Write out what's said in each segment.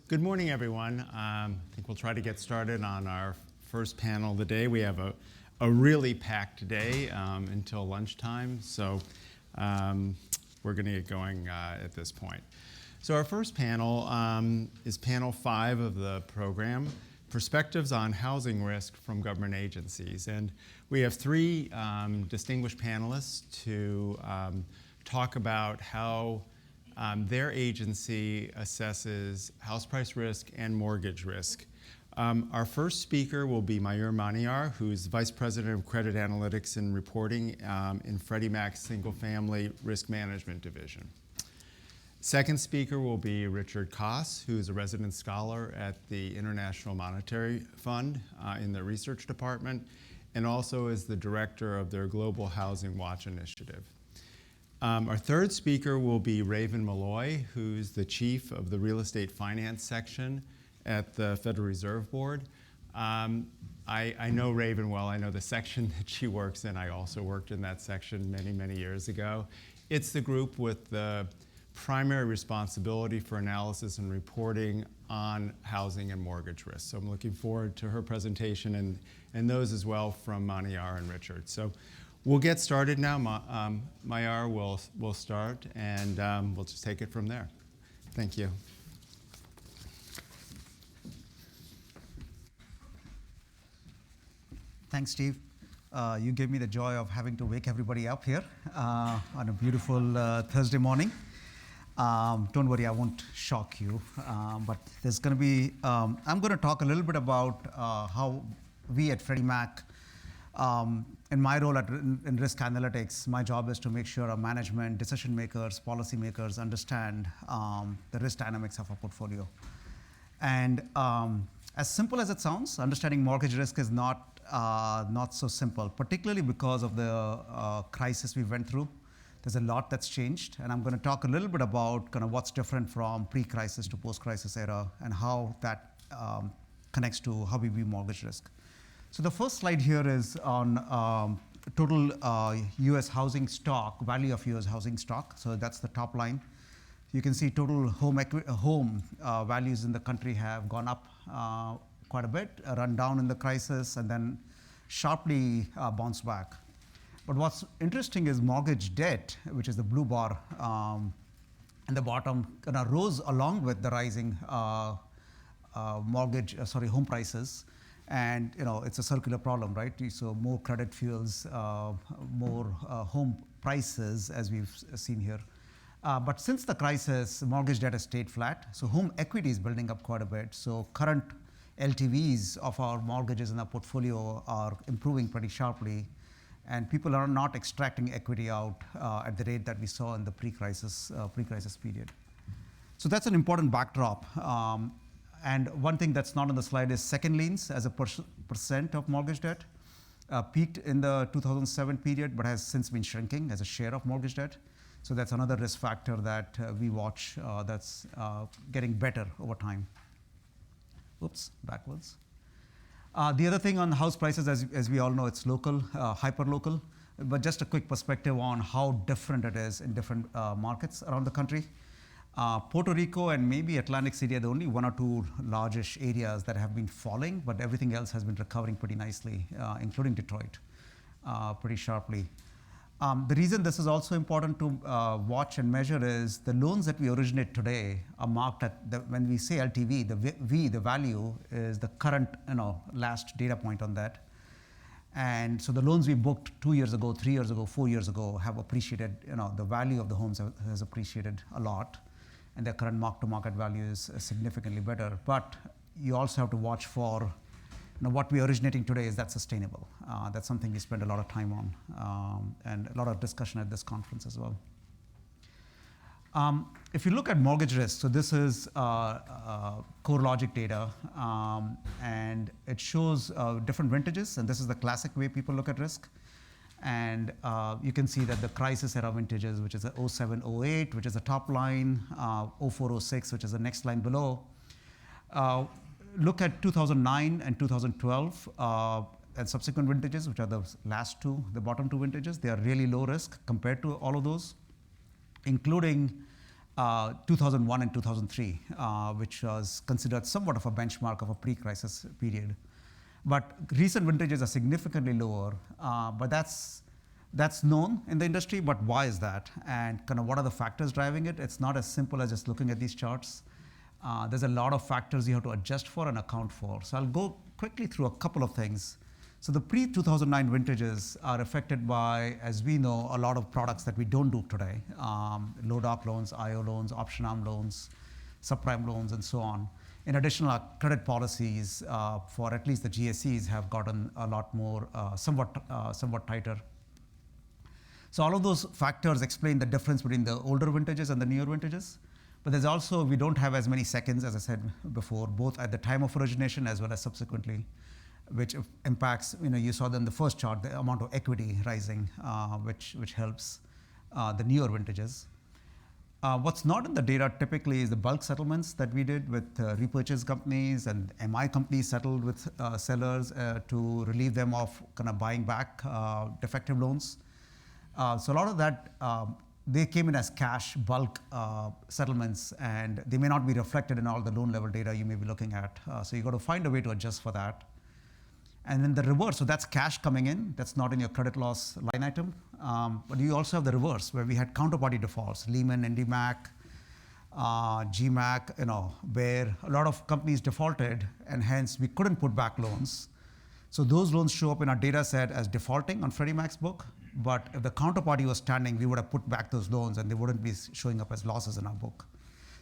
Good morning, everyone. I think we'll try to get started on our first panel of the day. We have a really packed day until lunchtime, so we're going to get going at this point. So our first panel is panel 5 of the program, Perspectives on Housing Risk from Government Agencies. And we have 3 distinguished panelists to talk about how their agency assesses house price risk and mortgage risk. Our first speaker will be Mayur Maniar, who's Vice President of Credit Analytics and Reporting in Freddie Mac's Single Family Risk Management Division. Second speaker will be Richard Koss, who's a resident scholar at the International Monetary Fund in the research department, and also is the director of their Global Housing Watch initiative. Our third speaker will be Raven Malloy, who's the chief of the real estate finance section at the Federal Reserve Board. I know Raven well. I know the section that she works in. I also worked in that section many, many years ago. It's the group with the primary responsibility for analysis and reporting on housing and mortgage risk. So I'm looking forward to her presentation and those as well from Maniar and Richard. So we'll get started now. Mayar will start, and we'll just take it from there. Thank you. Thanks, Steve. You gave me the joy of having to wake everybody up here on a beautiful Thursday morning. Don't worry, I won't shock you. But there's going to be, I'm going to talk a little bit about how we at Freddie Mac, in my role in risk analytics, my job is to make sure our management, decision makers, policy makers understand the risk dynamics of our portfolio. And as simple as it sounds, understanding mortgage risk is not so simple, particularly because of the crisis we went through. There's a lot that's changed, and I'm going to talk a little bit about kind of what's different from pre-crisis to post-crisis era and how that connects to how we view mortgage risk. So the first slide here is on total U.S. housing stock, value of U.S. housing stock. So that's the top line. You can see total home values in the country have gone up quite a bit, run down in the crisis, and then sharply bounced back. But what's interesting is mortgage debt, which is the blue bar in the bottom, kind of rose along with the rising home prices. And it's a circular problem, right? So more credit fuels more home prices, as we've seen here. But since the crisis, mortgage debt has stayed flat. So home equity is building up quite a bit. So current LTVs of our mortgages in our portfolio are improving pretty sharply. And people are not extracting equity out at the rate that we saw in the pre-crisis period. So that's an important backdrop. And one thing that's not on the slide is second liens as a percent of mortgage debt. Peaked in the 2007 period, but has since been shrinking as a share of mortgage debt. So that's another risk factor that we watch that's getting better over time. Oops, backwards. The other thing on house prices, as we all know, it's local, hyper-local. But just a quick perspective on how different it is in different markets around the country. Puerto Rico and maybe Atlantic City are the only 1 or 2 largest areas that have been falling, but everything else has been recovering pretty nicely, including Detroit, pretty sharply. The reason this is also important to watch and measure is the loans that we originate today are marked at, when we say LTV, the value is the current last data point on that. And so the loans we booked 2 years ago, 3 years ago, 4 years ago have appreciated, the value of the homes has appreciated a lot. And their current mark-to-market value is significantly better. But you also have to watch for what we're originating today, is that sustainable? That's something we spend a lot of time on and a lot of discussion at this conference as well. If you look at mortgage risk, so this is CoreLogic data, and it shows different vintages, and this is the classic way people look at risk. And you can see that the crisis era vintages, which is the 07, 08, which is the top line, 04, 06, which is the next line below. Look at 2009 and 2012 and subsequent vintages, which are the last two, the bottom 2 vintages. They are really low risk compared to all of those, including 2001 and 2003, which was considered somewhat of a benchmark of a pre-crisis period. But recent vintages are significantly lower, but that's known in the industry, but why is that? And kind of what are the factors driving it? It's not as simple as just looking at these charts. There's a lot of factors you have to adjust for and account for. So I'll go quickly through a couple of things. So the pre-2009 vintages are affected by, as we know, a lot of products that we don't do today. Low doc loans, IO loans, option arm loans, subprime loans, and so on. In addition, our credit policies for at least the GSEs have gotten a lot more, somewhat tighter. So all of those factors explain the difference between the older vintages and the newer vintages. But there's also, we don't have as many seconds, as I said before, both at the time of origination as well as subsequently, which impacts, you saw in the first chart, the amount of equity rising, which helps the newer vintages. What's not in the data typically is the bulk settlements that we did with repurchase companies, and MI companies settled with sellers to relieve them of kind of buying back defective loans. So a lot of that, they came in as cash bulk settlements, and they may not be reflected in all the loan level data you may be looking at. So you've got to find a way to adjust for that. And then the reverse, so that's cash coming in, that's not in your credit loss line item. But you also have the reverse, where we had counterparty defaults, Lehman, IndyMac, GMAC, where a lot of companies defaulted, and hence we couldn't put back loans. So those loans show up in our data set as defaulting on Freddie Mac's book, but if the counterparty was standing, we would have put back those loans and they wouldn't be showing up as losses in our book.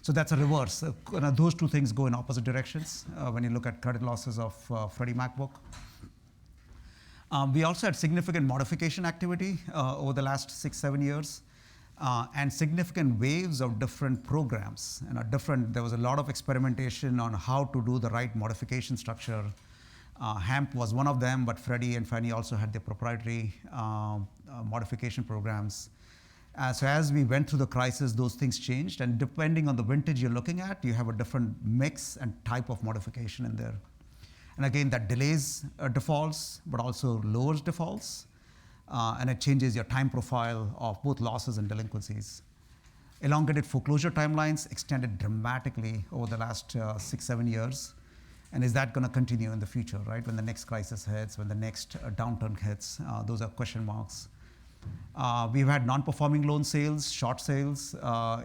So that's a reverse. Those two things go in opposite directions when you look at credit losses of Freddie Mac book. We also had significant modification activity over the last 6-7 years, and significant waves of different programs. There was a lot of experimentation on how to do the right modification structure. HAMP was one of them, but Freddie and Fannie also had their proprietary modification programs. So as we went through the crisis, those things changed, and depending on the vintage you're looking at, you have a different mix and type of modification in there. And again, that delays defaults, but also lowers defaults, and it changes your time profile of both losses and delinquencies. Elongated foreclosure timelines extended dramatically over the last 6-7 years. And is that going to continue in the future, right? When the next crisis hits, when the next downturn hits, those are question marks. We've had non-performing loan sales, short sales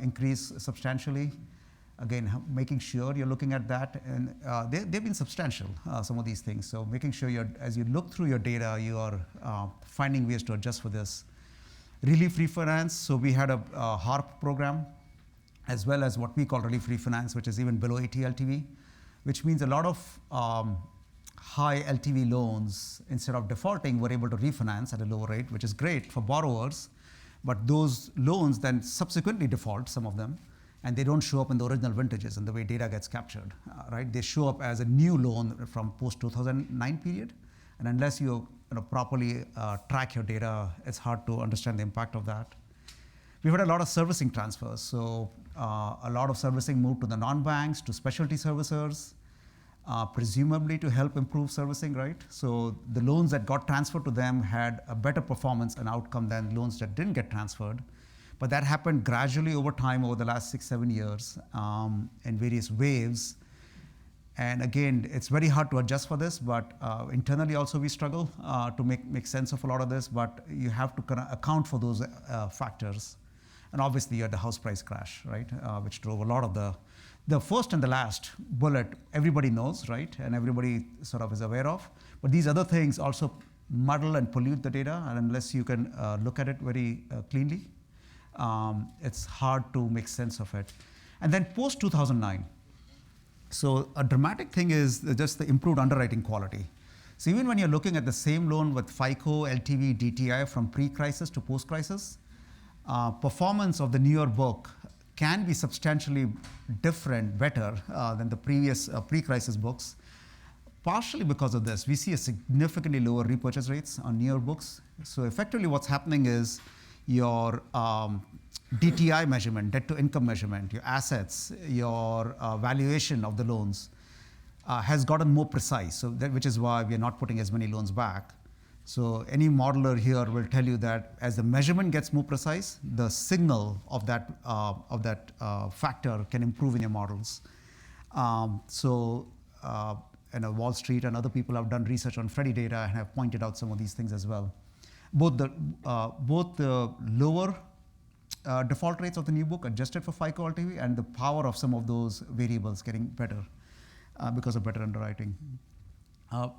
increase substantially. Again, making sure you're looking at that, and they've been substantial, some of these things. So making sure as you look through your data, you are finding ways to adjust for this. Relief refinance, so we had a HARP program, as well as what we call relief refinance, which is even below 80 LTV, which means a lot of high LTV loans, instead of defaulting, were able to refinance at a lower rate, which is great for borrowers. But those loans then subsequently default, some of them, and they don't show up in the original vintages and the way data gets captured, right? They show up as a new loan from post-2009 period. And unless you properly track your data, it's hard to understand the impact of that. We've had a lot of servicing transfers. So a lot of servicing moved to the non-banks, to specialty servicers, presumably to help improve servicing, right? So the loans that got transferred to them had a better performance and outcome than loans that didn't get transferred. But that happened gradually over time, over the last 6-7 years, in various waves. And again, it's very hard to adjust for this, but internally also we struggle to make sense of a lot of this, but you have to kind of account for those factors. And obviously you had the house price crash, right, which drove a lot of the first and the last bullet, everybody knows, right, and everybody sort of is aware of. But these other things also muddle and pollute the data, and unless you can look at it very cleanly, it's hard to make sense of it. And then post-2009, so a dramatic thing is just the improved underwriting quality. So even when you're looking at the same loan with FICO, LTV, DTI from pre-crisis to post-crisis, performance of the newer book can be substantially different, better than the previous pre-crisis books. Partially because of this, we see a significantly lower repurchase rates on newer books. So effectively what's happening is your DTI measurement, debt to income measurement, your assets, your valuation of the loans has gotten more precise, so which is why we are not putting as many loans back. So any modeler here will tell you that as the measurement gets more precise, the signal of that factor can improve in your models. Wall Street and other people have done research on Freddie data and have pointed out some of these things as well. Both the lower default rates of the new book adjusted for FICO LTV and the power of some of those variables getting better because of better underwriting.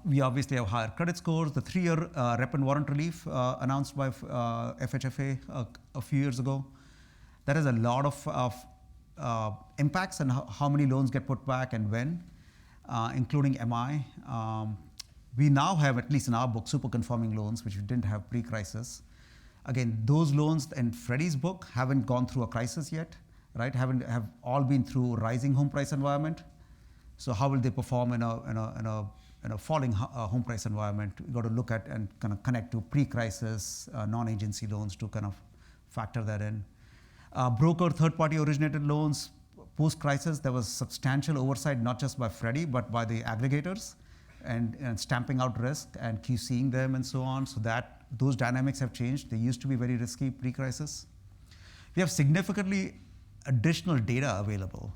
We obviously have higher credit scores. The 3-year rep and warrant relief announced by FHFA a few years ago, that has a lot of impacts on how many loans get put back and when, including MI. We now have, at least in our book, super conforming loans, which we didn't have pre-crisis. Again, those loans in Freddie's book haven't gone through a crisis yet, right? Have all been through rising home price environment. So how will they perform in a falling home price environment? We've got to look at and kind of connect to pre-crisis non-agency loans to kind of factor that in. Broker third-party originated loans, post-crisis, there was substantial oversight, not just by Freddie, but by the aggregators and stamping out risk and QCing them and so on. So that those dynamics have changed. They used to be very risky pre-crisis. We have significantly additional data available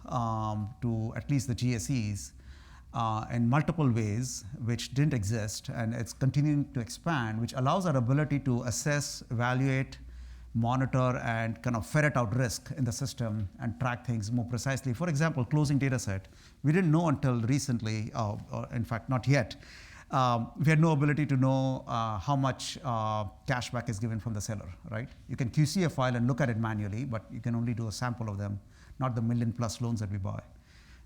to at least the GSEs in multiple ways, which didn't exist, and it's continuing to expand, which allows our ability to assess, evaluate, monitor, and kind of ferret out risk in the system and track things more precisely. For example, closing data set. We didn't know until recently, or in fact, not yet. We had no ability to know how much cashback is given from the seller, right? You can QC a file and look at it manually, but you can only do a sample of them, not the million-plus loans that we buy.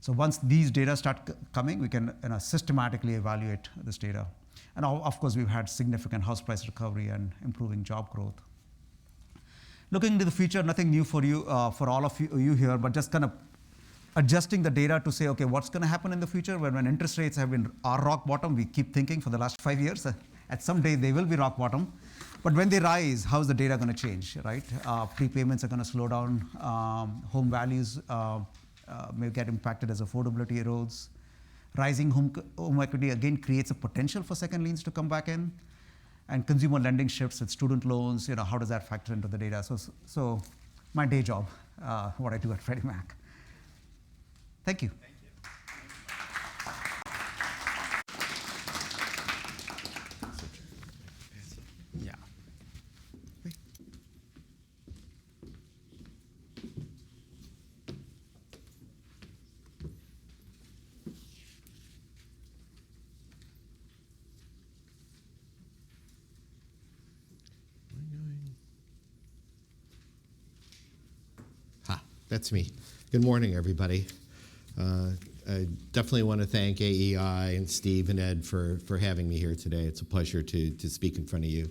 So once these data start coming, we can systematically evaluate this data. And of course, we've had significant house price recovery and improving job growth. Looking into the future, nothing new for you, for all of you here, but just kind of adjusting the data to say, okay, what's going to happen in the future when interest rates are rock bottom? We keep thinking for the last 5 years, at some day they will be rock bottom. But when they rise, how's the data going to change, right? Prepayments are going to slow down. Home values may get impacted as affordability erodes. Rising home equity again creates a potential for second liens to come back in. And consumer lending shifts with student loans, how does that factor into the data? So my day job, what I do at Freddie Mac. Thank you. Yeah. That's me. Good morning, everybody. I definitely want to thank AEI and Steve and Ed for having me here today. It's a pleasure to speak in front of you.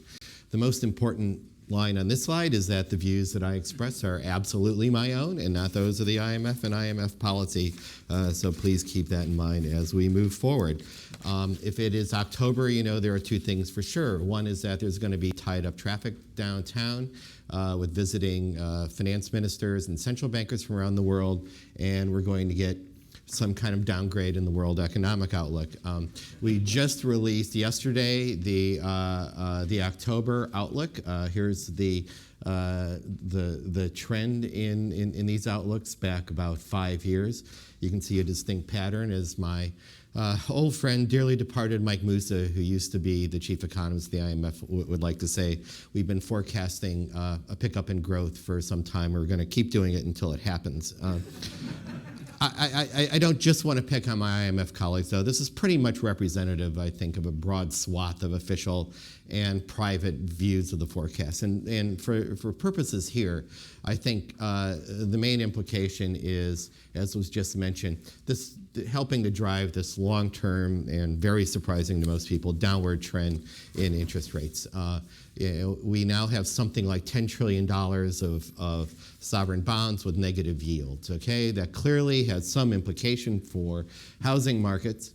The most important line on this slide is that the views that I express are absolutely my own and not those of the IMF and IMF policy. So please keep that in mind as we move forward. If it is October, there are two things for sure. One is that there's going to be tied up traffic downtown with visiting finance ministers and central bankers from around the world, and we're going to get some kind of downgrade in the world economic outlook. We just released yesterday the October outlook. Here's the trend in these outlooks back about 5 years. You can see a distinct pattern as my old friend, dearly departed Mike Musa, who used to be the chief economist of the IMF, would like to say. We've been forecasting a pickup in growth for some time. We're going to keep doing it until it happens. I don't just want to pick on my IMF colleagues, though. This is pretty much representative, I think, of a broad swath of official and private views of the forecast. And for purposes here, I think the main implication is, as was just mentioned, this helping to drive this long-term and very surprising to most people downward trend in interest rates. We now have something like $10 trillion of sovereign bonds with negative yields, okay? That clearly has some implication for housing markets.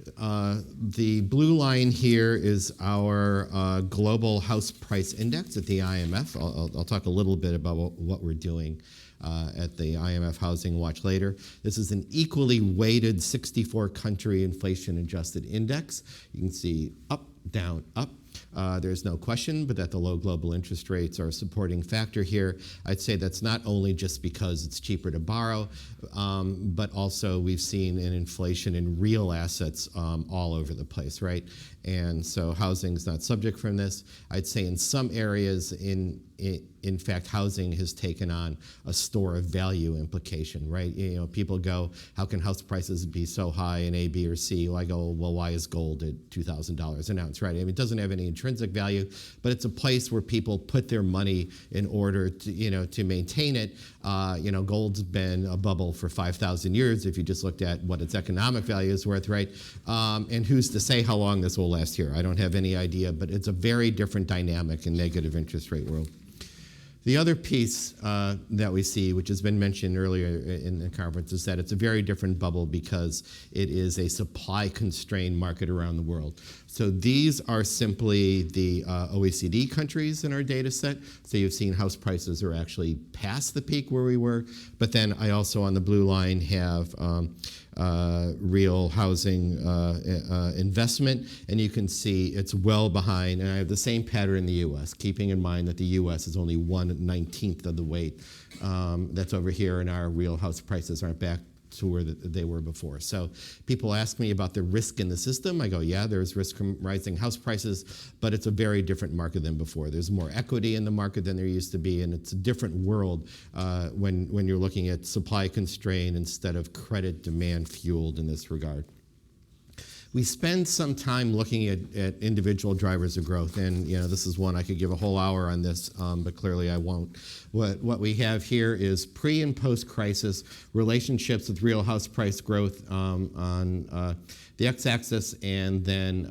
The blue line here is our global house price index at the IMF. I'll talk a little bit about what we're doing at the IMF Housing Watch later. This is an equally weighted 64-country inflation-adjusted index. You can see up, down, up. There's no question but that the low global interest rates are a supporting factor here. I'd say that's not only just because it's cheaper to borrow, but also we've seen an inflation in real assets all over the place, right? And so housing is not subject from this. I'd say in some areas, in fact, housing has taken on a store of value implication, right? You know, people go, how can house prices be so high in A, B, or C? Well, I go, well, why is gold at $2,000 an ounce, right? I mean, it doesn't have any intrinsic value, but it's a place where people put their money in order to, you know, to maintain it. You know, gold's been a bubble for 5,000 years if you just looked at what its economic value is worth, right? And who's to say how long this will last here? I don't have any idea, but it's a very different dynamic in negative interest rate world. The other piece that we see, which has been mentioned earlier in the conference, is that it's a very different bubble because it is a supply-constrained market around the world. So these are simply the OECD countries in our data set. So you've seen house prices are actually past the peak where we were. But then I also, on the blue line, have real housing investment, and you can see it's well behind. And I have the same pattern in the U.S., keeping in mind that the U.S. is only 1/19 of the weight that's over here, and our real house prices aren't back to where they were before. So people ask me about the risk in the system. I go, yeah, there's risk from rising house prices, but it's a very different market than before. There's more equity in the market than there used to be, and it's a different world when you're looking at supply constraint instead of credit demand fueled in this regard. We spend some time looking at individual drivers of growth, and you know, this is one I could give a whole hour on this, but clearly I won't. What we have here is pre and post crisis relationships with real house price growth on the x-axis, and then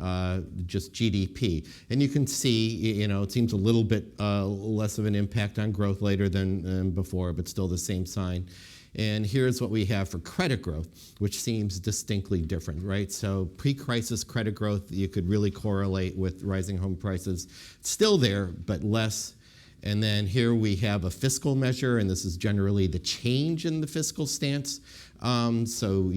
just GDP. And you can see, you know, it seems a little bit less of an impact on growth later than before, but still the same sign. And here's what we have for credit growth, which seems distinctly different, right? So pre-crisis credit growth, you could really correlate with rising home prices. It's still there, but less. And then here we have a fiscal measure, and this is generally the change in the fiscal stance. So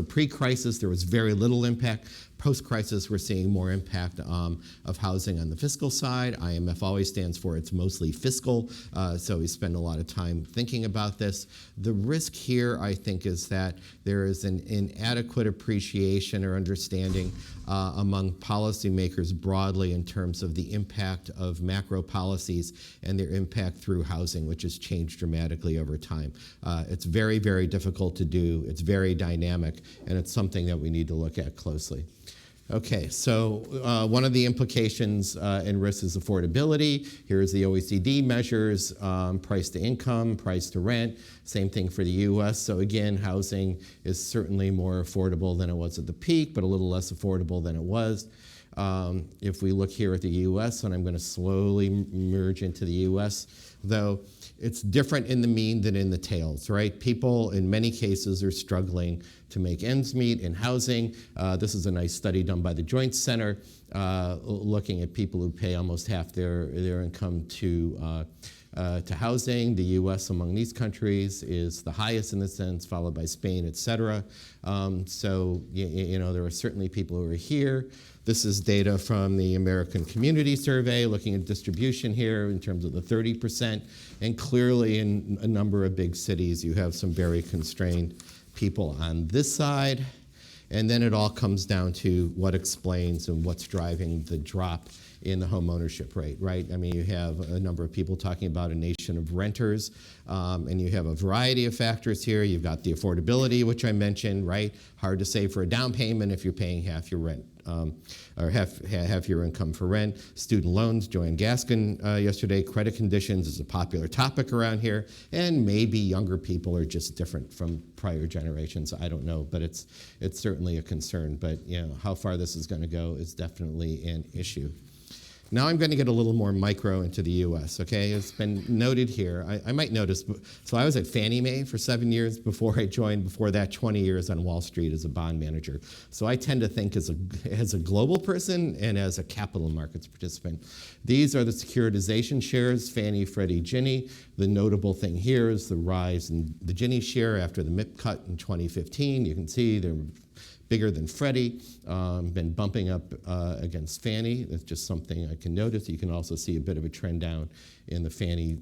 pre-crisis, there was very little impact. Post-crisis, we're seeing more impact of housing on the fiscal side. IMF always stands for it's mostly fiscal, so we spend a lot of time thinking about this. The risk here, I think, is that there is an inadequate appreciation or understanding among policymakers broadly in terms of the impact of macro policies and their impact through housing, which has changed dramatically over time. It's very, very difficult to do. It's very dynamic, and it's something that we need to look at closely. Okay, so one of the implications in risk is affordability. Here's the OECD measures, price to income, price to rent. Same thing for the US. So again, housing is certainly more affordable than it was at the peak, but a little less affordable than it was. If we look here at the US, and I'm going to slowly merge into the US, though, it's different in the mean than in the tails, right? People, in many cases, are struggling to make ends meet in housing. This is a nice study done by the Joint Center, looking at people who pay almost half their income to housing. The U.S. among these countries is the highest in this sense, followed by Spain, et cetera. So, you know, there are certainly people who are here. This is data from the American Community Survey, looking at distribution here in terms of the 30%. And clearly in a number of big cities, you have some very constrained people on this side. And then it all comes down to what explains and what's driving the drop in the home ownership rate, right? I mean, you have a number of people talking about a nation of renters, and you have a variety of factors here. You've got the affordability, which I mentioned, right? Hard to save for a down payment if you're paying half your rent, or half your income for rent. Student loans, Joanne Gaskin yesterday, credit conditions is a popular topic around here, and maybe younger people are just different from prior generations. I don't know, but it's certainly a concern. But you know, how far this is going to go is definitely an issue. Now I'm going to get a little more micro into the U.S., okay? It's been noted here. I might notice, so I was at Fannie Mae for 7 years before I joined, before that 20 years on Wall Street as a bond manager. So I tend to think as a global person and as a capital markets participant. These are the securitization shares, Fannie, Freddie, Ginnie. The notable thing here is the rise in the Ginnie share after the MIP cut in 2015. You can see they're bigger than Freddie, been bumping up against Fannie. That's just something I can notice. You can also see a bit of a trend down in the Fannie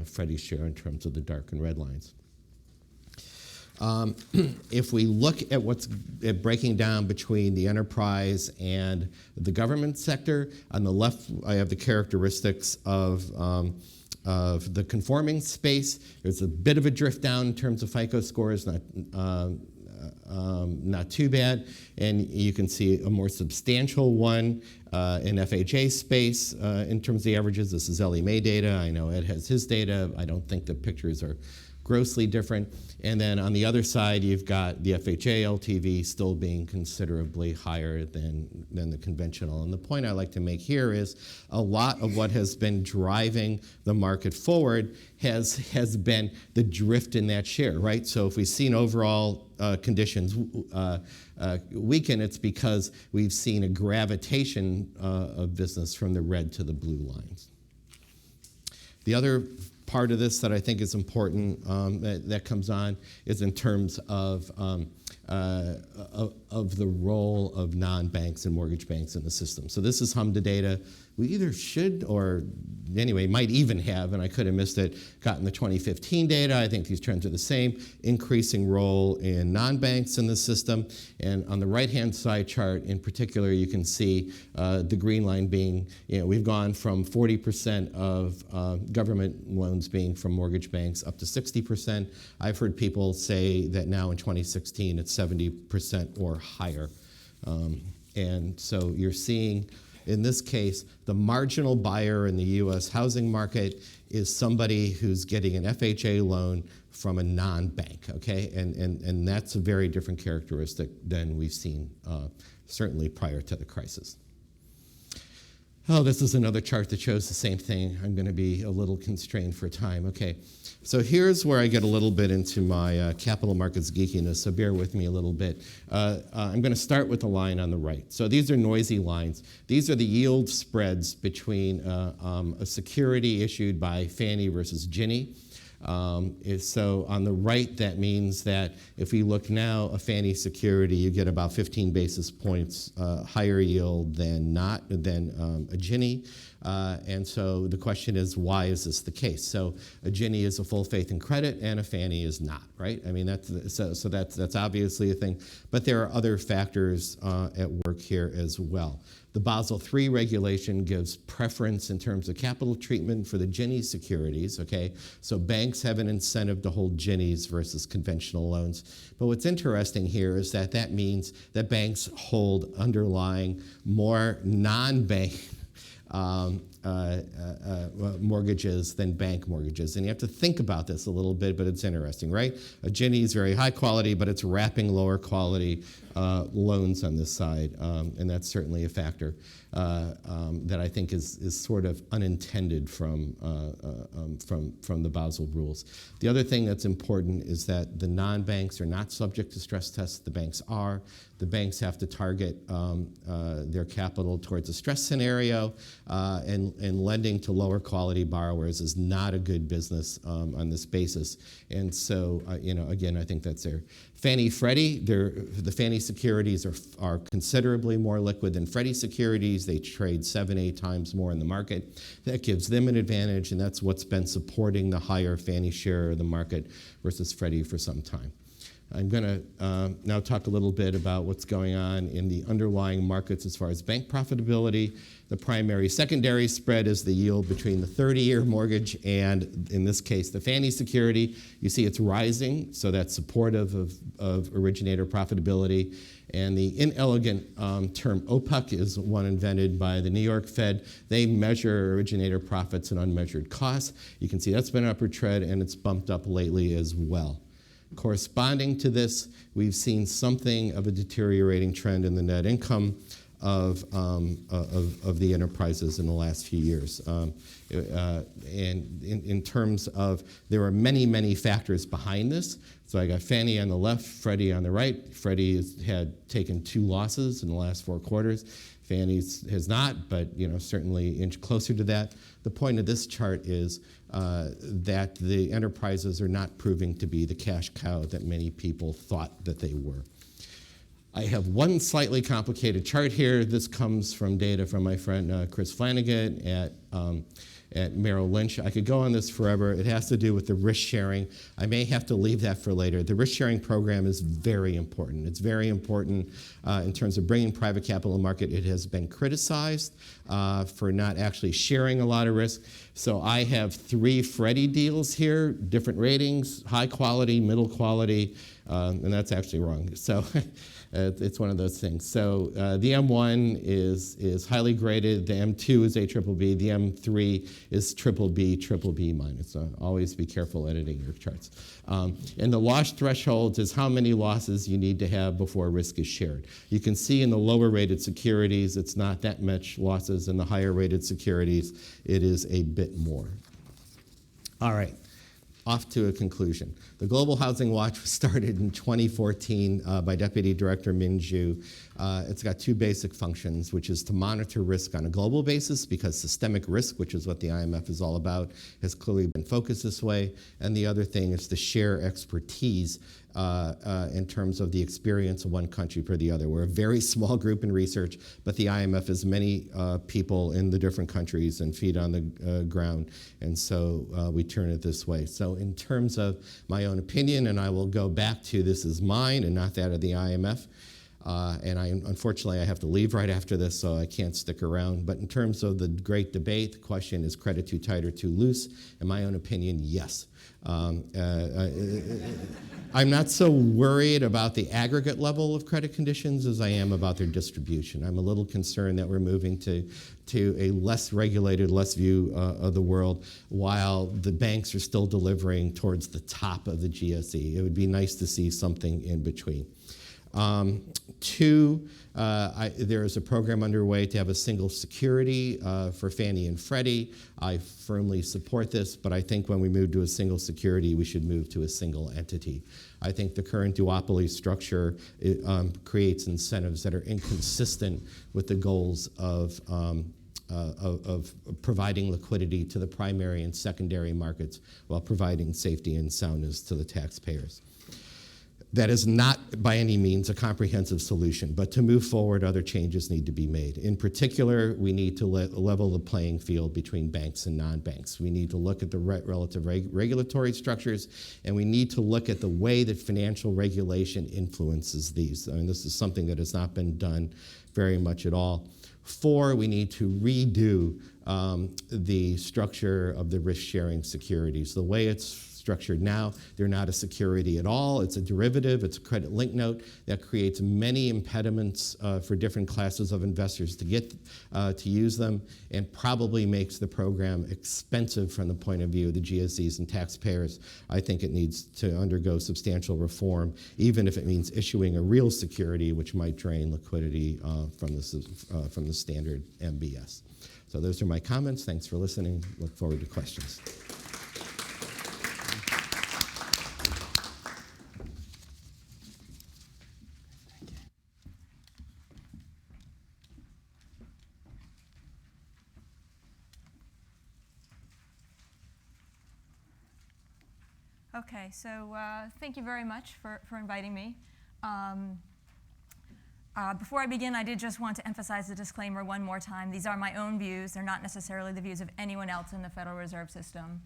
Freddie share in terms of the dark and red lines. If we look at what's breaking down between the enterprise and the government sector, on the left I have the characteristics of the conforming space. There's a bit of a drift down in terms of FICO scores, not too bad. And you can see a more substantial one in FHA space in terms of the averages. This is Ellie Mae data. I know Ed has his data. I don't think the pictures are grossly different. And then on the other side, you've got the FHA LTV still being considerably higher than the conventional. And the point I like to make here is a lot of what has been driving the market forward has been the drift in that share, right? So if we've seen overall conditions weaken, it's because we've seen a gravitation of business from the red to the blue lines. The other part of this that I think is important that comes on is in terms of the role of non-banks and mortgage banks in the system. So this is HMDA data. We either should or anyway might even have, and I could have missed it, gotten the 2015 data. I think these trends are the same. Increasing role in non-banks in the system. And on the right-hand side chart in particular, you can see the green line being, we've gone from 40% of government loans being from mortgage banks up to 60%. I've heard people say that now in 2016 it's 70% or higher. And so you're seeing, in this case, the marginal buyer in the U.S. housing market is somebody who's getting an FHA loan from a non-bank, okay? And that's a very different characteristic than we've seen certainly prior to the crisis. Oh, this is another chart that shows the same thing. I'm going to be a little constrained for time. Okay, so here's where I get a little bit into my capital markets geekiness, so bear with me a little bit. I'm going to start with the line on the right. So these are noisy lines. These are the yield spreads between a security issued by Fannie versus Ginnie. So on the right, that means that if we look now, a Fannie security, you get about 15 basis points higher yield than a Ginnie. And so the question is, why is this the case? So a Ginnie is a full faith and credit, and a Fannie is not, right? I mean, that's obviously a thing. But there are other factors at work here as well. The Basel III regulation gives preference in terms of capital treatment for the Ginnie securities, okay? So banks have an incentive to hold Ginnies versus conventional loans. But what's interesting here is that that means that banks hold underlying more non-bank mortgages than bank mortgages. And you have to think about this a little bit, but it's interesting, right? A Ginnie is very high quality, but it's wrapping lower quality loans on this side. And that's certainly a factor that I think is sort of unintended from the Basel rules. The other thing that's important is that the non-banks are not subject to stress tests. The banks are. The banks have to target their capital towards a stress scenario, and lending to lower quality borrowers is not a good business on this basis. And so, again, I think that's there. Fannie, Freddie, the Fannie securities are considerably more liquid than Freddie securities. They trade 7-8 times more in the market. That gives them an advantage, and that's what's been supporting the higher Fannie share of the market versus Freddie for some time. I'm going to now talk a little bit about what's going on in the underlying markets as far as bank profitability. The primary-secondary spread is the yield between the 30-year mortgage and, in this case, the Fannie security. You see it's rising, so that's supportive of originator profitability. And the inelegant term OPUC is one invented by the New York Fed. They measure originator profits and unmeasured costs. You can see that's been an upward trend, and it's bumped up lately as well. Corresponding to this, we've seen something of a deteriorating trend in the net income of the enterprises in the last few years. And in terms of, there are many, many factors behind this. So I got Fannie on the left, Freddie on the right. Freddie had taken 2 losses in the last 4 quarters. Fannie has not, but certainly inch closer to that. The point of this chart is that the enterprises are not proving to be the cash cow that many people thought that they were. I have one slightly complicated chart here. This comes from data from my friend Chris Flanagan at Merrill Lynch. I could go on this forever. It has to do with the risk sharing. I may have to leave that for later. The risk sharing program is very important. It's very important in terms of bringing private capital to market. It has been criticized for not actually sharing a lot of risk. So I have 3 Freddie deals here, different ratings, high quality, middle quality, and that's actually wrong. So it's one of those things. So the M1 is highly graded. The M2 is ABBB. The M3 is BBB minus. So always be careful editing your charts. And the loss thresholds is how many losses you need to have before risk is shared. You can see in the lower rated securities, it's not that much losses. In the higher rated securities, it is a bit more. All right. Off to a conclusion. The Global Housing Watch was started in 2014 by Deputy Director Min Ju. It's got 2 basic functions, which is to monitor risk on a global basis, because systemic risk, which is what the IMF is all about, has clearly been focused this way. And the other thing is to share expertise in terms of the experience of one country per the other. We're a very small group in research, but the IMF has many people in the different countries and feet on the ground, and so we turn it this way. So in terms of my own opinion, and I will go back to this is mine and not that of the IMF, and unfortunately I have to leave right after this, so I can't stick around. But in terms of the great debate, the question is credit too tight or too loose? In my own opinion, yes. I'm not so worried about the aggregate level of credit conditions as I am about their distribution. I'm a little concerned that we're moving to a less regulated, less view of the world, while the banks are still delivering towards the top of the GSE. It would be nice to see something in between. 2, there is a program underway to have a single security for Fannie and Freddie. I firmly support this, but I think when we move to a single security, we should move to a single entity. I think the current duopoly structure creates incentives that are inconsistent with the goals of providing liquidity to the primary and secondary markets while providing safety and soundness to the taxpayers. That is not by any means a comprehensive solution, but to move forward, other changes need to be made. In particular, we need to level the playing field between banks and non-banks. We need to look at the relative regulatory structures, and we need to look at the way that financial regulation influences these. I mean, this is something that has not been done very much at all. 4, we need to redo the structure of the risk-sharing securities. The way it's structured now, they're not a security at all. It's a derivative. It's a credit link note that creates many impediments for different classes of investors to get to use them, and probably makes the program expensive from the point of view of the GSEs and taxpayers. I think it needs to undergo substantial reform, even if it means issuing a real security, which might drain liquidity from the standard MBS. So those are my comments. Thanks for listening. Look forward to questions. Okay, so thank you very much for inviting me. Before I begin, I did just want to emphasize the disclaimer one more time. These are my own views. They're not necessarily the views of anyone else in the Federal Reserve System.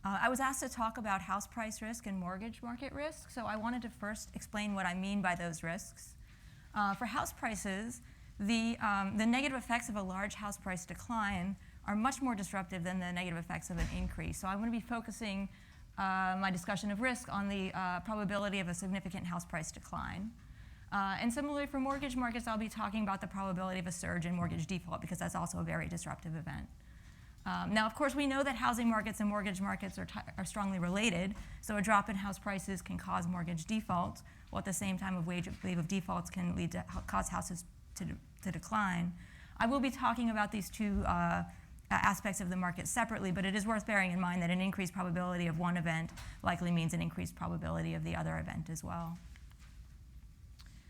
I was asked to talk about house price risk and mortgage market risk, so I wanted to first explain what I mean by those risks. For house prices, the negative effects of a large house price decline are much more disruptive than the negative effects of an increase. So I'm going to be focusing my discussion of risk on the probability of a significant house price decline. And similarly for mortgage markets, I'll be talking about the probability of a surge in mortgage default, because that's also a very disruptive event. Now, of course, we know that housing markets and mortgage markets are strongly related, so a drop in house prices can cause mortgage default, while at the same time a wave of defaults can lead to cause houses to decline. I will be talking about these two aspects of the market separately, but it is worth bearing in mind that an increased probability of one event likely means an increased probability of the other event as well.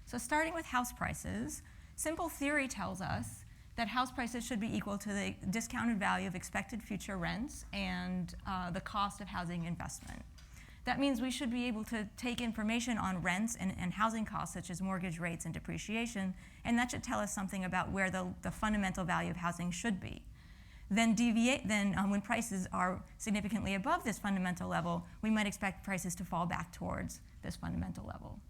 So starting with house prices, simple theory tells us that house prices should be equal to the discounted value of expected future rents and the cost of housing investment. That means we should be able to take information on rents and housing costs, such as mortgage rates and depreciation, and that should tell us something about where the fundamental value of housing should be. Then when prices are significantly above this fundamental level, we might expect prices to fall back towards this fundamental level.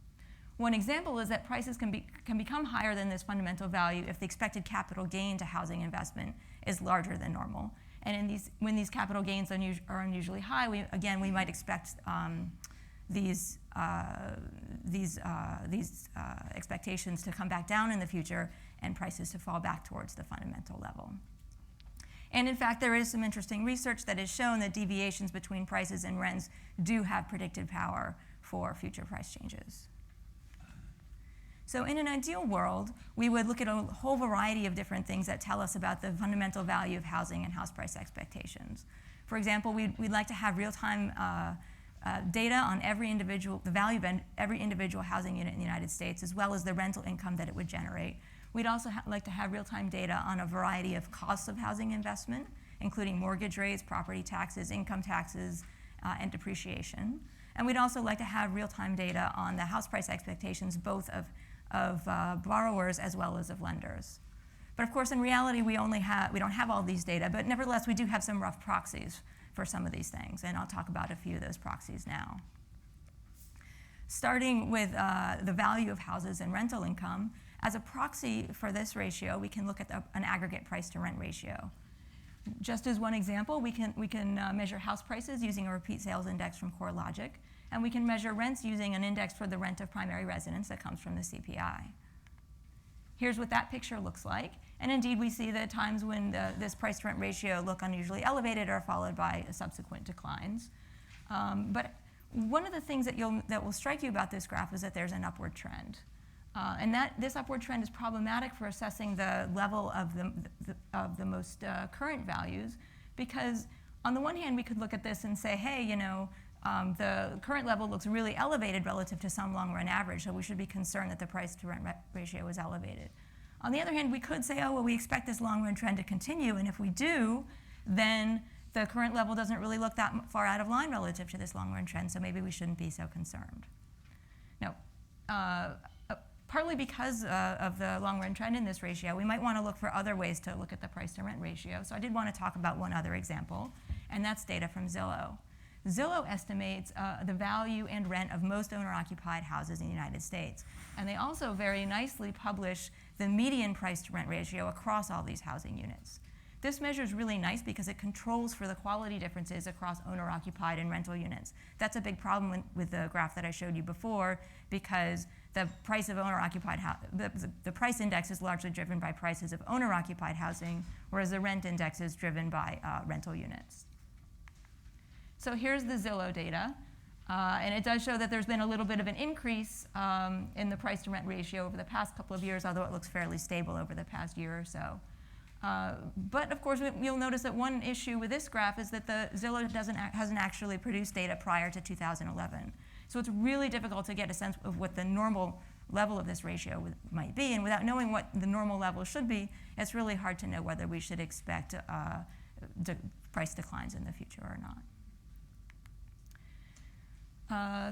One example is that prices can become higher than this fundamental value if the expected capital gain to housing investment is larger than normal. And when these capital gains are unusually high, we might expect these expectations to come back down in the future and prices to fall back towards the fundamental level. And in fact, there is some interesting research that has shown that deviations between prices and rents do have predictive power for future price changes. So in an ideal world, we would look at a whole variety of different things that tell us about the fundamental value of housing and house price expectations. For example, we'd like to have real-time data on the value of every individual housing unit in the United States, as well as the rental income that it would generate. We'd also like to have real-time data on a variety of costs of housing investment, including mortgage rates, property taxes, income taxes, and depreciation. And we'd also like to have real-time data on the house price expectations, both of borrowers as well as of lenders. But of course, in reality, we don't have all these data, but nevertheless, we do have some rough proxies for some of these things, and I'll talk about a few of those proxies now. Starting with the value of houses and rental income, as a proxy for this ratio, we can look at an aggregate price to rent ratio. Just as one example, we can measure house prices using a repeat sales index from CoreLogic, and we can measure rents using an index for the rent of primary residence that comes from the CPI. Here's what that picture looks like, and indeed we see that times when this price to rent ratio look unusually elevated are followed by subsequent declines. But one of the things that will strike you about this graph is that there's an upward trend. And this upward trend is problematic for assessing the level of the most current values, because on the one hand, we could look at this and say, hey, the current level looks really elevated relative to some long-run average, so we should be concerned that the price-to-rent ratio is elevated. On the other hand, we could say, oh, well, we expect this long-run trend to continue, and if we do, then the current level doesn't really look that far out of line relative to this long-run trend, so maybe we shouldn't be so concerned. Now, partly because of the long-run trend in this ratio, we might want to look for other ways to look at the price-to-rent ratio. So I did want to talk about one other example, and that's data from Zillow. Zillow estimates the value and rent of most owner-occupied houses in the United States. And they also very nicely publish the median price-to-rent ratio across all these housing units. This measure is really nice because it controls for the quality differences across owner-occupied and rental units. That's a big problem with the graph that I showed you before, because the price of owner-occupied the price index is largely driven by prices of owner-occupied housing, whereas the rent index is driven by rental units. So here's the Zillow data, and it does show that there's been a little bit of an increase in the price-to-rent ratio over the past couple of years, although it looks fairly stable over the past year or so. But of course, you'll notice that one issue with this graph is that Zillow hasn't actually produced data prior to 2011. So it's really difficult to get a sense of what the normal level of this ratio might be, and without knowing what the normal level should be, it's really hard to know whether we should expect price declines in the future or not.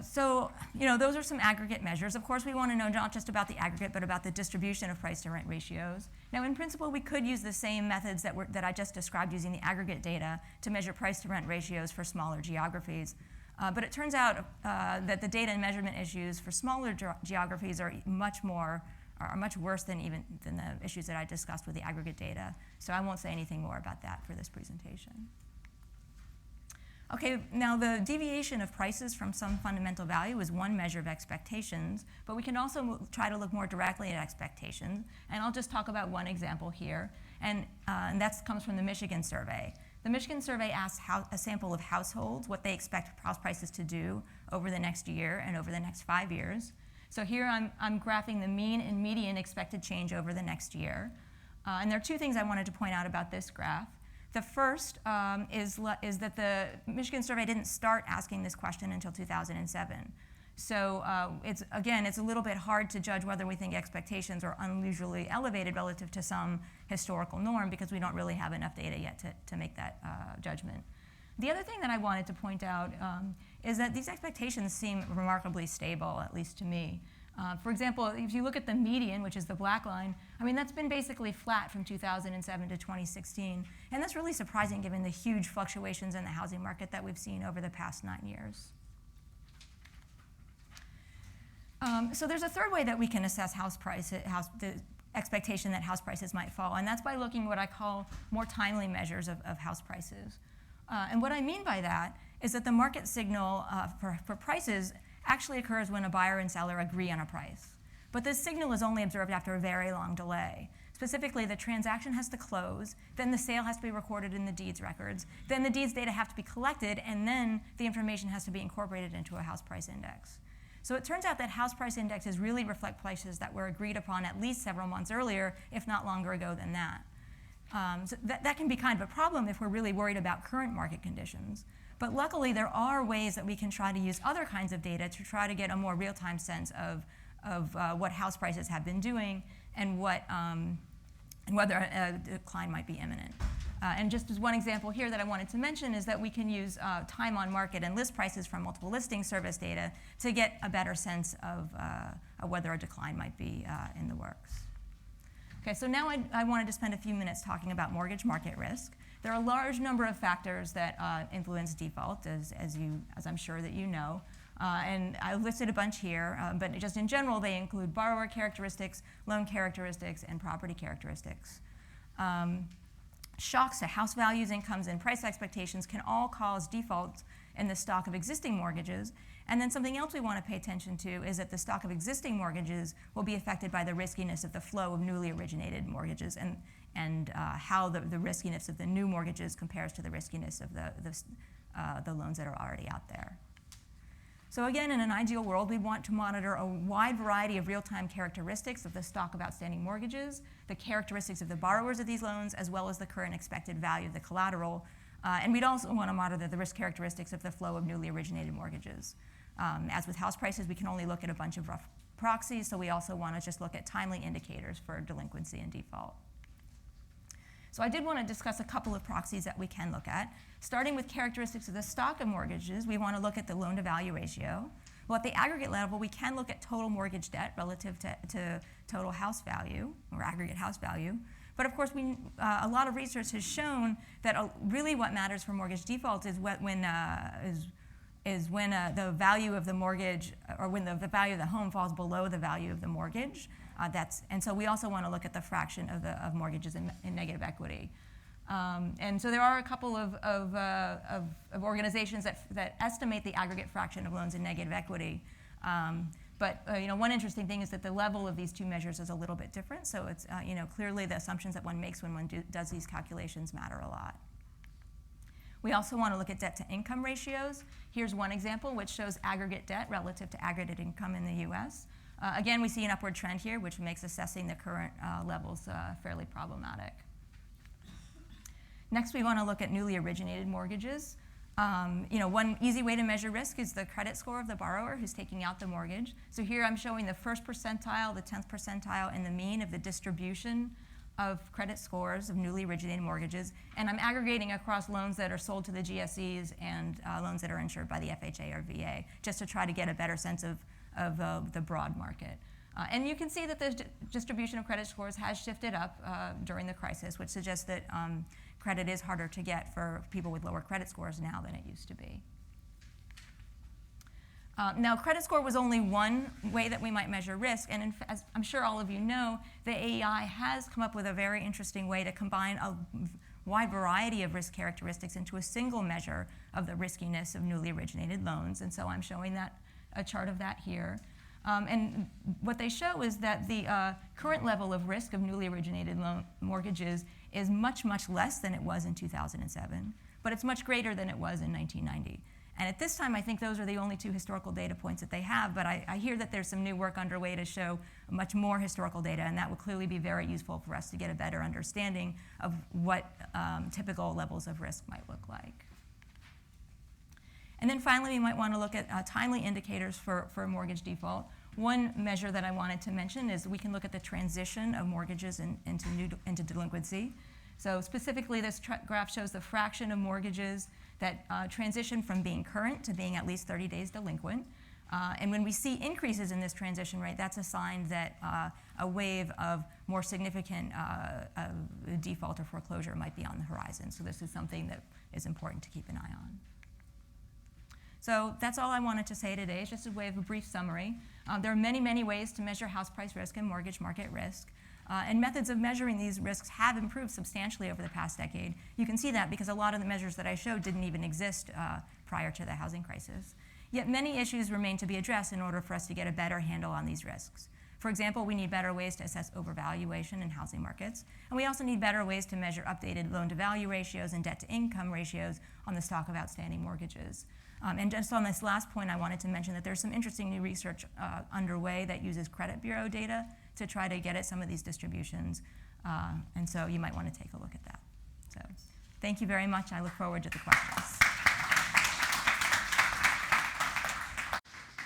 So, those are some aggregate measures. Of course, we want to know not just about the aggregate, but about the distribution of price-to-rent ratios. Now, in principle, we could use the same methods that I just described using the aggregate data to measure price-to-rent ratios for smaller geographies. But it turns out that the data and measurement issues for smaller geographies are much worse than the issues that I discussed with the aggregate data. So I won't say anything more about that for this presentation. Okay, now the deviation of prices from some fundamental value is one measure of expectations, but we can also try to look more directly at expectations, and I'll just talk about one example here, and that comes from the Michigan survey. The Michigan survey asks a sample of households what they expect house prices to do over the next year and over the next 5 years. So here I'm graphing the mean and median expected change over the next year, and there are two things I wanted to point out about this graph. The first is that the Michigan survey didn't start asking this question until 2007. So it's a little bit hard to judge whether we think expectations are unusually elevated relative to some historical norm, because we don't really have enough data yet to make that judgment. The other thing that I wanted to point out is that these expectations seem remarkably stable, at least to me. For example, if you look at the median, which is the black line, I mean, that's been basically flat from 2007 to 2016. And that's really surprising given the huge fluctuations in the housing market that we've seen over the past 9 years. So there's a third way that we can assess the expectation that house prices might fall, and that's by looking at what I call more timely measures of house prices. And what I mean by that is that the market signal for prices actually occurs when a buyer and seller agree on a price. But this signal is only observed after a very long delay. Specifically, the transaction has to close, then the sale has to be recorded in the deeds records, then the deeds data have to be collected, and then the information has to be incorporated into a house price index. So it turns out that house price indexes really reflect prices that were agreed upon at least several months earlier, if not longer ago than that. So that can be kind of a problem if we're really worried about current market conditions. But luckily, there are ways that we can try to use other kinds of data to try to get a more real-time sense of what house prices have been doing and whether a decline might be imminent. And just as one example here that I wanted to mention is that we can use time on market and list prices from multiple listing service data to get a better sense of whether a decline might be in the works. Okay, so now I wanted to spend a few minutes talking about mortgage market risk. There are a large number of factors that influence default, as I'm sure that you know. And I listed a bunch here, but just in general, they include borrower characteristics, loan characteristics, and property characteristics. Shocks to house values, incomes, and price expectations can all cause defaults in the stock of existing mortgages. And then something else we want to pay attention to is that the stock of existing mortgages will be affected by the riskiness of the flow of newly originated mortgages and how the riskiness of the new mortgages compares to the riskiness of the loans that are already out there. So again, in an ideal world, we want to monitor a wide variety of real-time characteristics of the stock of outstanding mortgages, the characteristics of the borrowers of these loans, as well as the current expected value of the collateral. And we'd also want to monitor the risk characteristics of the flow of newly originated mortgages. As with house prices, we can only look at a bunch of rough proxies, so we also want to just look at timely indicators for delinquency and default. So I did want to discuss a couple of proxies that we can look at. Starting with characteristics of the stock of mortgages, we want to look at the loan-to-value ratio. Well, at the aggregate level, we can look at total mortgage debt relative to total house value, or aggregate house value. But of course, a lot of research has shown that really what matters for mortgage defaults is when the value of the mortgage, or when the value of the home falls below the value of the mortgage. And so we also want to look at the fraction of mortgages in negative equity. And so there are a couple of organizations that estimate the aggregate fraction of loans in negative equity. But one interesting thing is that the level of these two measures is a little bit different. So it's clearly the assumptions that one makes when one does these calculations matter a lot. We also want to look at debt-to-income ratios. Here's one example which shows aggregate debt relative to aggregate income in the U.S. Again, we see an upward trend here, which makes assessing the current levels fairly problematic. Next, we want to look at newly originated mortgages. One easy way to measure risk is the credit score of the borrower who's taking out the mortgage. So here I'm showing the first percentile, the 10th percentile, and the mean of the distribution of credit scores of newly originated mortgages. And I'm aggregating across loans that are sold to the GSEs and loans that are insured by the FHA or VA, just to try to get a better sense of the broad market. And you can see that the distribution of credit scores has shifted up during the crisis, which suggests that credit is harder to get for people with lower credit scores now than it used to be. Now, credit score was only one way that we might measure risk, and as I'm sure all of you know, the AEI has come up with a very interesting way to combine a wide variety of risk characteristics into a single measure of the riskiness of newly originated loans, and so I'm showing a chart of that here. And what they show is that the current level of risk of newly originated mortgages is much, much less than it was in 2007, but it's much greater than it was in 1990. And at this time, I think those are the only two historical data points that they have, but I hear that there's some new work underway to show much more historical data, and that will clearly be very useful for us to get a better understanding of what typical levels of risk might look like. And then finally, we might want to look at timely indicators for mortgage default. One measure that I wanted to mention is we can look at the transition of mortgages into delinquency. So specifically, this graph shows the fraction of mortgages that transition from being current to being at least 30 days delinquent. And when we see increases in this transition rate, that's a sign that a wave of more significant default or foreclosure might be on the horizon. So this is something that is important to keep an eye on. So that's all I wanted to say today. It's just a way of a brief summary. There are many, many ways to measure house price risk and mortgage market risk. And methods of measuring these risks have improved substantially over the past decade. You can see that because a lot of the measures that I showed didn't even exist prior to the housing crisis. Yet many issues remain to be addressed in order for us to get a better handle on these risks. For example, we need better ways to assess overvaluation in housing markets, and we also need better ways to measure updated loan-to-value ratios and debt-to-income ratios on the stock of outstanding mortgages. And just on this last point, I wanted to mention that there's some interesting new research underway that uses credit bureau data to try to get at some of these distributions, and so you might want to take a look at that. So thank you very much. I look forward to the questions.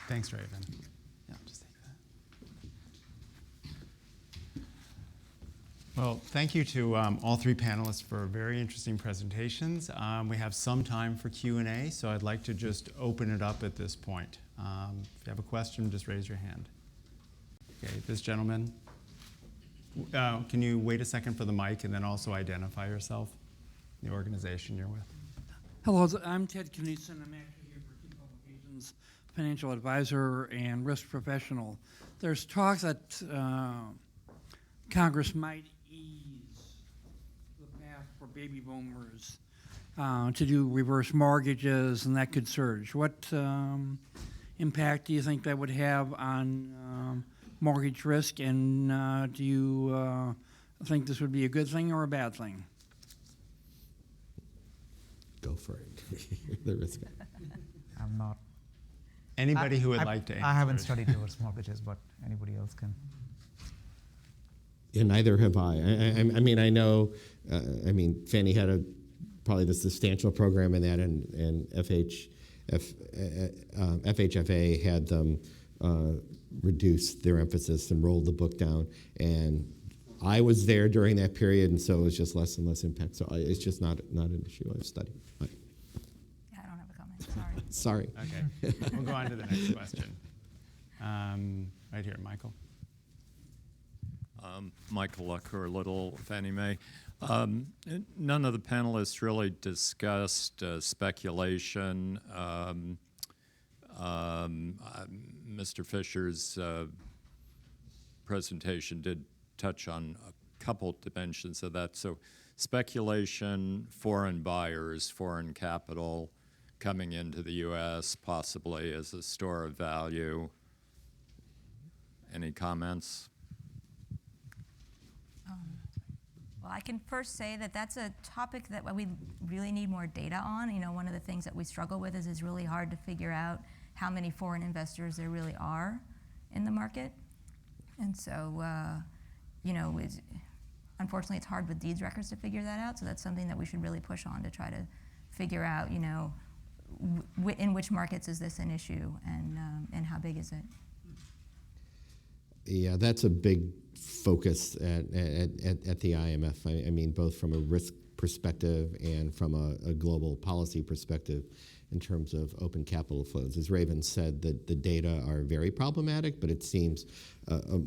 Thanks, Raven. Yeah, just take that. Well, thank you to all three panelists for very interesting presentations. We have some time for Q&A, so I'd like to just open it up at this point. If you have a question, just raise your hand. Okay, this gentleman. Can you wait a second for the mic and then also identify yourself, the organization you're with? Hello, I'm Ted Knudsen. I'm actually here for Key Publications, financial advisor and risk professional. There's talk that Congress might ease the path for baby boomers to do reverse mortgages, and that could surge. What impact do you think that would have on mortgage risk, and do you think this would be a good thing or a bad thing? Go for it. The risk. I'm not. Anybody who would like to answer. I haven't studied reverse mortgages, but anybody else can. And neither have I. I mean, I know. I mean, Fannie had probably the substantial program in that, and FHFA had them reduce their emphasis and roll the book down. And I was there during that period, and so it was just less and less impact. So it's just not an issue I've studied. But Yeah, I don't have a comment. Sorry. sorry. Okay, we'll go on to the next question. Right here, Michael. Michael Lucker, Little Fannie Mae. None of the panelists really discussed speculation. Mr. Fisher's presentation did touch on a couple dimensions of that. So speculation, foreign buyers, foreign capital coming into the U.S. possibly as a store of value. Any comments? Well, I can first say that that's a topic that we really need more data on. You know, one of the things that we struggle with is it's really hard to figure out how many foreign investors there really are in the market. And so, you know, unfortunately, it's hard with deeds records to figure that out. So that's something that we should really push on to try to figure out, you know, in which markets is this an issue, and how big is it? Yeah, that's a big focus at the IMF. I mean, both from a risk perspective and from a global policy perspective in terms of open capital flows. As Raven said, the data are very problematic, but it seems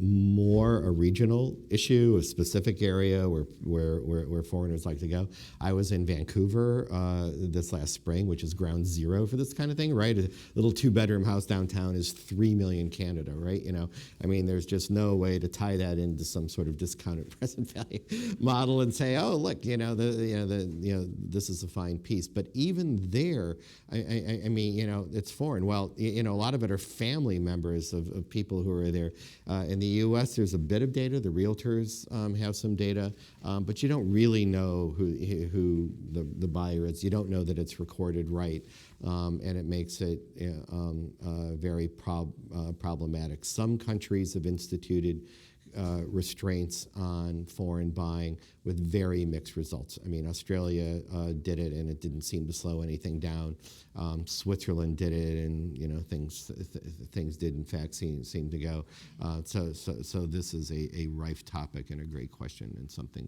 more a regional issue, a specific area where foreigners like to go. I was in Vancouver this last spring, which is ground zero for this kind of thing, right? A little 2-bedroom house downtown is $3 million Canada, right? You know, I mean, there's just no way to tie that into some sort of discounted present value model and say, oh, look, this is a fine piece. But even there, I mean, you know, it's foreign. Well, you know, a lot of it are family members of people who are there. In the U.S., there's a bit of data. The realtors have some data, but you don't really know who the buyer is. You don't know that it's recorded right, and it makes it very problematic. Some countries have instituted restraints on foreign buying with very mixed results. I mean, Australia did it, and it didn't seem to slow anything down. Switzerland did it, and you know things did in fact seem to go. So this is a rife topic and a great question, and something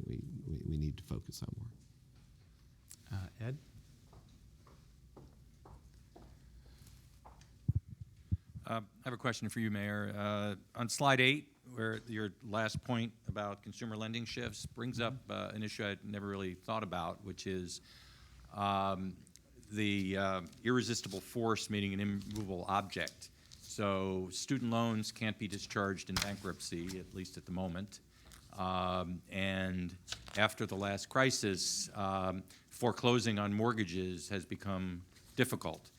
we need to focus on more. Ed? I have a question for you, Mayor. On slide 8, where your last point about consumer lending shifts brings up an issue I'd never really thought about, which is the irresistible force, meaning an immovable object. So student loans can't be discharged in bankruptcy, at least at the moment. And after the last crisis, foreclosing on mortgages has become difficult.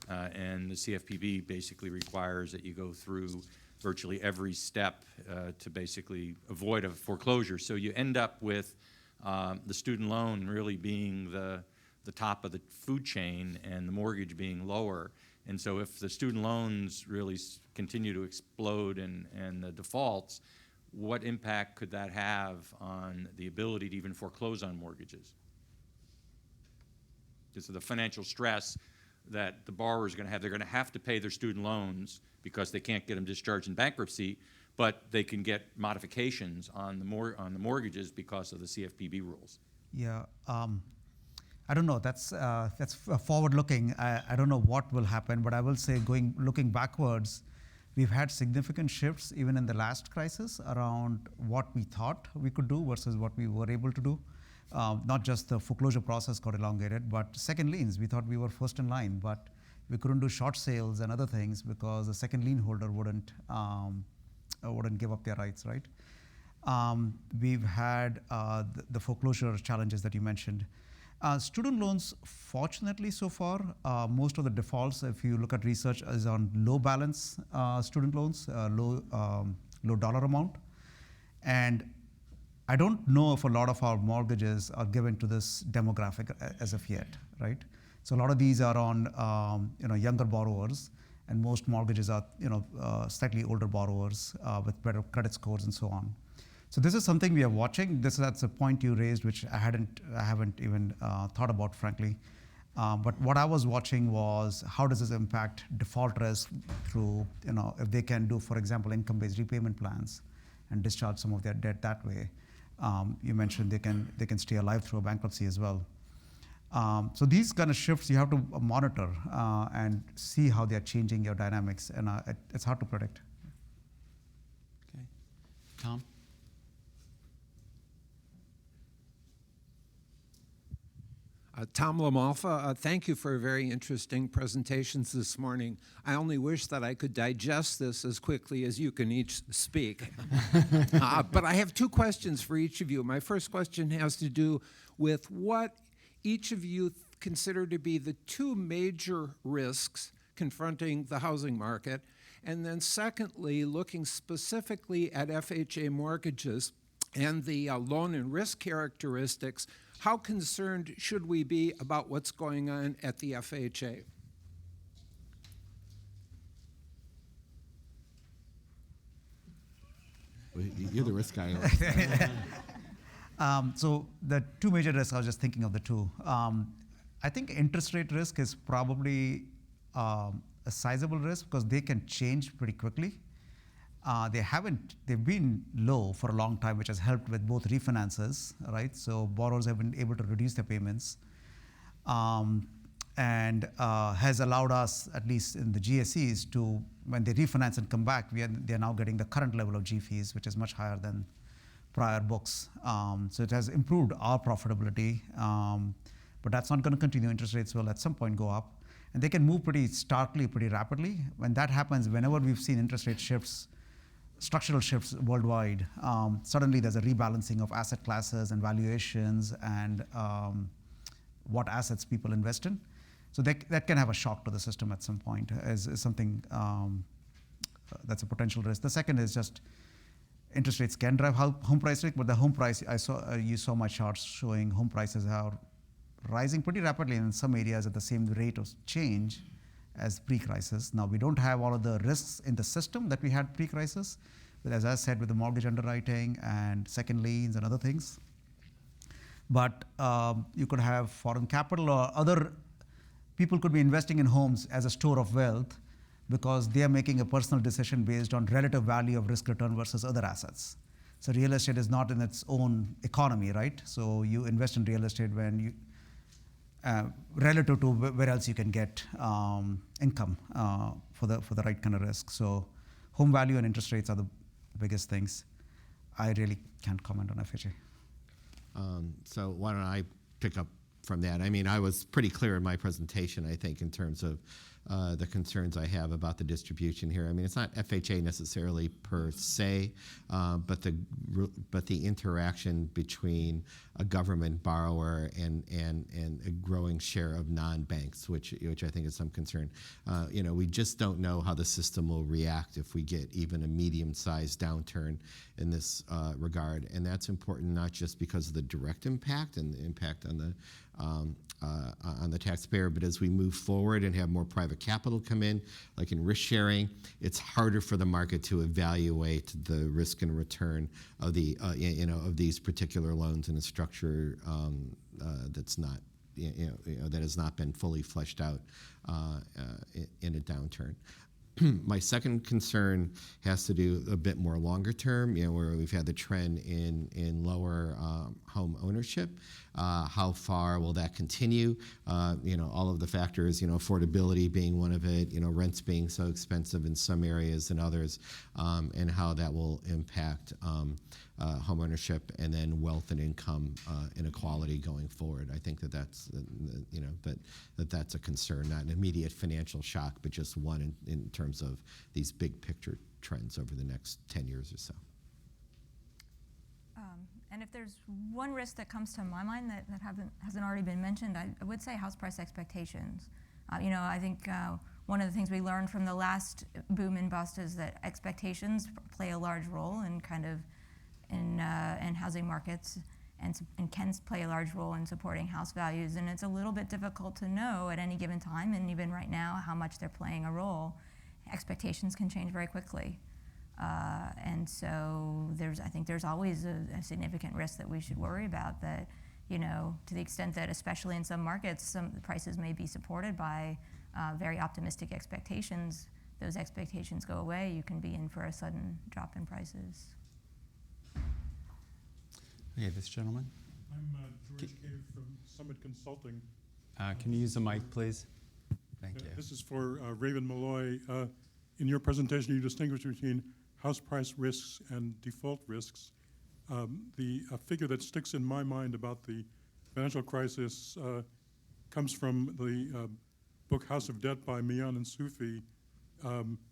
And the CFPB basically requires that you go through virtually every step to basically avoid a foreclosure. So you end up with the student loan really being the top of the food chain and the mortgage being lower. And so if the student loans really continue to explode and the defaults, what impact could that have on the ability to even foreclose on mortgages? Because of the financial stress that the borrower is going to have. They're going to have to pay their student loans because they can't get them discharged in bankruptcy, but they can get modifications on the mortgages because of the CFPB rules. Yeah, I don't know. That's forward-looking. I don't know what will happen, but I will say, looking backwards, we've had significant shifts even in the last crisis around what we thought we could do versus what we were able to do. Not just the foreclosure process got elongated, but second liens. We thought we were first in line, but we couldn't do short sales and other things because the second lien holder wouldn't give up their rights, right? We've had the foreclosure challenges that you mentioned. Student loans, fortunately so far, most of the defaults, if you look at research, is on low balance student loans, low dollar amount. And I don't know if a lot of our mortgages are given to this demographic as of yet, right? So a lot of these are on younger borrowers, and most mortgages are slightly older borrowers with better credit scores and so on. So this is something we are watching. That's a point you raised, which I haven't even thought about, frankly. But what I was watching was how does this impact default risk through if they can do, for example, income-based repayment plans and discharge some of their debt that way. You mentioned they can stay alive through a bankruptcy as well. So these kind of shifts you have to monitor and see how they're changing your dynamics, and it's hard to predict. Okay, Tom. Tom Lamalfa, thank you for very interesting presentations this morning. I only wish that I could digest this as quickly as you can each speak. But I have 2 questions for each of you. My first question has to do with what each of you consider to be the 2 major risks confronting the housing market. And then secondly, looking specifically at FHA mortgages and the loan and risk characteristics, how concerned should we be about what's going on at the FHA? You're the risk guy. So the 2 major risks, I was just thinking of the 2. I think interest rate risk is probably a sizable risk because they can change pretty quickly. They've been low for a long time, which has helped with both refinances, right? So borrowers have been able to reduce their payments and has allowed us, at least in the GSEs, to, when they refinance and come back, they're now getting the current level of G fees, which is much higher than prior books. So it has improved our profitability, but that's not going to continue. Interest rates will at some point go up, and they can move pretty starkly, pretty rapidly. When that happens, whenever we've seen interest rate shifts, structural shifts worldwide, suddenly there's a rebalancing of asset classes and valuations and what assets people invest in. So that can have a shock to the system at some point, is something that's a potential risk. The second is just interest rates can drive home price risk, but the home price, you saw my charts showing home prices are rising pretty rapidly in some areas at the same rate of change as pre-crisis. Now, we don't have all of the risks in the system that we had pre-crisis, but as I said, with the mortgage underwriting and second liens and other things. But you could have foreign capital or other people could be investing in homes as a store of wealth because they are making a personal decision based on relative value of risk return versus other assets. So real estate is not in its own economy, right? So you invest in real estate when you, relative to where else you can get income for the right kind of risk. So home value and interest rates are the biggest things. I really can't comment on FHA. So why don't I pick up from that? I mean, I was pretty clear in my presentation, I think, in terms of the concerns I have about the distribution here. I mean, it's not FHA necessarily per se, but the interaction between a government borrower and a growing share of non-banks, which I think is some concern. We just don't know how the system will react if we get even a medium-sized downturn in this regard, and that's important not just because of the direct impact and the impact on the taxpayer, but as we move forward and have more private capital come in, like in risk sharing, it's harder for the market to evaluate the risk and return of of these particular loans in a structure that's not that has not been fully fleshed out in a downturn. My second concern has to do a bit more longer term, where we've had the trend in lower home ownership. How far will that continue? All of the factors, affordability being one of it, rents being so expensive in some areas than others, and how that will impact home ownership and then wealth and income inequality going forward. I think that's that's a concern, not an immediate financial shock, but just one in terms of these big picture trends over the next 10 years or so. And if there's one risk that comes to my mind that hasn't already been mentioned, I would say house price expectations. I think one of the things we learned from the last boom and bust is that expectations play a large role in in housing markets and can play a large role in supporting house values. And it's a little bit difficult to know at any given time, and even right now, how much they're playing a role. Expectations can change very quickly. And so I think there's always a significant risk that we should worry about, that, to the extent that, especially in some markets, some prices may be supported by very optimistic expectations. Those expectations go away, you can be in for a sudden drop in prices. Okay, this gentleman. I'm George Cave from Summit Consulting. Can you use the mic, please? Thank you. This is for Raven Malloy. In your presentation, you distinguished between house price risks and default risks. The figure that sticks in my mind about the financial crisis comes from the book House of Debt by Mian and Sufi.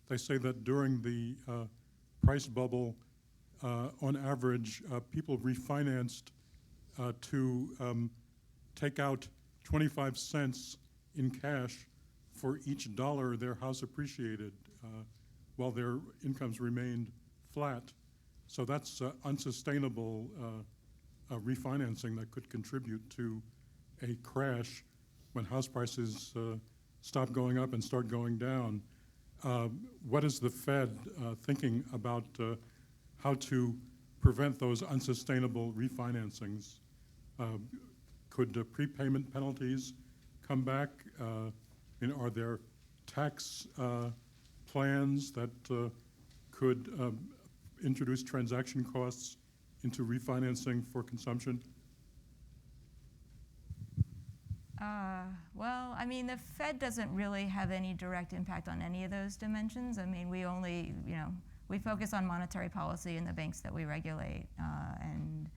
They say that during the price bubble, on average, people refinanced to take out 25 cents in cash for each dollar their house appreciated, while their incomes remained flat. So that's unsustainable refinancing that could contribute to a crash when house prices stop going up and start going down. What is the Fed thinking about how to prevent those unsustainable refinancings? Could prepayment penalties come back? Are there tax plans that could introduce transaction costs into refinancing for consumption? Well, the Fed doesn't really have any direct impact on any of those dimensions. We focus on monetary policy and the banks that we regulate, and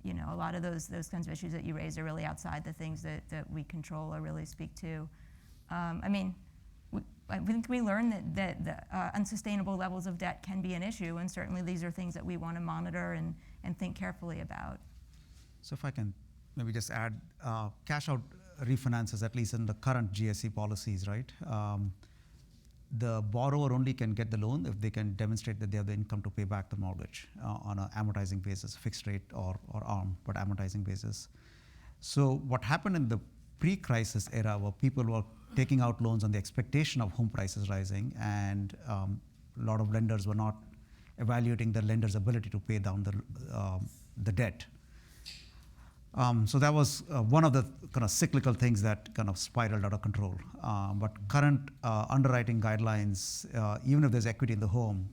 a lot of those kinds of issues that you raise are really outside the things that we control or really speak to. I think we learned that the unsustainable levels of debt can be an issue, and certainly these are things that we want to monitor and think carefully about. So if I can maybe just add, cash out refinances, at least in the current GSE policies, right? The borrower only can get the loan if they can demonstrate that they have the income to pay back the mortgage on an amortizing basis, fixed rate or ARM, but amortizing basis. So what happened in the pre-crisis era, where people were taking out loans on the expectation of home prices rising, and a lot of lenders were not evaluating the lender's ability to pay down the debt. So that was one of the kind of cyclical things that kind of spiraled out of control. But current underwriting guidelines, even if there's equity in the home,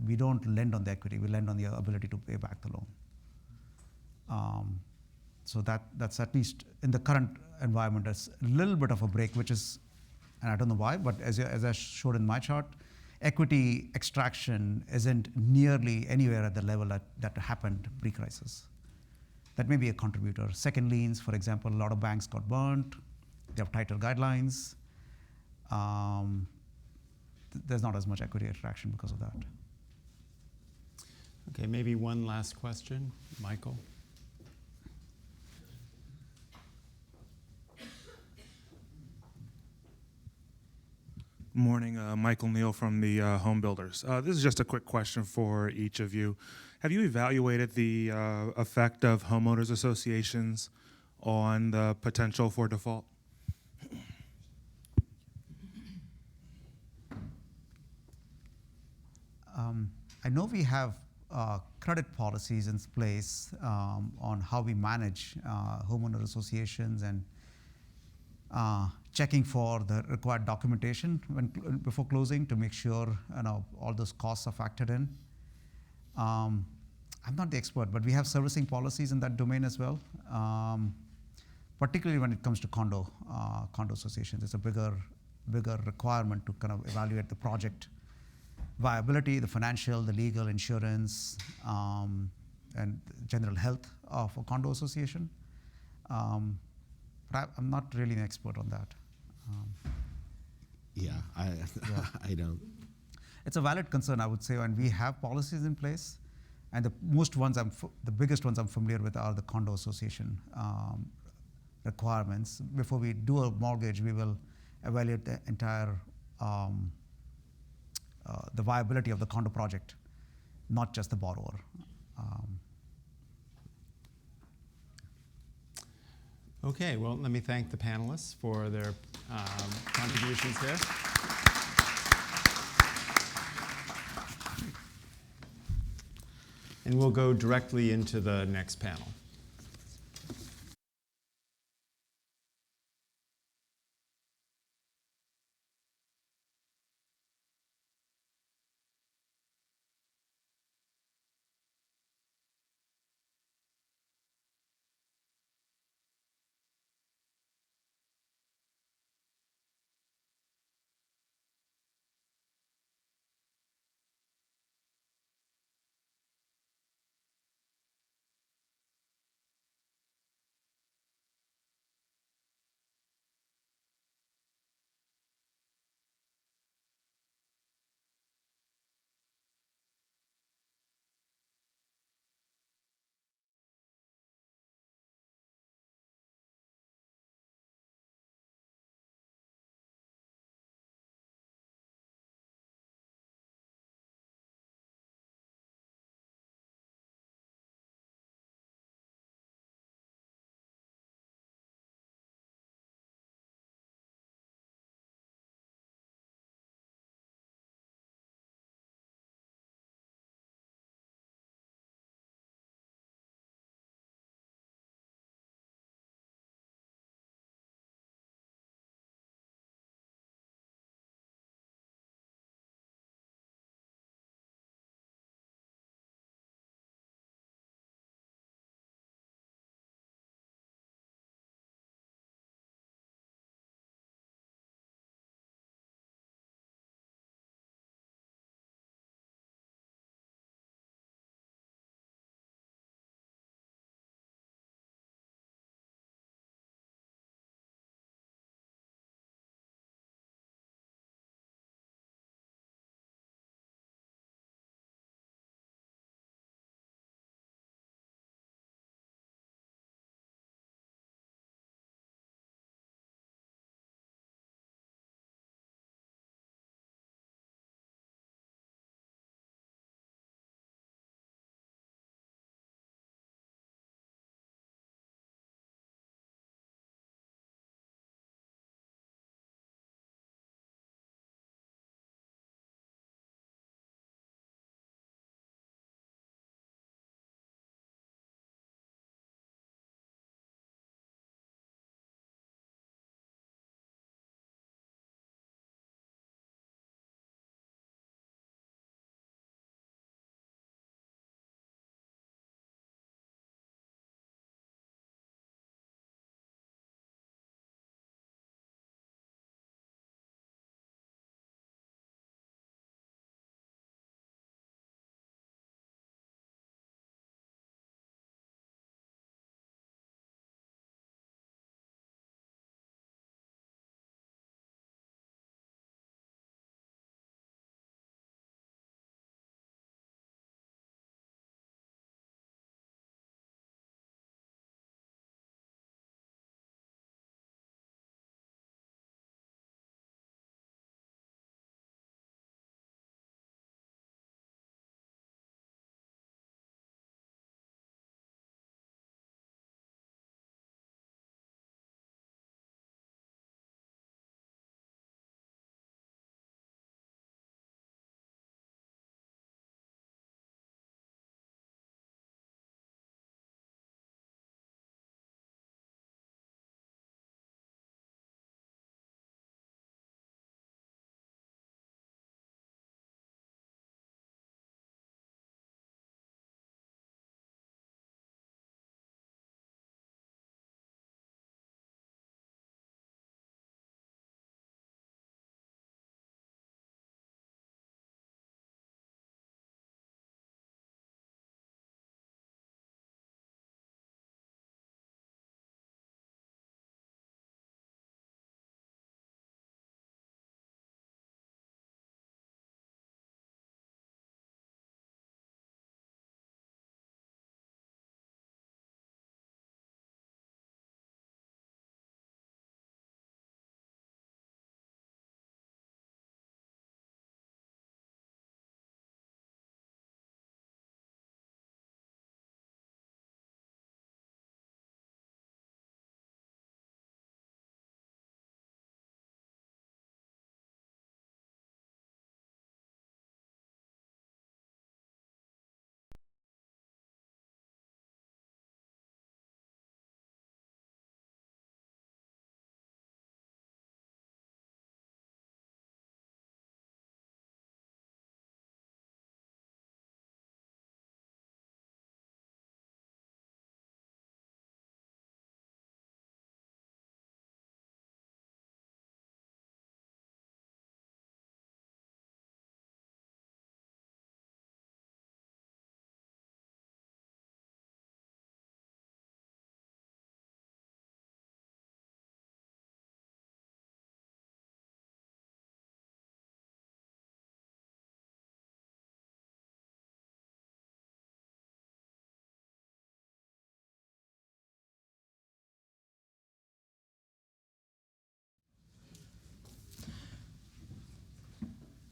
we don't lend on the equity, we lend on the ability to pay back the loan. So that's at least in the current environment, that's a little bit of a break, which is, and I don't know why, but as I showed in my chart, equity extraction isn't nearly anywhere at the level that happened pre-crisis. That may be a contributor. Second liens, for example, a lot of banks got burnt. They have tighter guidelines. There's not as much equity extraction because of that. Okay, maybe one last question, Michael. Morning, Michael Neal from the Home Builders. This is just a quick question for each of you. Have you evaluated the effect of homeowners associations on the potential for default? I know we have credit policies in place on how we manage homeowner associations and checking for the required documentation before closing to make sure all those costs are factored in. I'm not the expert, but we have servicing policies in that domain as well, particularly when it comes to condo associations. It's a bigger requirement to kind of evaluate the project viability, the financial, the legal, insurance, and general health of a condo association. But I'm not really an expert on that. I don't. It's a valid concern, I would say, and we have policies in place. And the biggest ones I'm familiar with are the condo association requirements. Before we do a mortgage, we will evaluate the entire the viability of the condo project, not just the borrower. Okay, well, let me thank the panelists for their contributions here. And we'll go directly into the next panel.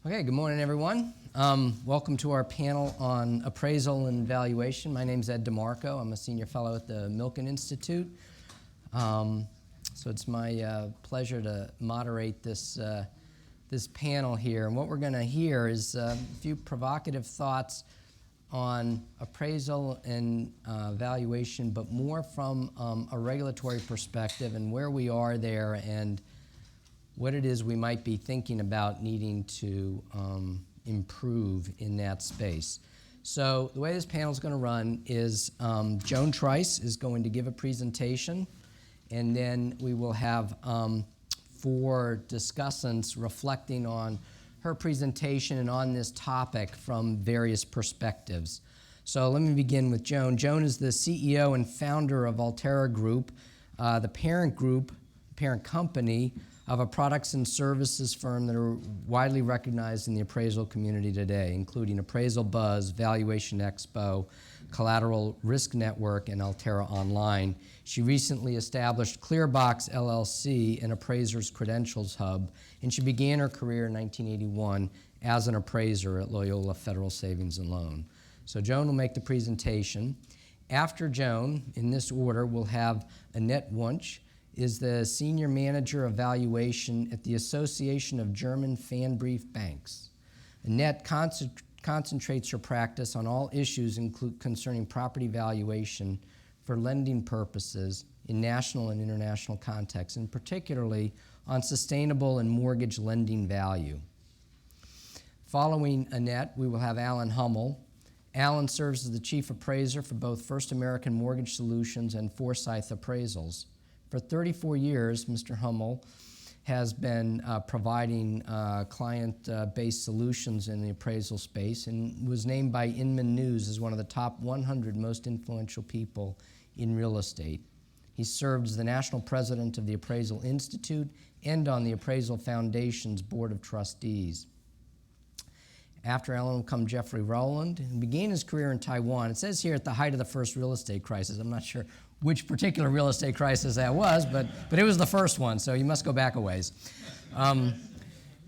Okay, good morning, everyone. Welcome to our panel on appraisal and valuation. My name's Ed DeMarco. I'm a senior fellow at the Milken Institute. So it's my pleasure to moderate this panel here. And what we're going to hear is a few provocative thoughts on appraisal and valuation, but more from a regulatory perspective and where we are there and what it is we might be thinking about needing to improve in that space. So the way this panel is going to run is Joan Trice is going to give a presentation, and then we will have 4 discussants reflecting on her presentation and on this topic from various perspectives. So let me begin with Joan. Joan is the CEO and founder of Altera Group, the parent company of a products and services firm that are widely recognized in the appraisal community today, including Appraisal Buzz, Valuation Expo, Collateral Risk Network, and Altera Online. She recently established Clearbox LLC, an appraiser's credentials hub, and she began her career in 1981 as an appraiser at Loyola Federal Savings and Loan. So Joan will make the presentation. After Joan, in this order, we'll have Annette Wunsch, is the Senior Manager of Valuation at the Association of German Pfandbrief Banks. Annette concentrates her practice on all issues concerning property valuation for lending purposes in national and international contexts, and particularly on sustainable and mortgage lending value. Following Annette, we will have Alan Hummel. Alan serves as the Chief Appraiser for both First American Mortgage Solutions and Forsyth Appraisals. For 34 years, Mr. Hummel has been providing client-based solutions in the appraisal space and was named by Inman News as one of the top 100 most influential people in real estate. He served as the national president of the Appraisal Institute and on the Appraisal Foundation's Board of Trustees. After Alan will come Jeffrey Rowland, who began his career in Taiwan. It says here at the height of the first real estate crisis. I'm not sure which particular real estate crisis that was, but it was the first one, so you must go back a ways.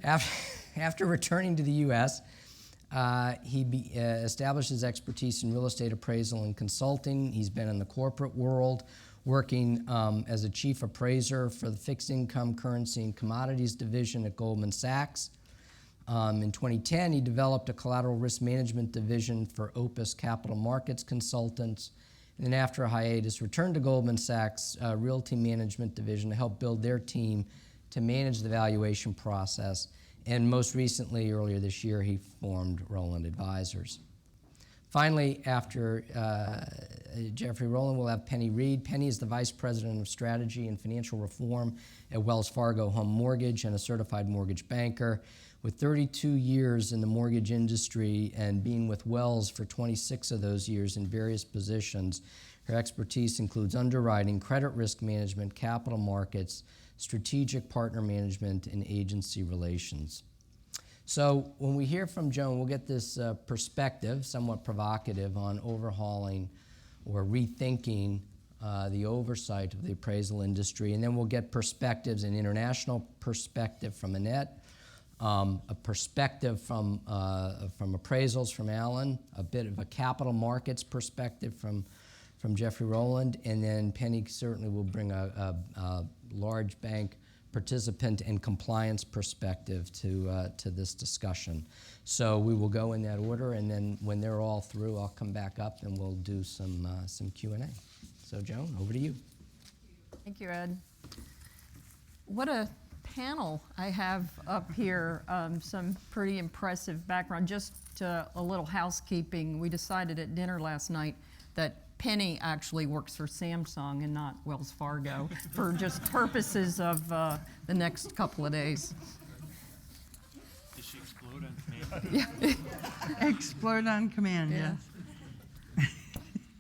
After returning to the U.S., he established his expertise in real estate appraisal and consulting. He's been in the corporate world, working as a chief appraiser for the fixed income, currency, and commodities division at Goldman Sachs. In 2010, he developed a collateral risk management division for Opus Capital Markets Consultants. And then after a hiatus, returned to Goldman Sachs Realty Management Division to help build their team to manage the valuation process. And most recently, earlier this year, he formed Rowland Advisors. Finally, after Jeffrey Rowland, we'll have Penny Reed. Penny is the Vice President of Strategy and Financial Reform at Wells Fargo Home Mortgage and a certified mortgage banker. With 32 years in the mortgage industry and being with Wells for 26 of those years in various positions, her expertise includes underwriting, credit risk management, capital markets, strategic partner management, and agency relations. So when we hear from Joan, we'll get this perspective, somewhat provocative, on overhauling or rethinking the oversight of the appraisal industry. And then we'll get perspectives, an international perspective from Annette, a perspective from appraisals from Alan, a bit of a capital markets perspective from Jeffrey Rowland, and then Penny certainly will bring a large bank participant and compliance perspective to this discussion. So we will go in that order, and then when they're all through, I'll come back up and we'll do some Q&A. So Joan, over to you. Thank you, Ed. What a panel I have up here. Some pretty impressive background. Just a little housekeeping. We decided at dinner last night that Penny actually works for Samsung and not Wells Fargo for just purposes of the next couple of days. Did she explode on command? Yeah. Explode on command, yes.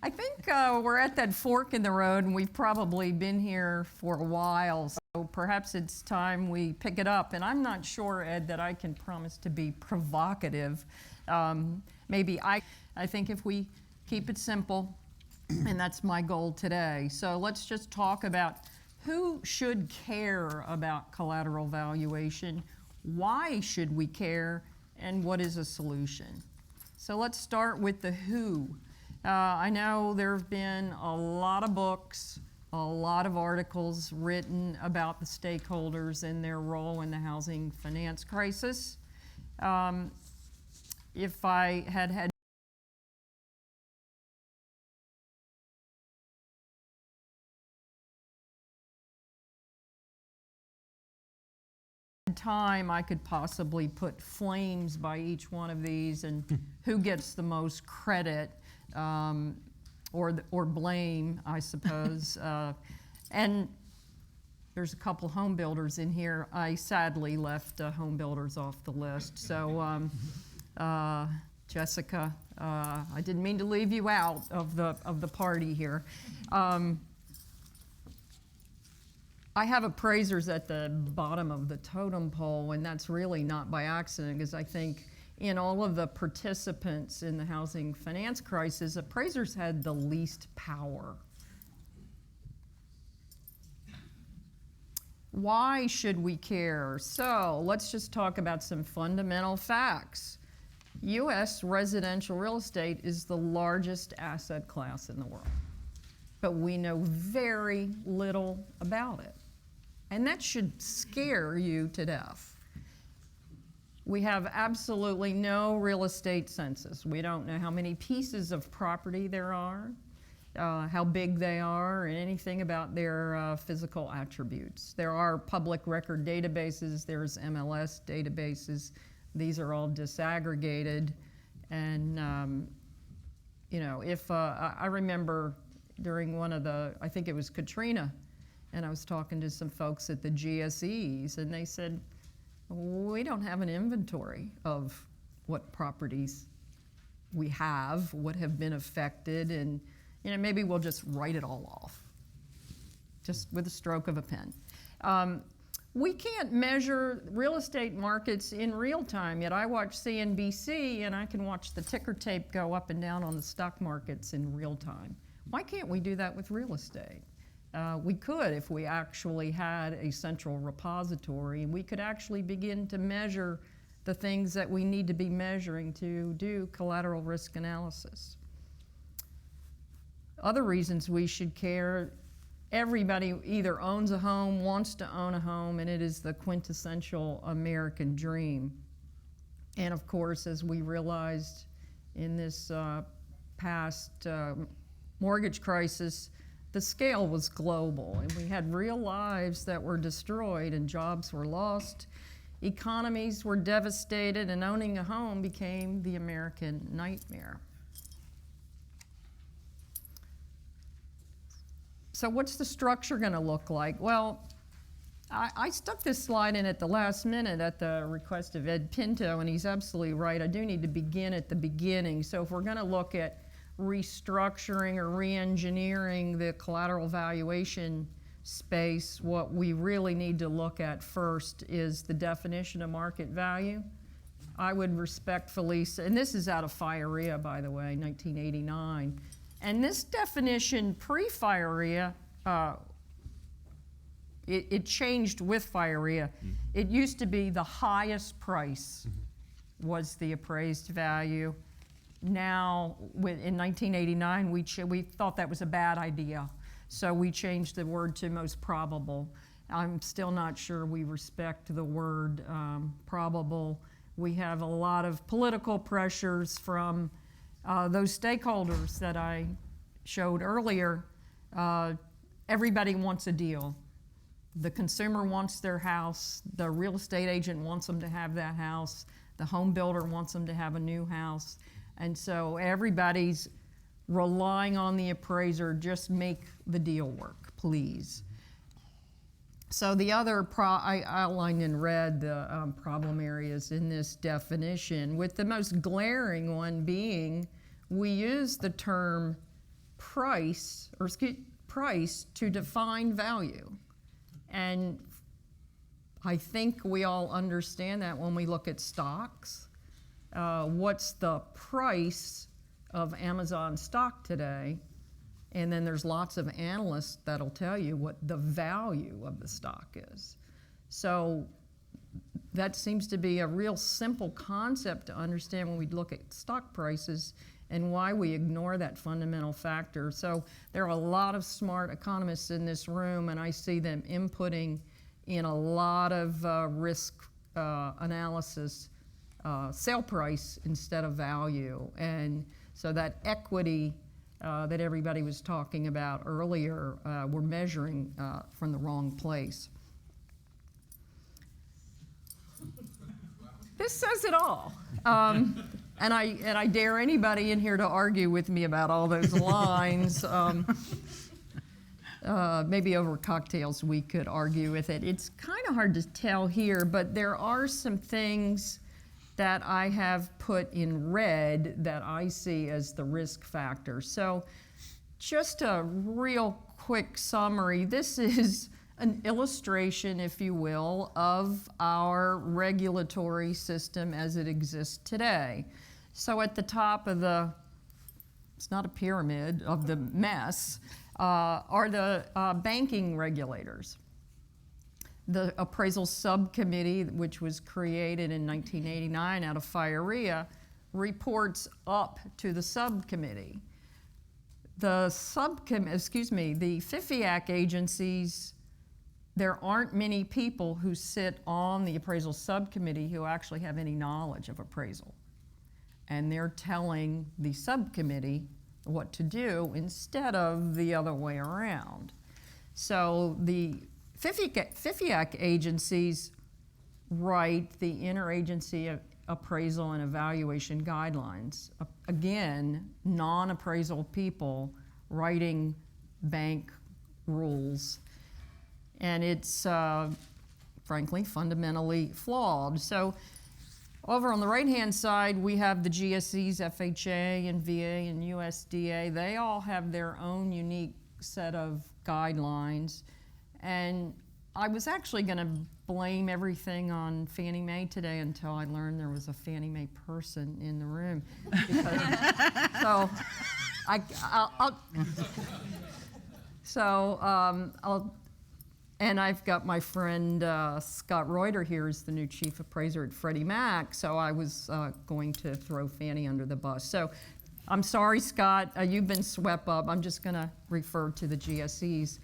I think we're at that fork in the road, and we've probably been here for a while, so perhaps it's time we pick it up. And I'm not sure, Ed, that I can promise to be provocative. Maybe I think if we keep it simple, and that's my goal today. So let's just talk about who should care about collateral valuation, why should we care, and what is a solution. So let's start with the who. I know there have been a lot of books, a lot of articles written about the stakeholders and their role in the housing finance crisis. If I had time, I could possibly put flames by each one of these and who gets the most credit or blame, I suppose. And there's a couple home builders in here. I sadly left home builders off the list. So Jessica, I didn't mean to leave you out of the party here. I have appraisers at the bottom of the totem pole, and that's really not by accident, because I think in all of the participants in the housing finance crisis, appraisers had the least power. Why should we care? So let's just talk about some fundamental facts. U.S. residential real estate is the largest asset class in the world, but we know very little about it. And that should scare you to death. We have absolutely no real estate census. We don't know how many pieces of property there are, how big they are, and anything about their physical attributes. There are public record databases, there's MLS databases. These are all disaggregated. And, you know, if I remember during one of the, I think it was Katrina, and I was talking to some folks at the GSEs, and they said, we don't have an inventory of what properties we have, what have been affected, and you know, maybe we'll just write it all off, just with a stroke of a pen. We can't measure real estate markets in real time, yet I watch CNBC and I can watch the ticker tape go up and down on the stock markets in real time. Why can't we do that with real estate? We could if we actually had a central repository, and we could actually begin to measure the things that we need to be measuring to do collateral risk analysis. Other reasons we should care: everybody either owns a home, wants to own a home, and it is the quintessential American dream. And of course, as we realized in this past mortgage crisis, the scale was global, and we had real lives that were destroyed and jobs were lost. Economies were devastated, and owning a home became the American nightmare. So what's the structure going to look like? Well, I stuck this slide in at the last minute at the request of Ed Pinto, and he's absolutely right. I do need to begin at the beginning. So if we're going to look at restructuring or re-engineering the collateral valuation space, what we really need to look at first is the definition of market value. I would respectfully say, and this is out of FIREA, by the way, 1989, and this definition pre-FIREA, it changed with FIREA. It used to be the highest price was the appraised value. Now, in 1989, we thought that was a bad idea, so we changed the word to most probable. I'm still not sure we respect the word probable. We have a lot of political pressures from those stakeholders that I showed earlier. Everybody wants a deal. The consumer wants their house, the real estate agent wants them to have that house, the home builder wants them to have a new house. And so everybody's relying on the appraiser, just make the deal work, please. So the other, I outlined in red the problem areas in this definition, with the most glaring one being we use the term price to define value. And I think we all understand that when we look at stocks. What's the price of Amazon stock today? And then there's lots of analysts that'll tell you what the value of the stock is. So that seems to be a real simple concept to understand when we look at stock prices and why we ignore that fundamental factor. So there are a lot of smart economists in this room, and I see them inputting in a lot of risk analysis, sale price instead of value. And so that equity that everybody was talking about earlier, we're measuring from the wrong place. This says it all. And I dare anybody in here to argue with me about all those lines. Maybe over cocktails we could argue with it. It's kind of hard to tell here, but there are some things that I have put in red that I see as the risk factor. So just a real quick summary. This is an illustration, if you will, of our regulatory system as it exists today. So at the top of the, it's not a pyramid, of the mess, are the banking regulators. The appraisal subcommittee, which was created in 1989 out of FIREA, reports up to the subcommittee. The FIFIAC agencies, there aren't many people who sit on the appraisal subcommittee who actually have any knowledge of appraisal. And they're telling the subcommittee what to do instead of the other way around. So the FIFIAC agencies write the interagency appraisal and evaluation guidelines. Again, non-appraisal people writing bank rules. And it's, frankly, fundamentally flawed. So over on the right-hand side, we have the GSEs, FHA and VA and USDA. They all have their own unique set of guidelines. And I was actually going to blame everything on Fannie Mae today until I learned there was a Fannie Mae person in the room. And I've got my friend Scott Reuter here as the new chief appraiser at Freddie Mac, so I was going to throw Fannie under the bus. So I'm sorry, Scott, you've been swept up. I'm just going to refer to the GSEs.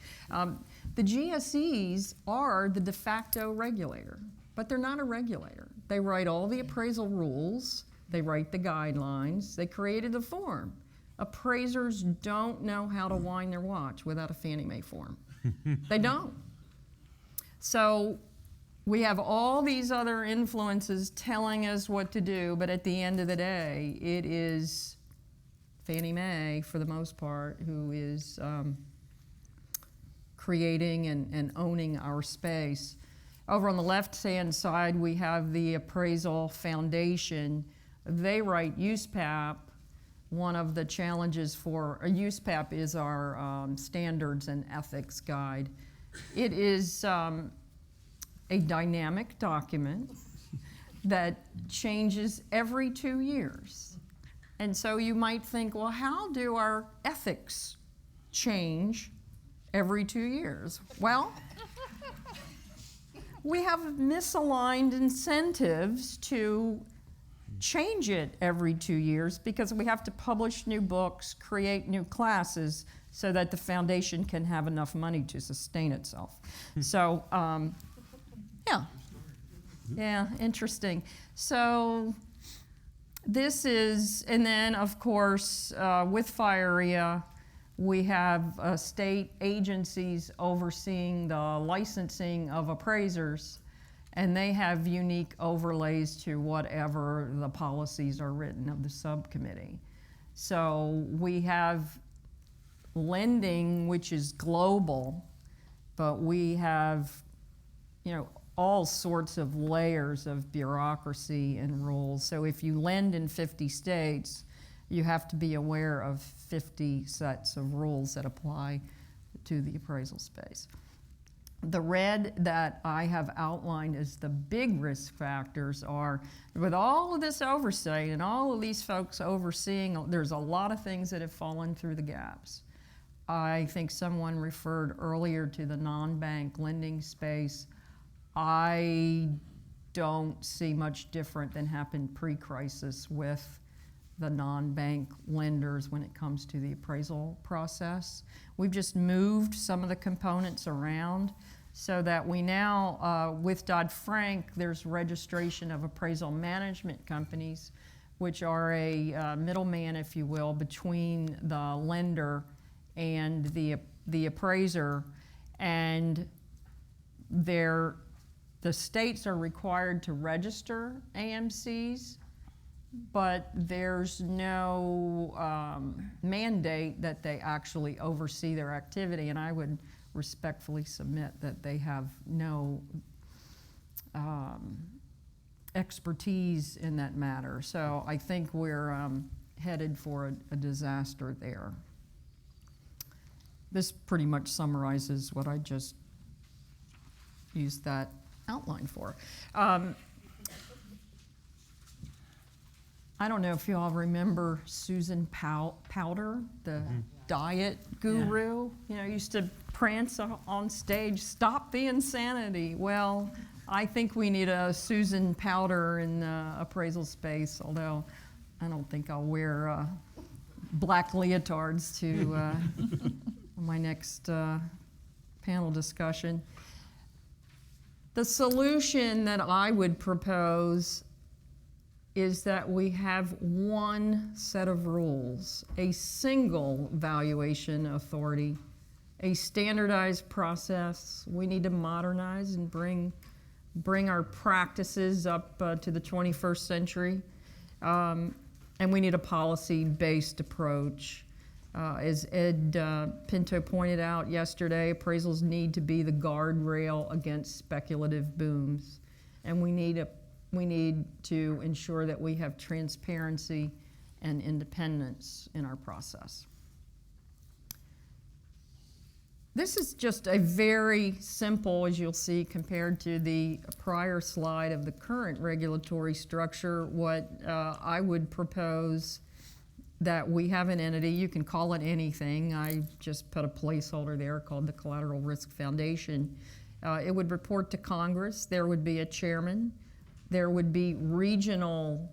The GSEs are the de facto regulator, but they're not a regulator. They write all the appraisal rules, they write the guidelines, they created the form. Appraisers don't know how to wind their watch without a Fannie Mae form. They don't. So we have all these other influences telling us what to do, but at the end of the day, it is Fannie Mae, for the most part, who is creating and owning our space. Over on the left-hand side, we have the Appraisal Foundation. They write USPAP. One of the challenges for USPAP is our standards and ethics guide. It is a dynamic document that changes every 2 years. And so you might think, well, how do our ethics change every 2 years? Well, we have misaligned incentives to change it every 2 years because we have to publish new books, create new classes so that the foundation can have enough money to sustain itself. So, yeah, interesting. So this is, and then of course, with FIREA, we have state agencies overseeing the licensing of appraisers, and they have unique overlays to whatever the policies are written of the subcommittee. So we have lending, which is global, but we have, all sorts of layers of bureaucracy and rules. So if you lend in 50 states, you have to be aware of 50 sets of rules that apply to the appraisal space. The red that I have outlined as the big risk factors are, with all of this oversight and all of these folks overseeing, there's a lot of things that have fallen through the gaps. I think someone referred earlier to the non-bank lending space. I don't see much different than happened pre-crisis with the non-bank lenders when it comes to the appraisal process. We've just moved some of the components around so that we now, with Dodd-Frank, there's registration of appraisal management companies, which are a middleman, if you will, between the lender and the appraiser, and the states are required to register AMCs, but there's no mandate that they actually oversee their activity, and I would respectfully submit that they have no expertise in that matter. So I think we're headed for a disaster there. This pretty much summarizes what I just used that outline for. I don't know if you all remember Susan Powder, the diet guru. You know, used to prance on stage, "Stop the insanity." Well, I think we need a Susan Powder in the appraisal space, although I don't think I'll wear black leotards to my next panel discussion. The solution that I would propose is that we have one set of rules, a single valuation authority, a standardized process. We need to modernize and bring our practices up to the 21st century. And we need a policy-based approach. As Ed Pinto pointed out yesterday, appraisals need to be the guardrail against speculative booms. And we need to ensure that we have transparency and independence in our process. This is just a very simple, as you'll see, compared to the prior slide of the current regulatory structure, what I would propose that we have an entity, you can call it anything. I just put a placeholder there called the Collateral Risk Foundation. It would report to Congress. There would be a chairman. There would be a regional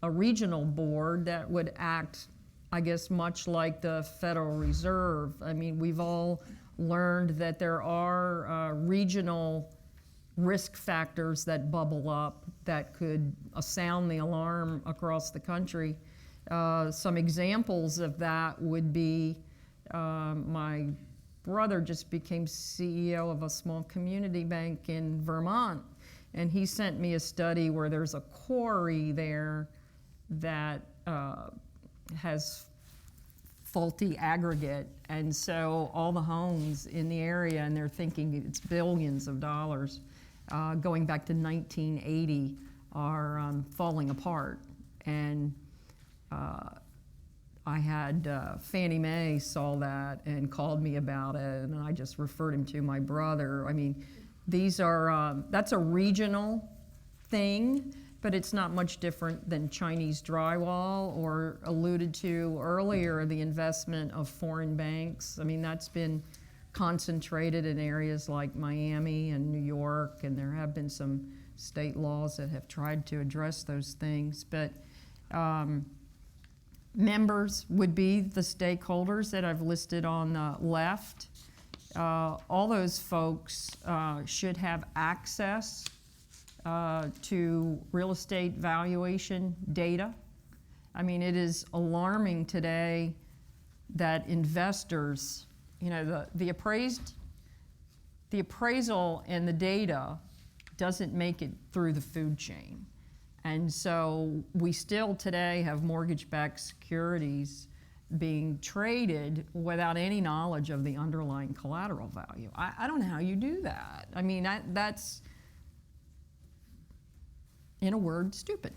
board that would act, I guess, much like the Federal Reserve. I mean, we've all learned that there are regional risk factors that bubble up that could sound the alarm across the country. Some examples of that would be my brother just became CEO of a small community bank in Vermont, and he sent me a study where there's a quarry there that has faulty aggregate, and so all the homes in the area, and they're thinking it's billions of dollars, going back to 1980, are falling apart. And I had Fannie Mae saw that and called me about it, and I just referred him to my brother. I mean, these are that's a regional thing, but it's not much different than Chinese drywall, or alluded to earlier, the investment of foreign banks. I mean, that's been concentrated in areas like Miami and New York, and there have been some state laws that have tried to address those things. But members would be the stakeholders that I've listed on the left. All those folks should have access to real estate valuation data. I mean, it is alarming today that investors, you know, the appraisal and the data doesn't make it through the food chain. And so we still today have mortgage-backed securities being traded without any knowledge of the underlying collateral value. I don't know how you do that. I mean, that's, in a word, stupid.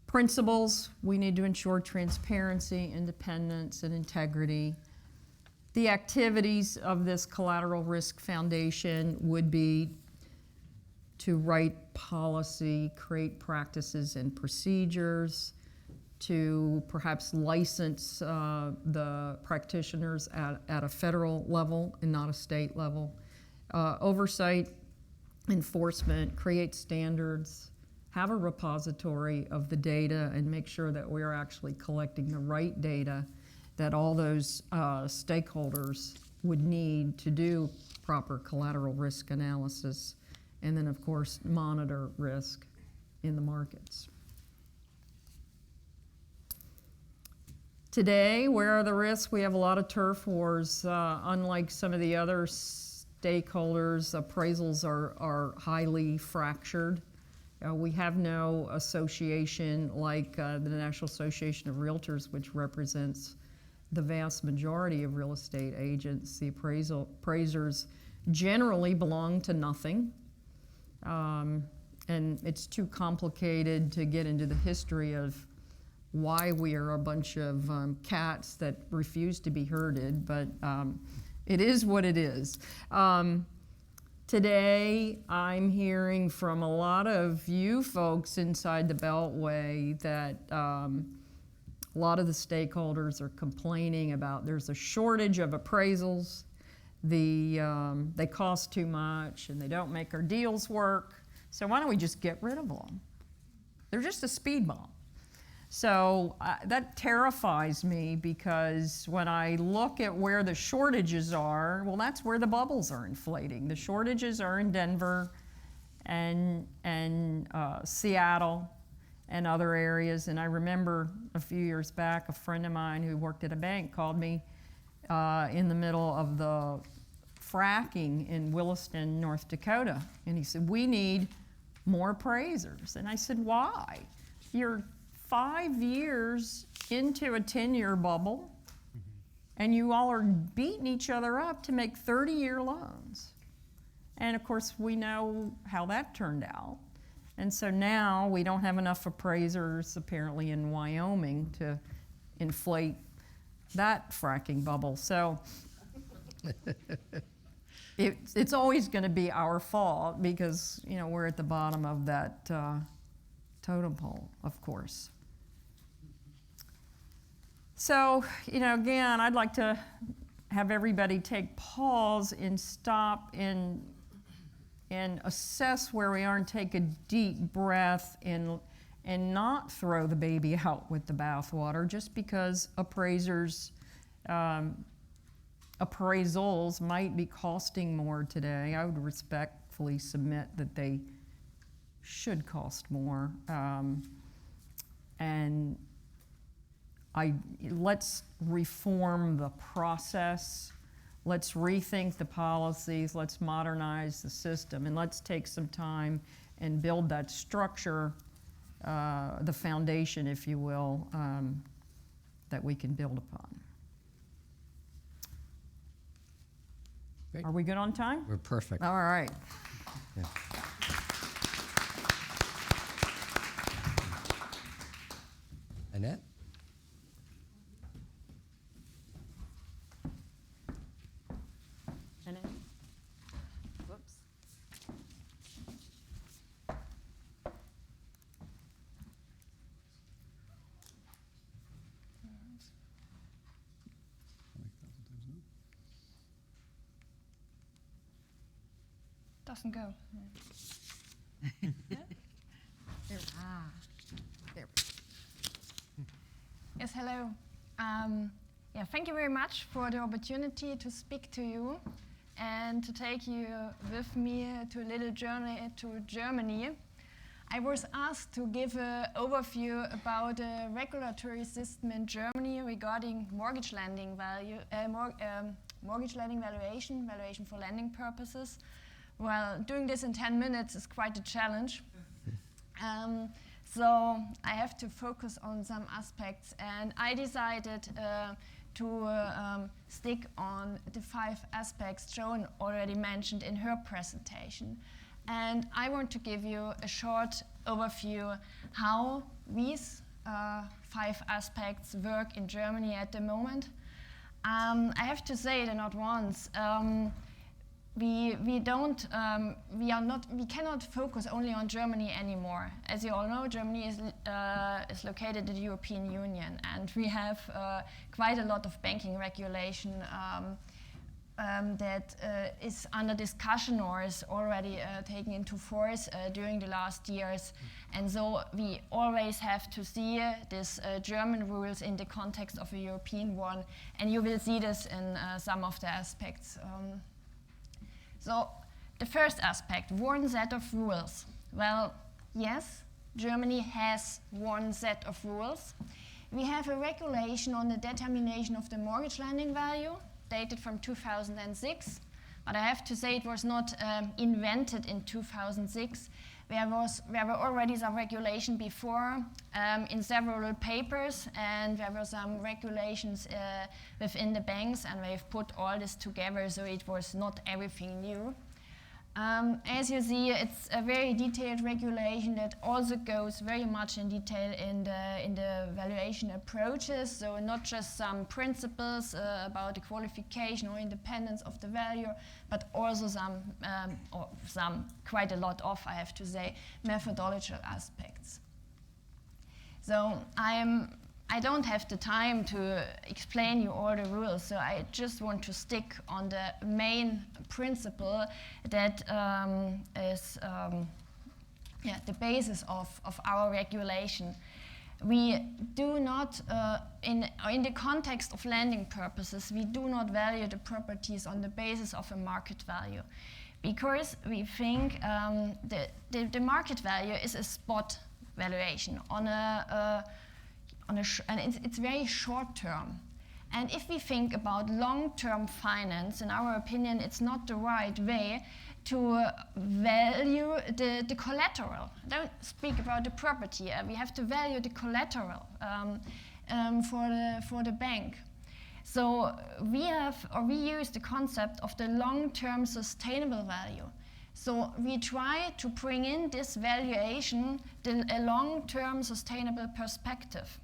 Principles, we need to ensure transparency, independence, and integrity. The activities of this Collateral Risk Foundation would be to write policy, create practices and procedures, to perhaps license the practitioners at a federal level and not a state level. Oversight enforcement, create standards, have a repository of the data, and make sure that we're actually collecting the right data that all those stakeholders would need to do proper collateral risk analysis, and then of course monitor risk in the markets. Today, where are the risks? We have a lot of turf wars. Unlike some of the other stakeholders, appraisals are highly fractured. We have no association like the National Association of Realtors, which represents the vast majority of real estate agents. The appraisers generally belong to nothing. And it's too complicated to get into the history of why we are a bunch of cats that refuse to be herded, but it is what it is. Today, I'm hearing from a lot of you folks inside the Beltway that a lot of the stakeholders are complaining about there's a shortage of appraisals, they cost too much, and they don't make our deals work. So why don't we just get rid of them? They're just a speed bump. So that terrifies me, because when I look at where the shortages are, well, that's where the bubbles are inflating. The shortages are in Denver and Seattle and other areas. And I remember a few years back, a friend of mine who worked at a bank called me in the middle of the fracking in Williston, North Dakota. And he said, we need more appraisers. And I said, why? You're 5 years into a 10-year bubble, and you all are beating each other up to make 30-year loans. And of course, we know how that turned out. And so now we don't have enough appraisers, apparently, in Wyoming to inflate that fracking bubble. So it's always going to be our fault, because we're at the bottom of that totem pole, of course. So, again, I'd like to have everybody take pause and stop and assess where we are, and take a deep breath and not throw the baby out with the bathwater just because appraisals might be costing more today. I would respectfully submit that they should cost more. And let's reform the process. Let's rethink the policies. Let's modernize the system. And let's take some time and build that structure, the foundation, if you will, that we can build upon. Great. Are we good on time? We're perfect. All right. Yeah. Annette? Whoops. Doesn't go. There. There. Yes, hello. Thank you very much for the opportunity to speak to you and to take you with me to a little journey to Germany. I was asked to give an overview about the regulatory system in Germany regarding mortgage lending valuation for lending purposes. Well, doing this in 10 minutes is quite a challenge. So I have to focus on some aspects, and I decided to stick on the 5 aspects Joan already mentioned in her presentation. And I want to give you a short overview how these 5 aspects work in Germany at the moment. I have to say that not once. We cannot focus only on Germany anymore. As you all know, Germany is located in the European Union, and we have quite a lot of banking regulation that is under discussion or is already taken into force during the last years. And so we always have to see these German rules in the context of a European one. And you will see this in some of the aspects. So the first aspect, one set of rules. Well, yes, Germany has one set of rules. We have a regulation on the determination of the mortgage lending value, dated from 2006, but I have to say it was not invented in 2006. There were already some regulation before in several papers, and there were some regulations within the banks, and they've put all this together, so it was not everything new. As you see, it's a very detailed regulation that also goes very much in detail in the valuation approaches, so not just some principles about the qualification or independence of the value, but also quite a lot of, I have to say, methodological aspects. So I don't have the time to explain you all the rules, so I just want to stick on the main principle that is the basis of our regulation. We do not, in the context of lending purposes, we do not value the properties on the basis of a market value, because we think the market value is a spot valuation on and it's very short term. And if we think about long-term finance, in our opinion, it's not the right way to value the collateral. Don't speak about the property. We have to value the collateral for the bank. So we use the concept of the long-term sustainable value. So we try to bring in this valuation, a long-term sustainable perspective.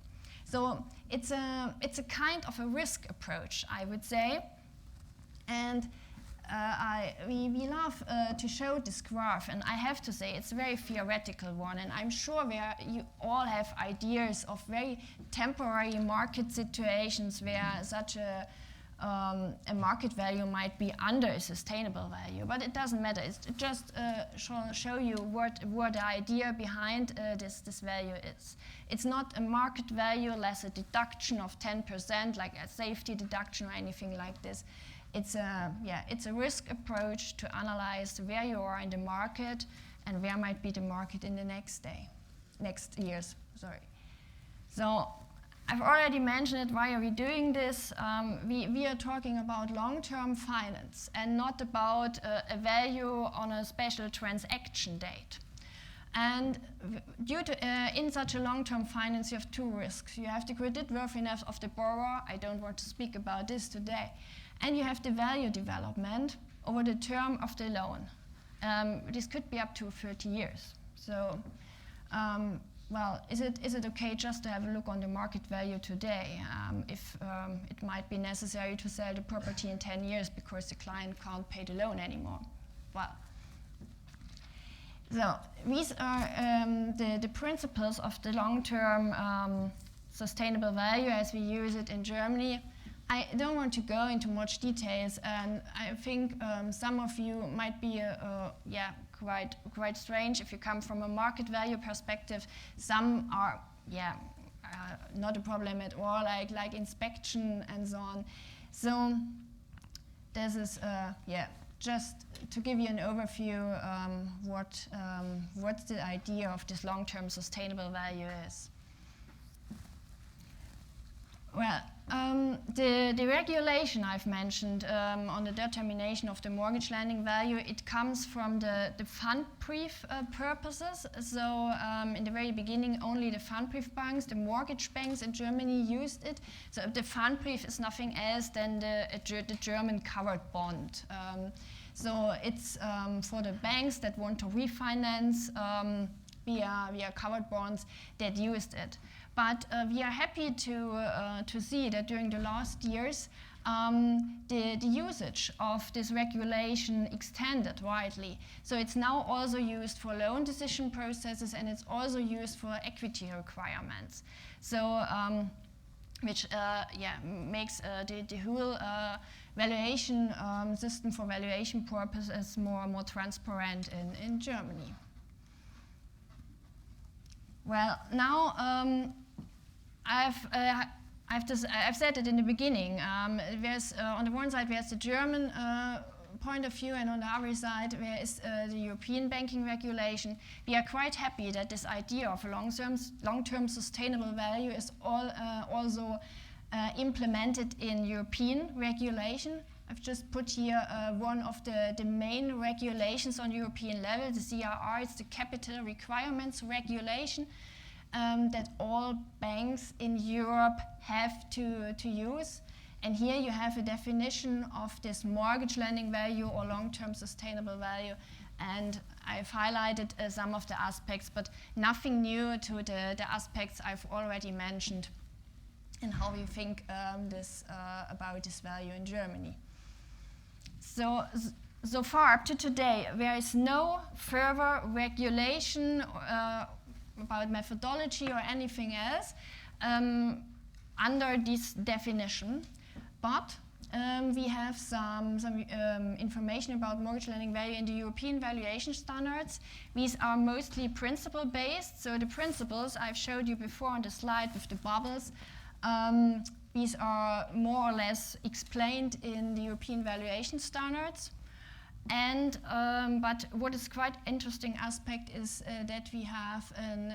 So it's a kind of a risk approach, I would say. And we love to show this graph, and I have to say it's a very theoretical one, and I'm sure you all have ideas of very temporary market situations where such a market value might be under a sustainable value, but it doesn't matter. It just show you what the idea behind this value is. It's not a market value less a deduction of 10%, like a safety deduction or anything like this. It's a risk approach to analyze where you are in the market and where might be the market in the next years. Sorry. So I've already mentioned it. Why are we doing this? We are talking about long-term finance and not about a value on a special transaction date. And due to in such a long-term finance, you have two risks. You have the creditworthiness of the borrower. I don't want to speak about this today. And you have the value development over the term of the loan. This could be up to 30 years. So, well, is it okay just to have a look on the market value today if it might be necessary to sell the property in 10 years because the client can't pay the loan anymore? Well, so these are the principles of the long-term sustainable value as we use it in Germany. I don't want to go into much details, and I think some of you might be quite strange if you come from a market value perspective. Some are not a problem at all, like inspection and so on. So this is just to give you an overview what's the idea of this long-term sustainable value is. Well, the regulation I've mentioned on the determination of the mortgage lending value, it comes from the Pfandbrief purposes. So in the very beginning, only the Pfandbrief banks, the mortgage banks in Germany used it. So the Pfandbrief is nothing else than the German covered bond. So it's for the banks that want to refinance via covered bonds that used it. But we are happy to see that during the last years, the usage of this regulation extended widely. So it's now also used for loan decision processes, and it's also used for equity requirements. So which makes the whole valuation system for valuation purposes more transparent in Germany. Well, now I've said it in the beginning. There's on the one side there's the German point of view, and on the other side there is the European banking regulation. We are quite happy that this idea of a long-term sustainable value is also implemented in European regulation. I've just put here one of the main regulations on European level, the CRR. It's the Capital Requirements Regulation that all banks in Europe have to use. And here you have a definition of this mortgage lending value or long-term sustainable value. And I've highlighted some of the aspects, but nothing new to the aspects I've already mentioned and how we think about this value in Germany. So far up to today, there is no further regulation about methodology or anything else under this definition. But we have some information about mortgage lending value in the European valuation standards. These are mostly principle-based. So the principles I've showed you before on the slide with the bubbles, these are more or less explained in the European valuation standards. And but what is quite interesting aspect is that we have an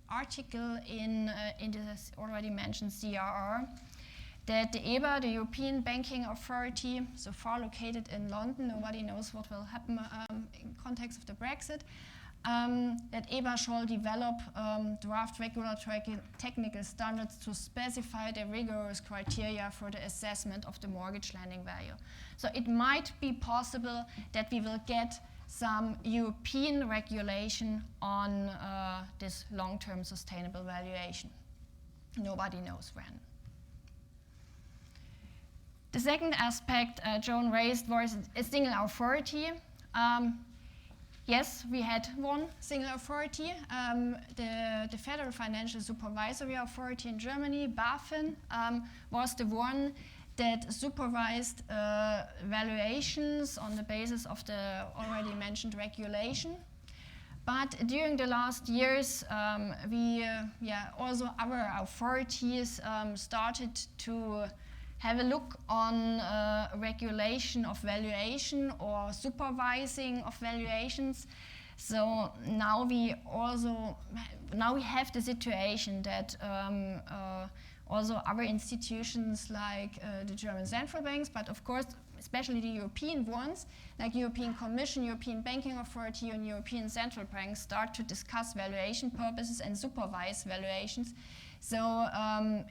article in this already mentioned CRR that the EBA, the European Banking Authority, so far located in London, nobody knows what will happen in context of the Brexit, that EBA shall develop draft regulatory technical standards to specify the rigorous criteria for the assessment of the mortgage lending value. So it might be possible that we will get some European regulation on this long-term sustainable valuation. Nobody knows when. The second aspect Joan raised was a single authority. Yes, we had one single authority, the Federal Financial Supervisory Authority in Germany, BaFin, was the one that supervised valuations on the basis of the already mentioned regulation. But during the last years, also other authorities started to have a look on regulation of valuation or supervising of valuations. So now we have the situation that also other institutions like the German central banks, but of course especially the European ones, like European Commission, European Banking Authority, and European Central Bank start to discuss valuation purposes and supervise valuations. So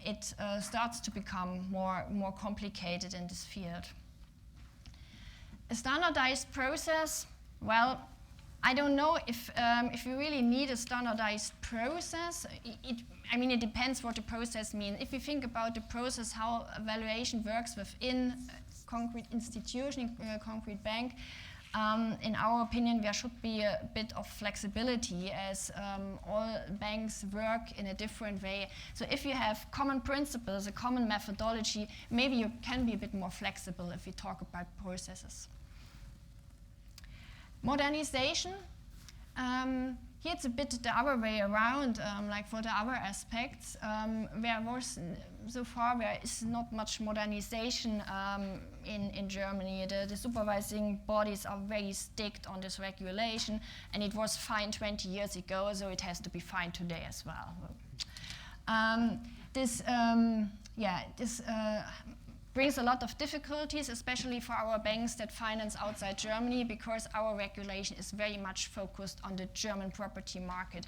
it starts to become more complicated in this field. A standardized process, well, I don't know if you really need a standardized process. It depends what the process means. If you think about the process, how valuation works within a concrete institution, a concrete bank, in our opinion, there should be a bit of flexibility as all banks work in a different way. So if you have common principles, a common methodology, maybe you can be a bit more flexible if we talk about processes. Modernization. Here it's a bit the other way around, like for the other aspects. There is not much modernization in Germany. The supervising bodies are very strict on this regulation, and it was fine 20 years ago, so it has to be fine today as well. This brings a lot of difficulties, especially for our banks that finance outside Germany, because our regulation is very much focused on the German property market.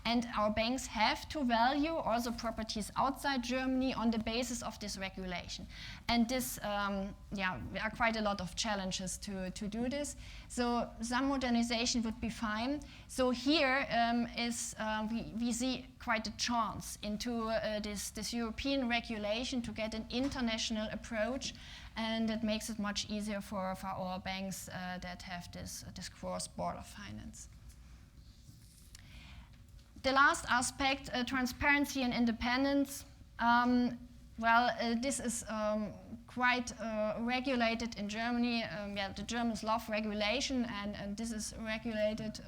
And our banks have to value also properties outside Germany on the basis of this regulation. And this, there are quite a lot of challenges to do this. So some modernization would be fine. So here we see quite a chance into this European regulation to get an international approach, and that makes it much easier for our banks that have this cross-border finance. The last aspect, transparency and independence. This is quite regulated in Germany. The Germans love regulation, and this is regulated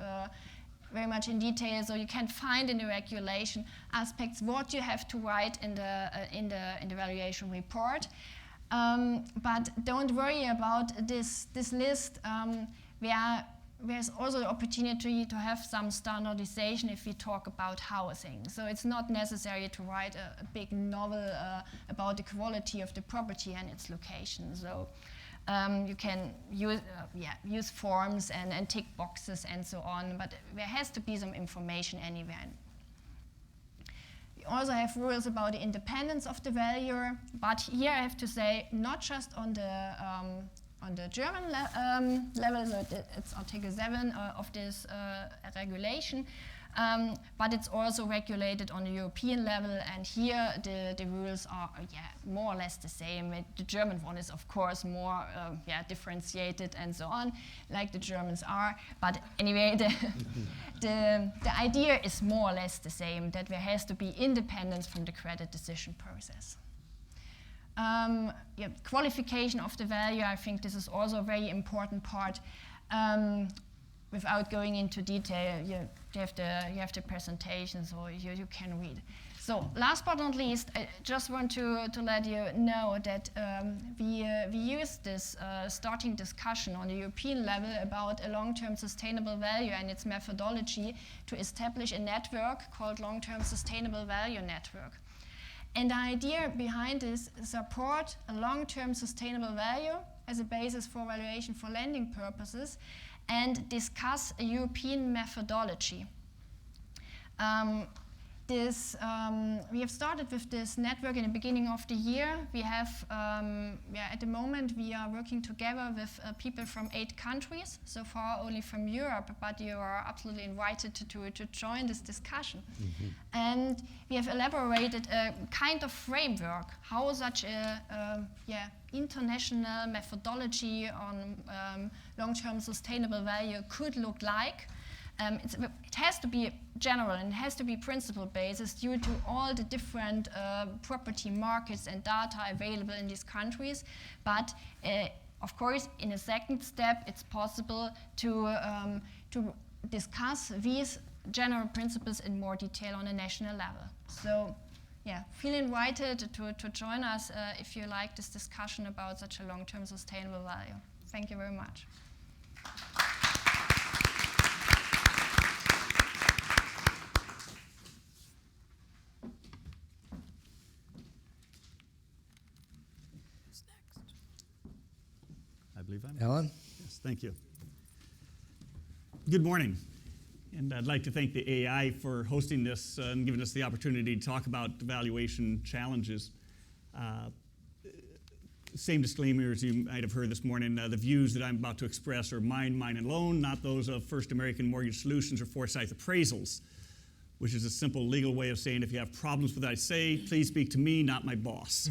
very much in detail. So you can find in the regulation aspects what you have to write in the valuation report. But don't worry about this list. There's also the opportunity to have some standardization if we talk about housing. So it's not necessary to write a big novel about the quality of the property and its location. So you can use forms and tick boxes and so on, but there has to be some information anywhere. We also have rules about the independence of the valuer, but here I have to say, not just on the German level, so it's Article 7 of this regulation, but it's also regulated on the European level, and here the rules are more or less the same. The German one is of course more differentiated and so on, like the Germans are, but anyway, the idea is more or less the same, that there has to be independence from the credit decision process. Qualification of the value, I think this is also a very important part. Without going into detail, you have the presentation, so you can read. So last but not least, I just want to let you know that we use this starting discussion on the European level about a long-term sustainable value and its methodology to establish a network called Long-Term Sustainable Value Network. And the idea behind this is support a long-term sustainable value as a basis for valuation for lending purposes and discuss a European methodology. We have started with this network in the beginning of the year. We have, at the moment, we are working together with people from 8 countries, so far only from Europe, but you are absolutely invited to join this discussion. Mm-hmm. And we have elaborated a kind of framework, how such a international methodology on long-term sustainable value could look like. It has to be general and it has to be principle-based due to all the different property markets and data available in these countries. But of course, in a second step, it's possible to discuss these general principles in more detail on a national level. So, feel invited to join us if you like this discussion about such a long-term sustainable value. Thank you very much. I believe I'm Alan? Yes, thank you. Good morning. And I'd like to thank the AEI for hosting this and giving us the opportunity to talk about the valuation challenges. Same disclaimer as you might have heard this morning. The views that I'm about to express are mine and alone, not those of First American Mortgage Solutions or Forsyth Appraisals, which is a simple legal way of saying if you have problems with what I say, please speak to me, not my boss.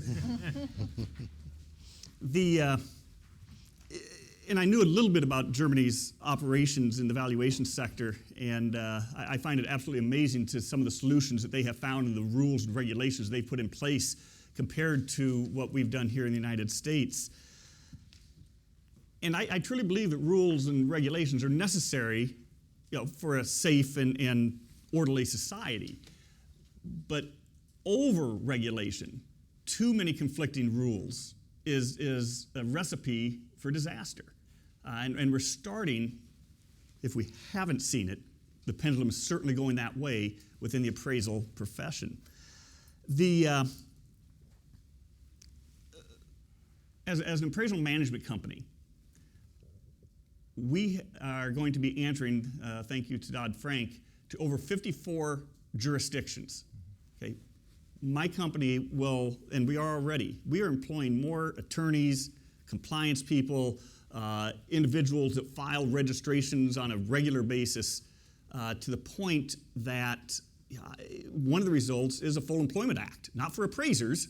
And I knew a little bit about Germany's operations in the valuation sector, and I find it absolutely amazing to some of the solutions that they have found and the rules and regulations they've put in place compared to what we've done here in the United States. And I truly believe that rules and regulations are necessary, for a safe and orderly society. But over-regulation, too many conflicting rules, is a recipe for disaster. And we're starting, if we haven't seen it, the pendulum is certainly going that way within the appraisal profession. As an appraisal management company, we are going to be answering, thank you to Dodd-Frank, to over 54 jurisdictions. Okay? My company will, and we are already, we are employing more attorneys, compliance people, individuals that file registrations on a regular basis to the point that one of the results is a full employment act, not for appraisers,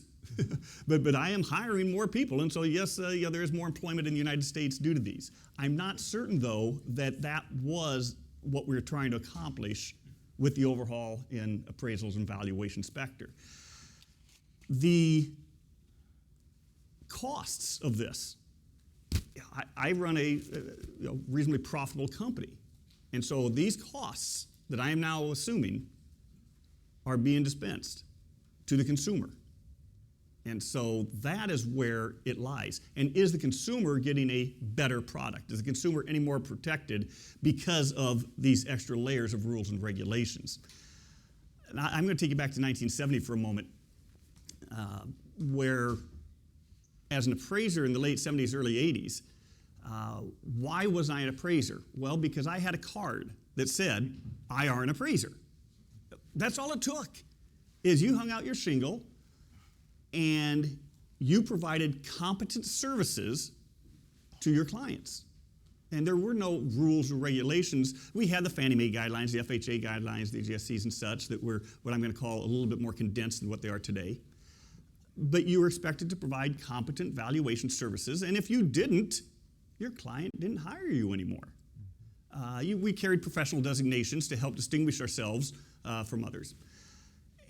but I am hiring more people, and so yes, there is more employment in the United States due to these. I'm not certain, though, that was what we were trying to accomplish with the overhaul in appraisals and valuation sector. The costs of this, I run a reasonably profitable company. And so these costs that I am now assuming are being dispensed to the consumer. And so that is where it lies. And is the consumer getting a better product? Is the consumer any more protected because of these extra layers of rules and regulations? And I'm going to take you back to 1970 for a moment, where as an appraiser in the late 70s, early 80s, why was I an appraiser? Well, because I had a card that said, I are an appraiser. That's all it took, is you hung out your shingle and you provided competent services to your clients. And there were no rules or regulations. We had the Fannie Mae guidelines, the FHA guidelines, the GSCs and such that were what I'm going to call a little bit more condensed than what they are today. But you were expected to provide competent valuation services, and if you didn't, your client didn't hire you anymore. We carried professional designations to help distinguish ourselves from others.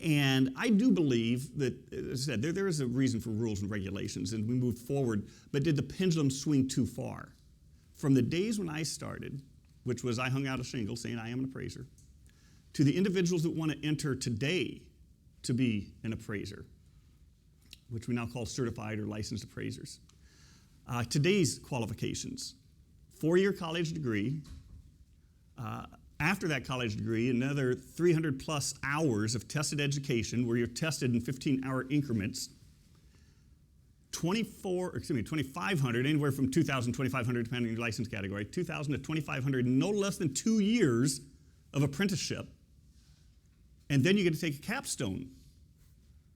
And I do believe that, as I said, there is a reason for rules and regulations, and we moved forward, but did the pendulum swing too far? From the days when I started, which was I hung out a shingle saying I am an appraiser, to the individuals that want to enter today to be an appraiser, which we now call certified or licensed appraisers. Today's qualifications: 4-year college degree, after that college degree, another 300 plus hours of tested education where you're tested in 15-hour increments, 2,500, anywhere from 2,000 to 2,500 depending on your license category, 2,000 to 2,500, no less than 2 years of apprenticeship. And then you get to take a capstone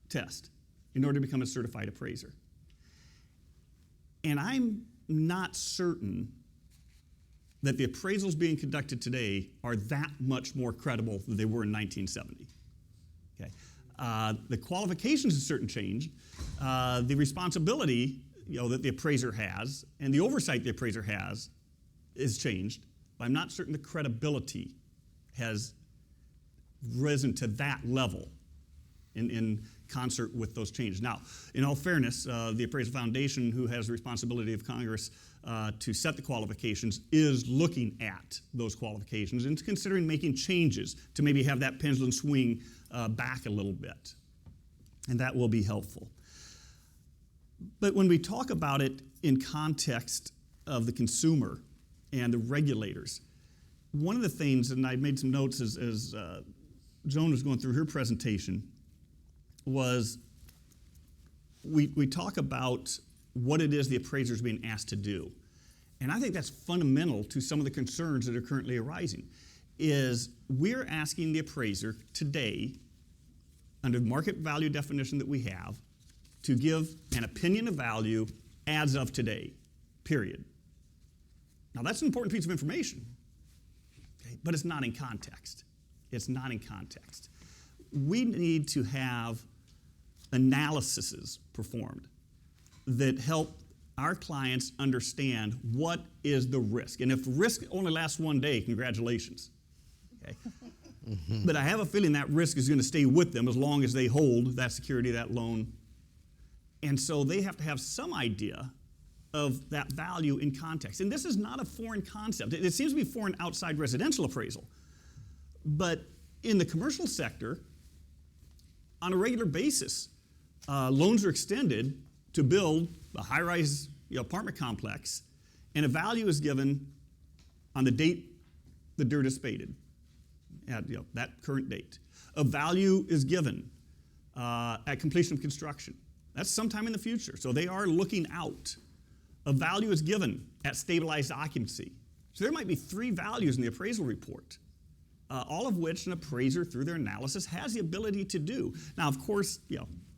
test in order to become a certified appraiser. And I'm not certain that the appraisals being conducted today are that much more credible than they were in 1970. Okay. The qualifications have certainly changed. The responsibility that the appraiser has and the oversight the appraiser has is changed, but I'm not certain the credibility has risen to that level in concert with those changes. Now, in all fairness, the Appraisal Foundation, who has the responsibility of Congress to set the qualifications, is looking at those qualifications and considering making changes to maybe have that pendulum swing back a little bit. And that will be helpful. But when we talk about it in context of the consumer and the regulators, one of the things, and I made some notes as Joan was going through her presentation, was we talk about what it is the appraiser is being asked to do. And I think that's fundamental to some of the concerns that are currently arising, is we're asking the appraiser today, under the market value definition that we have, to give an opinion of value as of today, period. Now that's an important piece of information, okay, but it's not in context. It's not in context. We need to have analyses performed that help our clients understand what is the risk. And if risk only lasts one day, congratulations. Okay? But I have a feeling that risk is going to stay with them as long as they hold that security, that loan. And so they have to have some idea of that value in context. And this is not a foreign concept. It seems to be foreign outside residential appraisal. But in the commercial sector, on a regular basis, loans are extended to build a high-rise apartment complex, and a value is given on the date the dirt is spaded, at that current date. A value is given at completion of construction. That's sometime in the future, so they are looking out. A value is given at stabilized occupancy. So there might be 3 values in the appraisal report, all of which an appraiser, through their analysis, has the ability to do. Now, of course,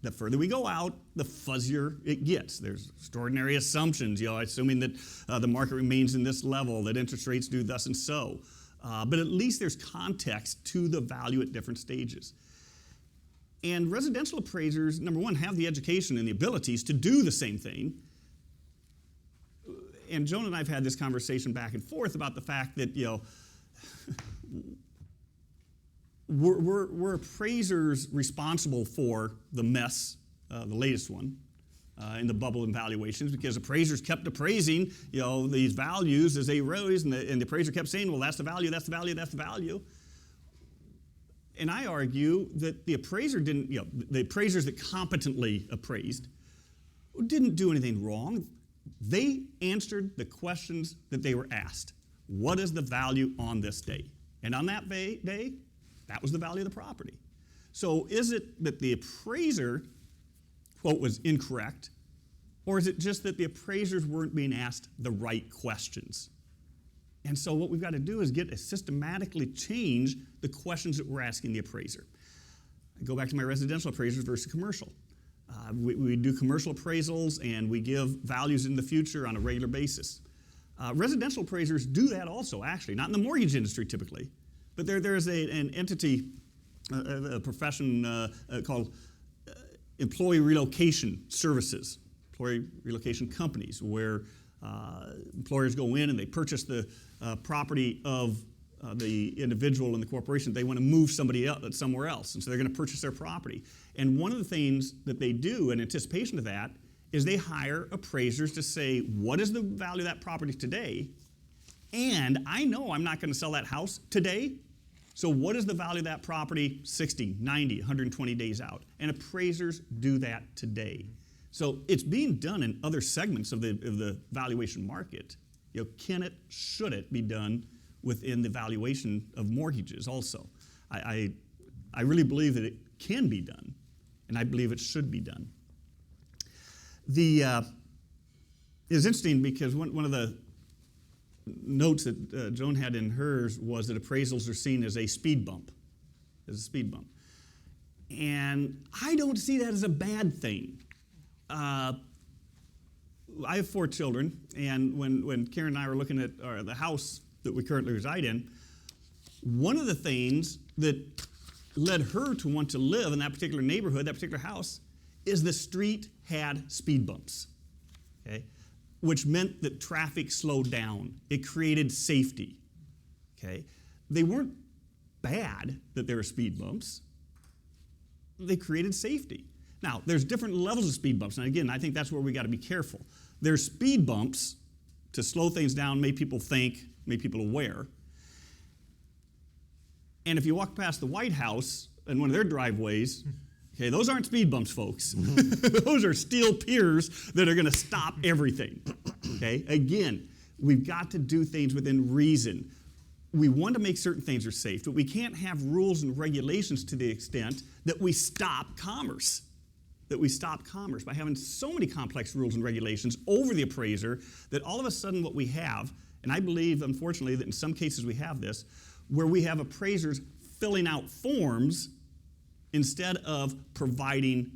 the further we go out, the fuzzier it gets. There's extraordinary assumptions, assuming that the market remains in this level, that interest rates do thus and so. But at least there's context to the value at different stages. And residential appraisers, number one, have the education and the abilities to do the same thing. And Joan and I have had this conversation back and forth about the fact that, we're appraisers responsible for the mess the latest one, in the bubble in valuations, because appraisers kept appraising, these values as they rose, and the appraiser kept saying, well, that's the value, that's the value, that's the value. And I argue that the appraiser didn't, the appraisers that competently appraised didn't do anything wrong. They answered the questions that they were asked. What is the value on this day? And on that day, that was the value of the property. So is it that the appraiser, quote, was incorrect, or is it just that the appraisers weren't being asked the right questions? And so what we've got to do is systematically change the questions that we're asking the appraiser. I go back to my residential appraisers versus commercial. We do commercial appraisals, and we give values in the future on a regular basis. Residential appraisers do that also, actually, not in the mortgage industry typically, but there is an entity, a profession called employee relocation services, employee relocation companies, where employers go in and they purchase the property of the individual in the corporation. They want to move somebody else somewhere else, and so they're going to purchase their property. And one of the things that they do in anticipation of that is they hire appraisers to say, what is the value of that property today? And I know I'm not going to sell that house today, so what is the value of that property 60, 90, 120 days out? And appraisers do that today. So it's being done in other segments of the valuation market. Can it, should it be done within the valuation of mortgages also? I really believe that it can be done, and I believe it should be done. It's interesting because one of the notes that Joan had in hers was that appraisals are seen as a speed bump, And I don't see that as a bad thing. I have 4 children, and when Karen and I were looking at the house that we currently reside in, one of the things that led her to want to live in that particular neighborhood, that particular house, is the street had speed bumps, okay? Which meant that traffic slowed down. It created safety, okay? They weren't bad that there were speed bumps. They created safety. Now, there's different levels of speed bumps. And again, I think that's where we got to be careful. There's speed bumps to slow things down, make people think, make people aware. And if you walk past the White House and one of their driveways, okay, those aren't speed bumps, folks. Those are steel piers that are going to stop everything. Okay? Again, we've got to do things within reason. We want to make certain things are safe, but we can't have rules and regulations to the extent that we stop commerce. By having so many complex rules and regulations over the appraiser that all of a sudden what we have, and I believe, unfortunately, that in some cases we have this, where we have appraisers filling out forms instead of providing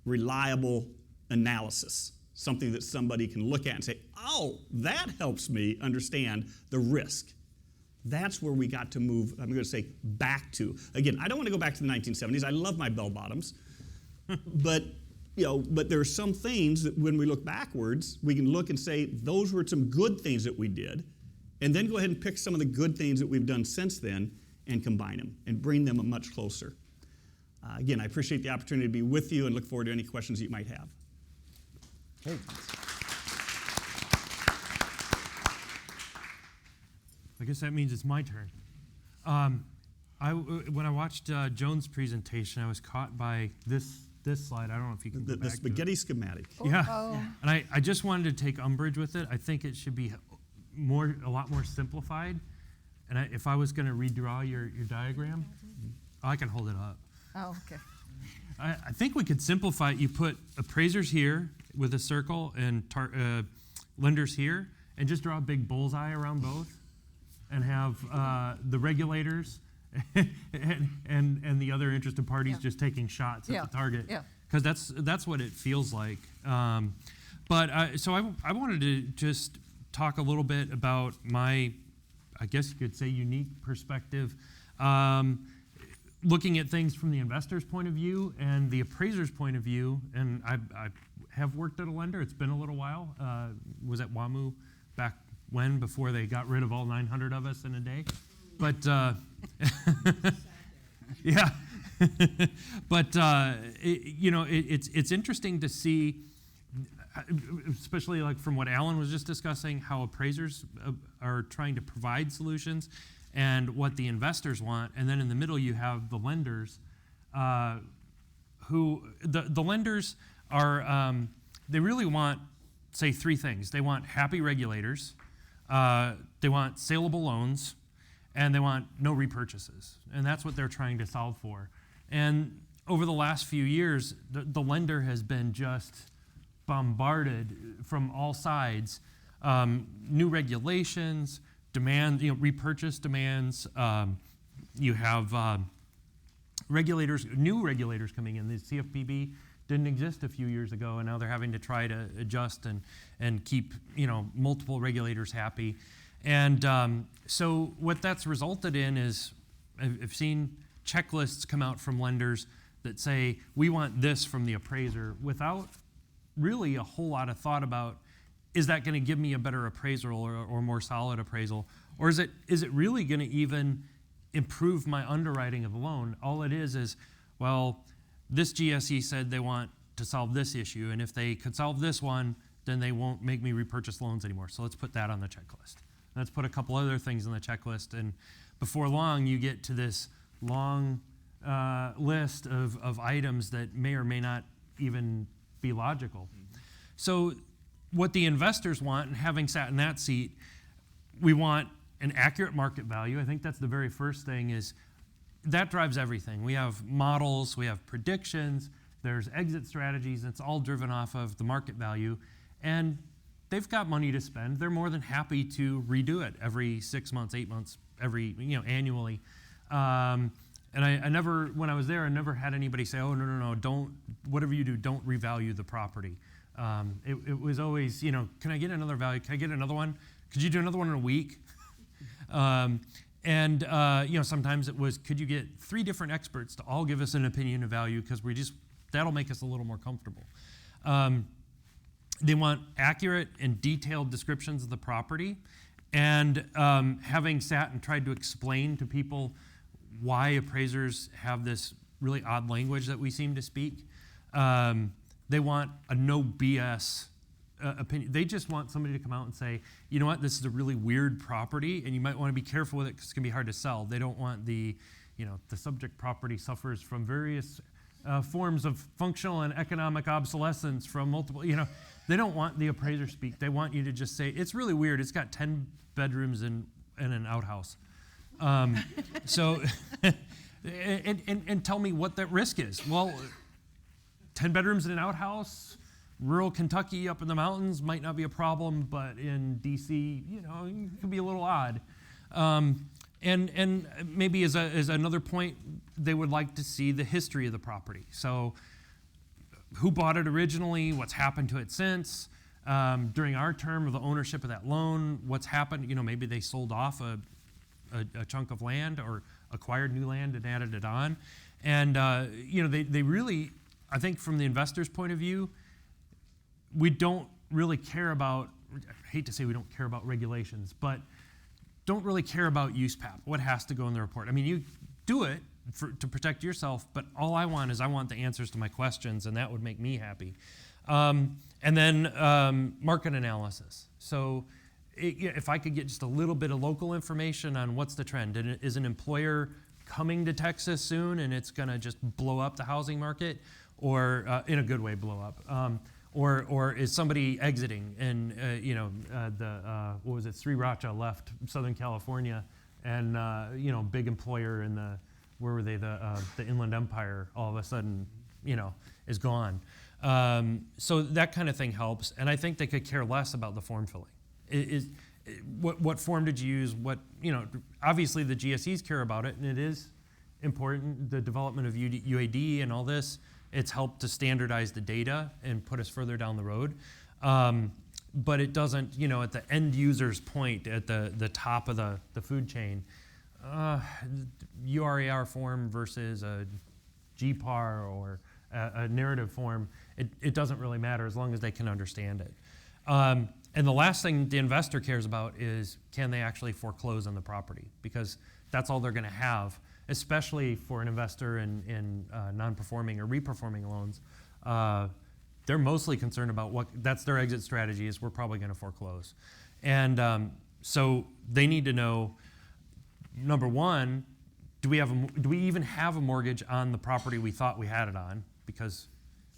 reliable analysis, something that somebody can look at and say, oh, that helps me understand the risk. That's where we got to move, I'm going to say, back to. Again, I don't want to go back to the 1970s. I love my bell bottoms. But there are some things that when we look backwards, we can look and say, those were some good things that we did, and then go ahead and pick some of the good things that we've done since then and combine them and bring them much closer. Again, I appreciate the opportunity to be with you and look forward to any questions that you might have. Hey. I guess that means it's my turn. When I watched Joan's presentation, I was caught by this slide. I don't know if you can go back The spaghetti schematic. Yeah. Oh. And I just wanted to take umbrage with it. I think it should be a lot more simplified. And if I was going to redraw your diagram, I can hold it up. Oh, okay. I think we could simplify it. You put appraisers here with a circle and lenders here, and just draw a big bullseye around both, and have the regulators and the other interested parties just taking shots at the target. Yeah. Because that's what it feels like. So I wanted to just talk a little bit about my, I guess you could say, unique perspective, looking at things from the investor's point of view and the appraiser's point of view. And I have worked at a lender. It's been a little while. Was at WAMU back when, before they got rid of all 900 of us in a day. But yeah, But it's interesting to see, especially like from what Alan was just discussing, how appraisers are trying to provide solutions and what the investors want. And then in the middle, you have the lenders, who the lenders are, they really want, say, three things. They want happy regulators, they want saleable loans, and they want no repurchases. And that's what they're trying to solve for. And over the last few years, the lender has been just bombarded from all sides. New regulations, demand, repurchase demands. You have new regulators coming in. The CFPB didn't exist a few years ago, and now they're having to try to adjust and keep multiple regulators happy. And so what that's resulted in is, I've seen checklists come out from lenders that say, we want this from the appraiser, without really a whole lot of thought about, is that going to give me a better appraisal or more solid appraisal? Or is it really going to even improve my underwriting of the loan? All it is, well, this GSE said they want to solve this issue, and if they could solve this one, then they won't make me repurchase loans anymore. So let's put that on the checklist. Let's put a couple other things on the checklist, and before long, you get to this long list of items that may or may not even be logical. So what the investors want, and having sat in that seat, we want an accurate market value. I think that's the very first thing, is that drives everything. We have models, we have predictions, there's exit strategies, and it's all driven off of the market value. And they've got money to spend. They're more than happy to redo it every 6 months, 8 months, annually. And I never, when I was there, I never had anybody say, oh, no, don't, whatever you do, don't revalue the property. It was always, can I get another value? Can I get another one? Could you do another one in a week? Sometimes it was, could you get 3 different experts to all give us an opinion of value, because that'll make us a little more comfortable. They want accurate and detailed descriptions of the property. And having sat and tried to explain to people why appraisers have this really odd language that we seem to speak, they want a no BS opinion. They just want somebody to come out and say, you know what, this is a really weird property, and you might want to be careful with it because it's going to be hard to sell. They don't want the subject property suffers from various forms of functional and economic obsolescence from multiple, they don't want the appraiser speak. They want you to just say, it's really weird. It's got 10 bedrooms and an outhouse. And tell me what that risk is. Well, 10 bedrooms and an outhouse, rural Kentucky up in the mountains might not be a problem, but in DC, it could be a little odd. And maybe as another point, they would like to see the history of the property. So who bought it originally, what's happened to it since, during our term of the ownership of that loan, what's happened, maybe they sold off a chunk of land or acquired new land and added it on. And, they really, I think from the investor's point of view, we don't really care about, I hate to say we don't care about regulations, but don't really care about USPAP, what has to go in the report. I mean, you do it to protect yourself, but all I want the answers to my questions, and that would make me happy. And then market analysis. So if I could get just a little bit of local information on what's the trend, and is an employer coming to Texas soon and it's going to just blow up the housing market, or in a good way blow up, or is somebody exiting and what was it, Sriracha left Southern California, and big employer in the, where were they, the Inland Empire all of a sudden is gone. So that kind of thing helps, and I think they could care less about the form filling. What form did you use? Obviously the GSEs care about it, and it is important. The development of UAD and all this, it's helped to standardize the data and put us further down the road. But it doesn't, at the end user's point, at the top of the food chain, URAR form versus a GPAR or a narrative form, it doesn't really matter as long as they can understand it. And the last thing the investor cares about is, can they actually foreclose on the property? Because that's all they're going to have. especially for an investor in non-performing or reperforming loans. They're mostly concerned about that's their exit strategy is we're probably going to foreclose. And so they need to know, number one, do we even have a mortgage on the property we thought we had it on? Because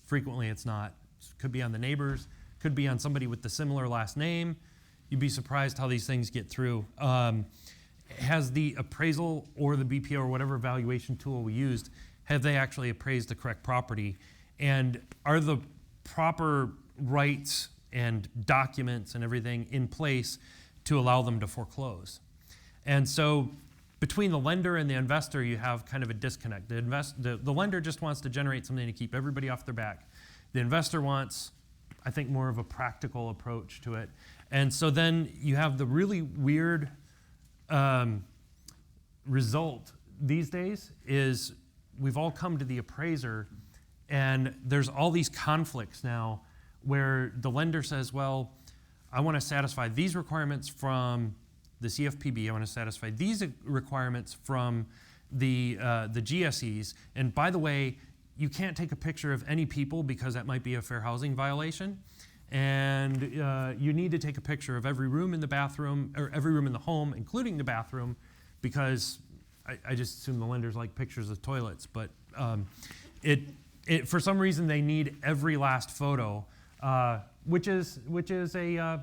frequently it's not. It could be on the neighbors, could be on somebody with the similar last name. You'd be surprised how these things get through. Has the appraisal or the BPO or whatever valuation tool we used, have they actually appraised the correct property? And are the proper rights and documents and everything in place to allow them to foreclose? And so between the lender and the investor, you have kind of a disconnect. The lender just wants to generate something to keep everybody off their back. The investor wants, I think, more of a practical approach to it. And so then you have the really weird result these days is we've all come to the appraiser, and there's all these conflicts now where the lender says, well, I want to satisfy these requirements from the CFPB. I want to satisfy these requirements from the GSEs. And by the way, you can't take a picture of any people because that might be a fair housing violation. And you need to take a picture of every room in the bathroom, or every room in the home, including the bathroom, because I just assume the lenders like pictures of toilets. But for some reason, they need every last photo, which is a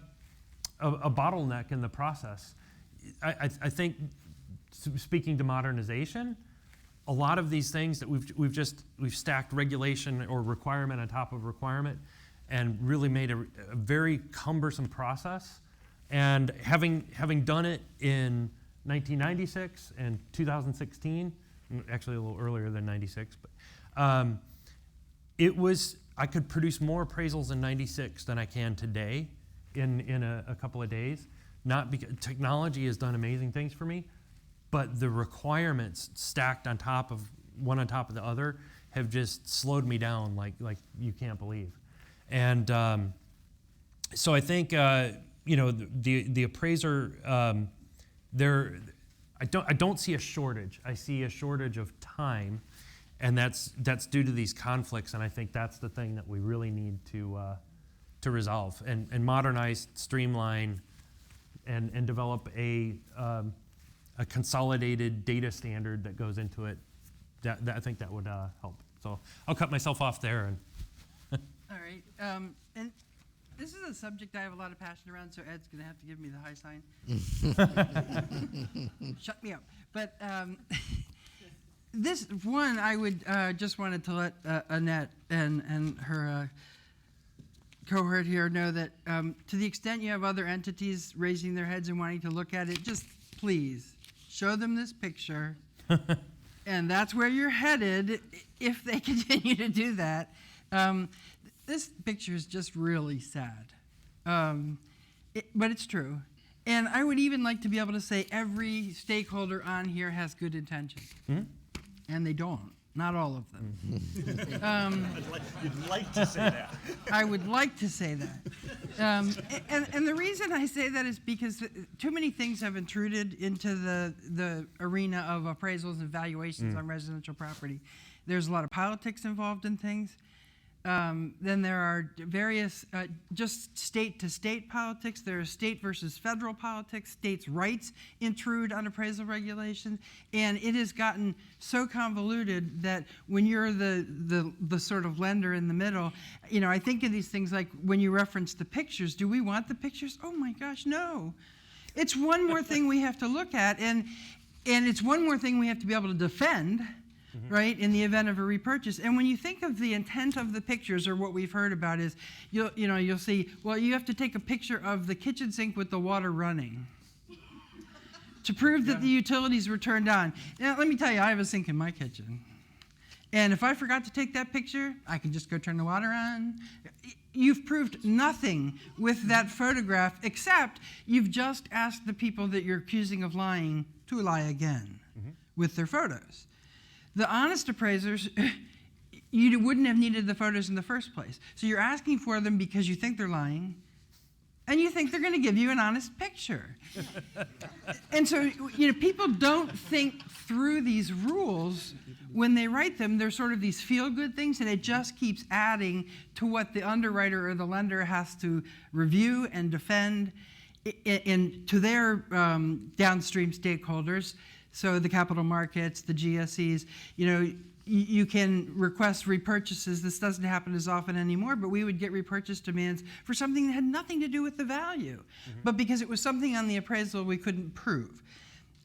bottleneck in the process. I think, speaking to modernization, a lot of these things that we've stacked regulation or requirement on top of requirement, and really made a very cumbersome process. And having done it in 1996 and 2016, actually a little earlier than 96, but I could produce more appraisals in 96 than I can today in a couple of days. Not because technology has done amazing things for me, but the requirements stacked on top of the other have just slowed me down like you can't believe. And so I think the appraiser I don't see a shortage. I see a shortage of time, and that's due to these conflicts. And I think that's the thing that we really need to resolve and modernize, streamline, and develop a consolidated data standard that goes into it. That I think that would help. So I'll cut myself off there. And all right. And this is a subject I have a lot of passion around, so Ed's going to have to give me the high sign. Shut me up. But this one, I would just wanted to let Annette and her cohort here know that to the extent you have other entities raising their heads and wanting to look at it, just please show them this picture. And that's where you're headed if they continue to do that. This picture is just really sad, but it's true. And I would even like to be able to say every stakeholder on here has good intentions. Mm-hmm. And they don't. Not all of them. You'd like to say that. I would like to say that. And the reason I say that is because too many things have intruded into the arena of appraisals and valuations on residential property. There's a lot of politics involved in things. Then there are various just state-to-state politics. There is state versus federal politics. States' rights intrude on appraisal regulations, and it has gotten so convoluted that when you're the sort of lender in the middle, I think of these things like when you reference the pictures. Do we want the pictures? Oh my gosh, no! It's one more thing we have to look at, and it's one more thing we have to be able to defend. Mm-hmm. Right, in the event of a repurchase. And when you think of the intent of the pictures, or what we've heard about is, you'll see, well, you have to take a picture of the kitchen sink with the water running to prove that the utilities were turned on. Now, let me tell you, I have a sink in my kitchen. And if I forgot to take that picture, I can just go turn the water on. You've proved nothing with that photograph, except you've just asked the people that you're accusing of lying to lie again with their photos. The honest appraisers, you wouldn't have needed the photos in the first place. So you're asking for them because you think they're lying, And you think they're going to give you an honest picture. And so, people don't think through these rules when they write them. They're sort of these feel-good things, and it just keeps adding to what the underwriter or the lender has to review and defend to their downstream stakeholders. So the capital markets, the GSEs, you can request repurchases. This doesn't happen as often anymore, but we would get repurchase demands for something that had nothing to do with the value, but because it was something on the appraisal we couldn't prove.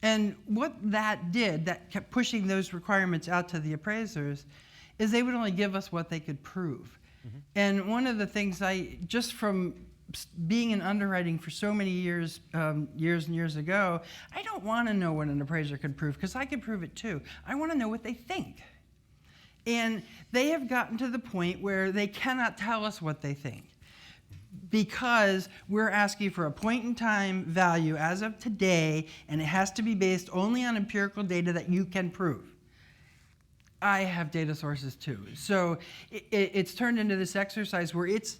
And what that did, that kept pushing those requirements out to the appraisers, is they would only give us what they could prove. And one of the things just from being in underwriting for so many years, years and years ago, I don't want to know what an appraiser could prove, because I can prove it too. I want to know what they think. And they have gotten to the point where they cannot tell us what they think, because we're asking for a point-in-time value as of today, and it has to be based only on empirical data that you can prove. I have data sources too. So it's turned into this exercise where it's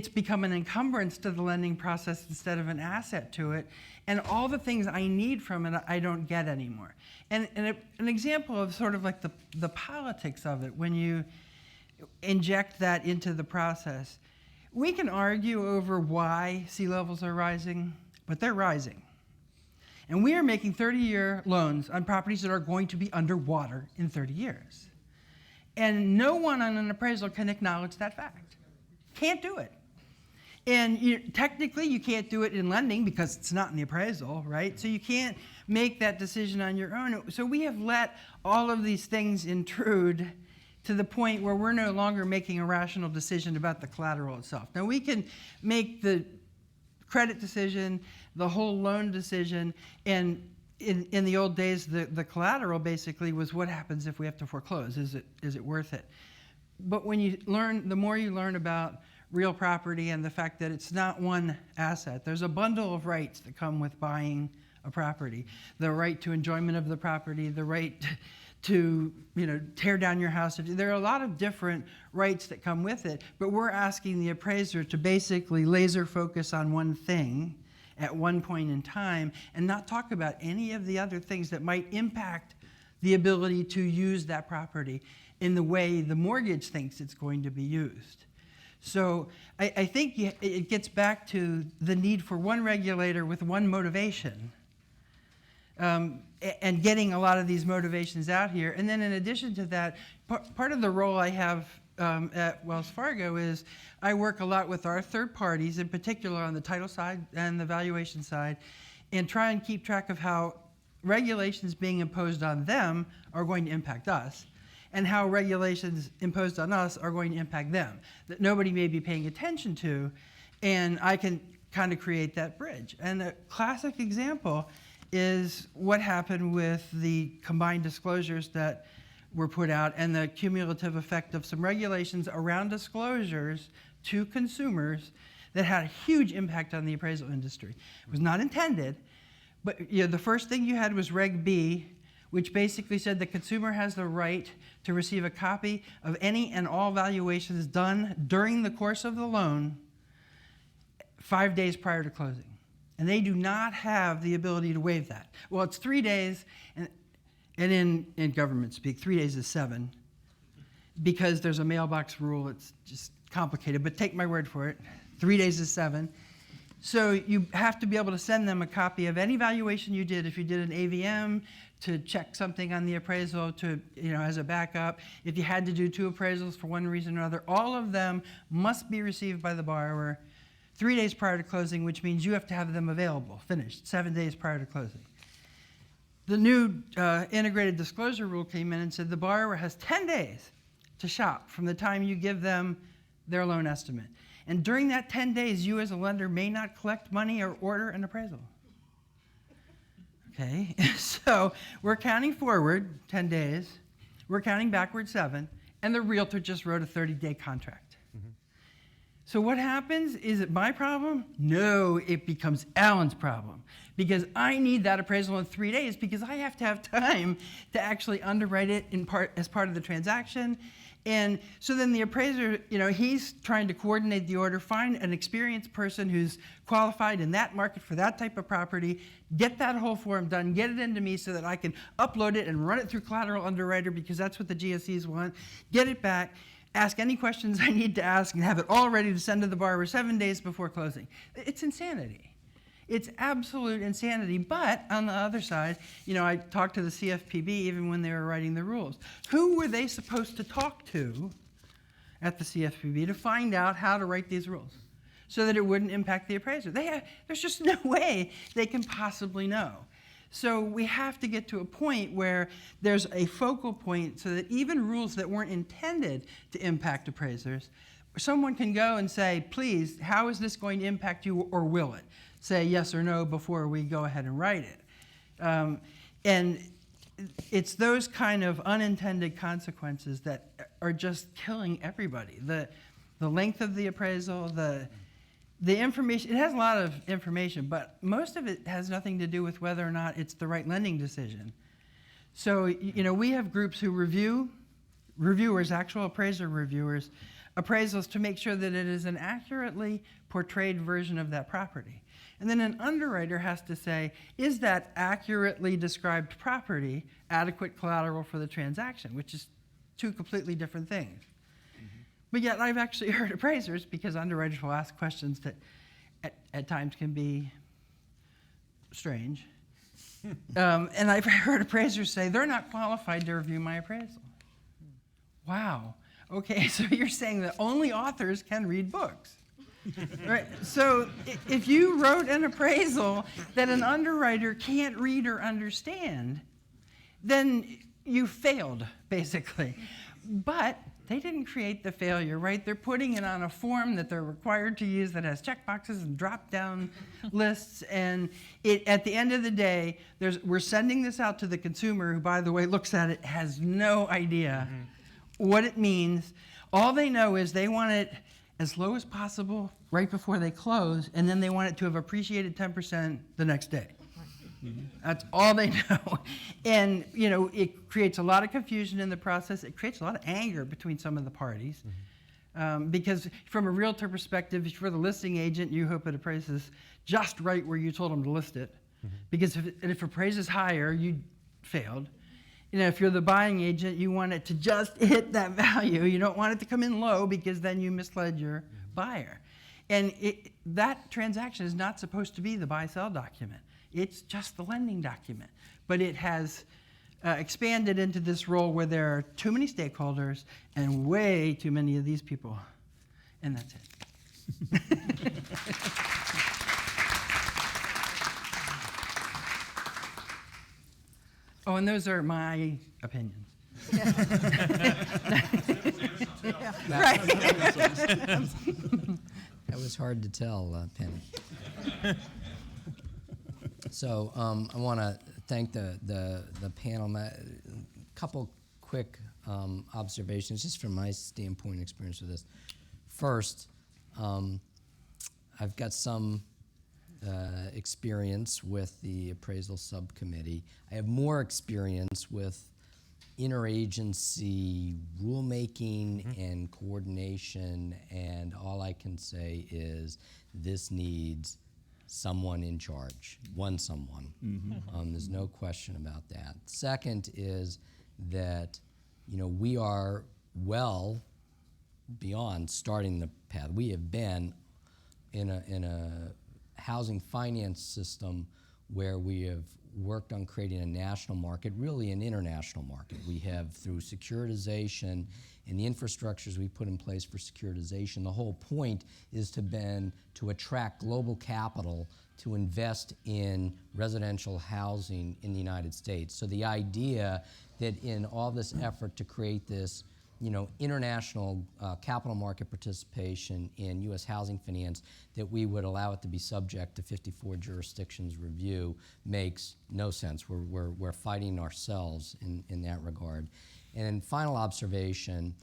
become an encumbrance to the lending process instead of an asset to it. And all the things I need from it, I don't get anymore. And an example of sort of like the politics of it, when you inject that into the process, we can argue over why sea levels are rising, but they're rising. And we are making 30-year loans on properties that are going to be underwater in 30 years. And no one on an appraisal can acknowledge that fact. Can't do it. And technically, you can't do it in lending because it's not in the appraisal, right? So you can't make that decision on your own. So we have let all of these things intrude to the point where we're no longer making a rational decision about the collateral itself. Now, we can make the credit decision, the whole loan decision, and in the old days, the collateral basically was what happens if we have to foreclose. Is it worth it? But when you learn, the more you learn about real property and the fact that it's not one asset. There's a bundle of rights that come with buying a property. The right to enjoyment of the property, the right to tear down your house. There are a lot of different rights that come with it, but we're asking the appraiser to basically laser focus on one thing at one point in time and not talk about any of the other things that might impact the ability to use that property in the way the mortgage thinks it's going to be used. So I think it gets back to the need for one regulator with one motivation, and getting a lot of these motivations out here. And then in addition to that, part of the role I have at Wells Fargo is I work a lot with our third parties, in particular on the title side and the valuation side, and try and keep track of how regulations being imposed on them are going to impact us, and how regulations imposed on us are going to impact them, that nobody may be paying attention to, and I can kind of create that bridge. And a classic example is what happened with the combined disclosures that were put out and the cumulative effect of some regulations around disclosures to consumers that had a huge impact on the appraisal industry. It was not intended, but the first thing you had was Reg B, which basically said the consumer has the right to receive a copy of any and all valuations done during the course of the loan 5 days prior to closing. And they do not have the ability to waive that. Well, it's 3 days, and in government speak, 3 days is 7, because there's a mailbox rule. It's just complicated, but take my word for it. 3 days is 7. So you have to be able to send them a copy of any valuation you did. If you did an AVM, to check something on the appraisal, to as a backup. If you had to do 2 appraisals for one reason or another, all of them must be received by the borrower 3 days prior to closing, which means you have to have them available, finished, 7 days prior to closing. The new integrated disclosure rule came in and said the borrower has 10 days to shop from the time you give them their loan estimate. And during that 10 days, you as a lender may not collect money or order an appraisal. Okay, so we're counting forward 10 days, we're counting backward 7, and the realtor just wrote a 30-day contract. So what happens? Is it my problem? No, it becomes Alan's problem, because I need that appraisal in 3 days because I have to have time to actually underwrite it as part of the transaction And so then the appraiser, he's trying to coordinate the order, find an experienced person who's qualified in that market for that type of property, get that whole form done, get it into me so that I can upload it and run it through collateral underwriter because that's what the GSEs want, get it back, ask any questions I need to ask, and have it all ready to send to the borrower 7 days before closing. It's insanity. It's absolute insanity. But on the other side, I talked to the CFPB even when they were writing the rules. Who were they supposed to talk to at the CFPB to find out how to write these rules so that it wouldn't impact the appraiser? There's just no way they can possibly know. So we have to get to a point where there's a focal point so that even rules that weren't intended to impact appraisers, someone can go and say, please, how is this going to impact you, or will it? Say yes or no before we go ahead and write it. And it's those kind of unintended consequences that are just killing everybody. The length of the appraisal, the information, it has a lot of information, but most of it has nothing to do with whether or not it's the right lending decision. So, we have groups who review, reviewers, actual appraiser reviewers, appraisals to make sure that it is an accurately portrayed version of that property. And then an underwriter has to say, is that accurately described property adequate collateral for the transaction, which is two completely different things. But yet I've actually heard appraisers, because underwriters will ask questions that at times can be strange. And I've heard appraisers say, they're not qualified to review my appraisal. Wow. Okay, so you're saying that only authors can read books. Right. So if you wrote an appraisal that an underwriter can't read or understand, then you failed, basically. But they didn't create the failure, right? They're putting it on a form that they're required to use that has checkboxes and drop-down lists. And at the end of the day, we're sending this out to the consumer who, by the way, looks at it, has no idea what it means. All they know is they want it as low as possible right before they close, and then they want it to have appreciated 10% the next day. That's all they know. And, it creates a lot of confusion in the process. It creates a lot of anger between some of the parties. Because from a realtor perspective, if you're the listing agent, you hope it appraises just right where you told them to list it. Because if it appraises higher, you failed. If you're the buying agent, you want it to just hit that value. You don't want it to come in low because then you misled your buyer. And that transaction is not supposed to be the buy-sell document. It's just the lending document. But it has expanded into this role where there are too many stakeholders and way too many of these people. And that's it. Oh, and those are my opinions. Right. That was hard to tell, Penny. So I want to thank the panel. A couple quick observations, just from my standpoint and experience with this. First, I've got some experience with the appraisal subcommittee. I have more experience with interagency rulemaking and coordination, and all I can say is this needs someone in charge, someone. There's no question about that. Second is that we are well beyond starting the path. We have been in a housing finance system where we have worked on creating a national market, really an international market. We have, through securitization and the infrastructures we put in place for securitization, the whole point is to attract global capital to invest in residential housing in the United States. So the idea that in all this effort to create this international capital market participation in U.S. housing finance, that we would allow it to be subject to 54 jurisdictions review makes no sense. We're fighting ourselves in that regard. And then final observation,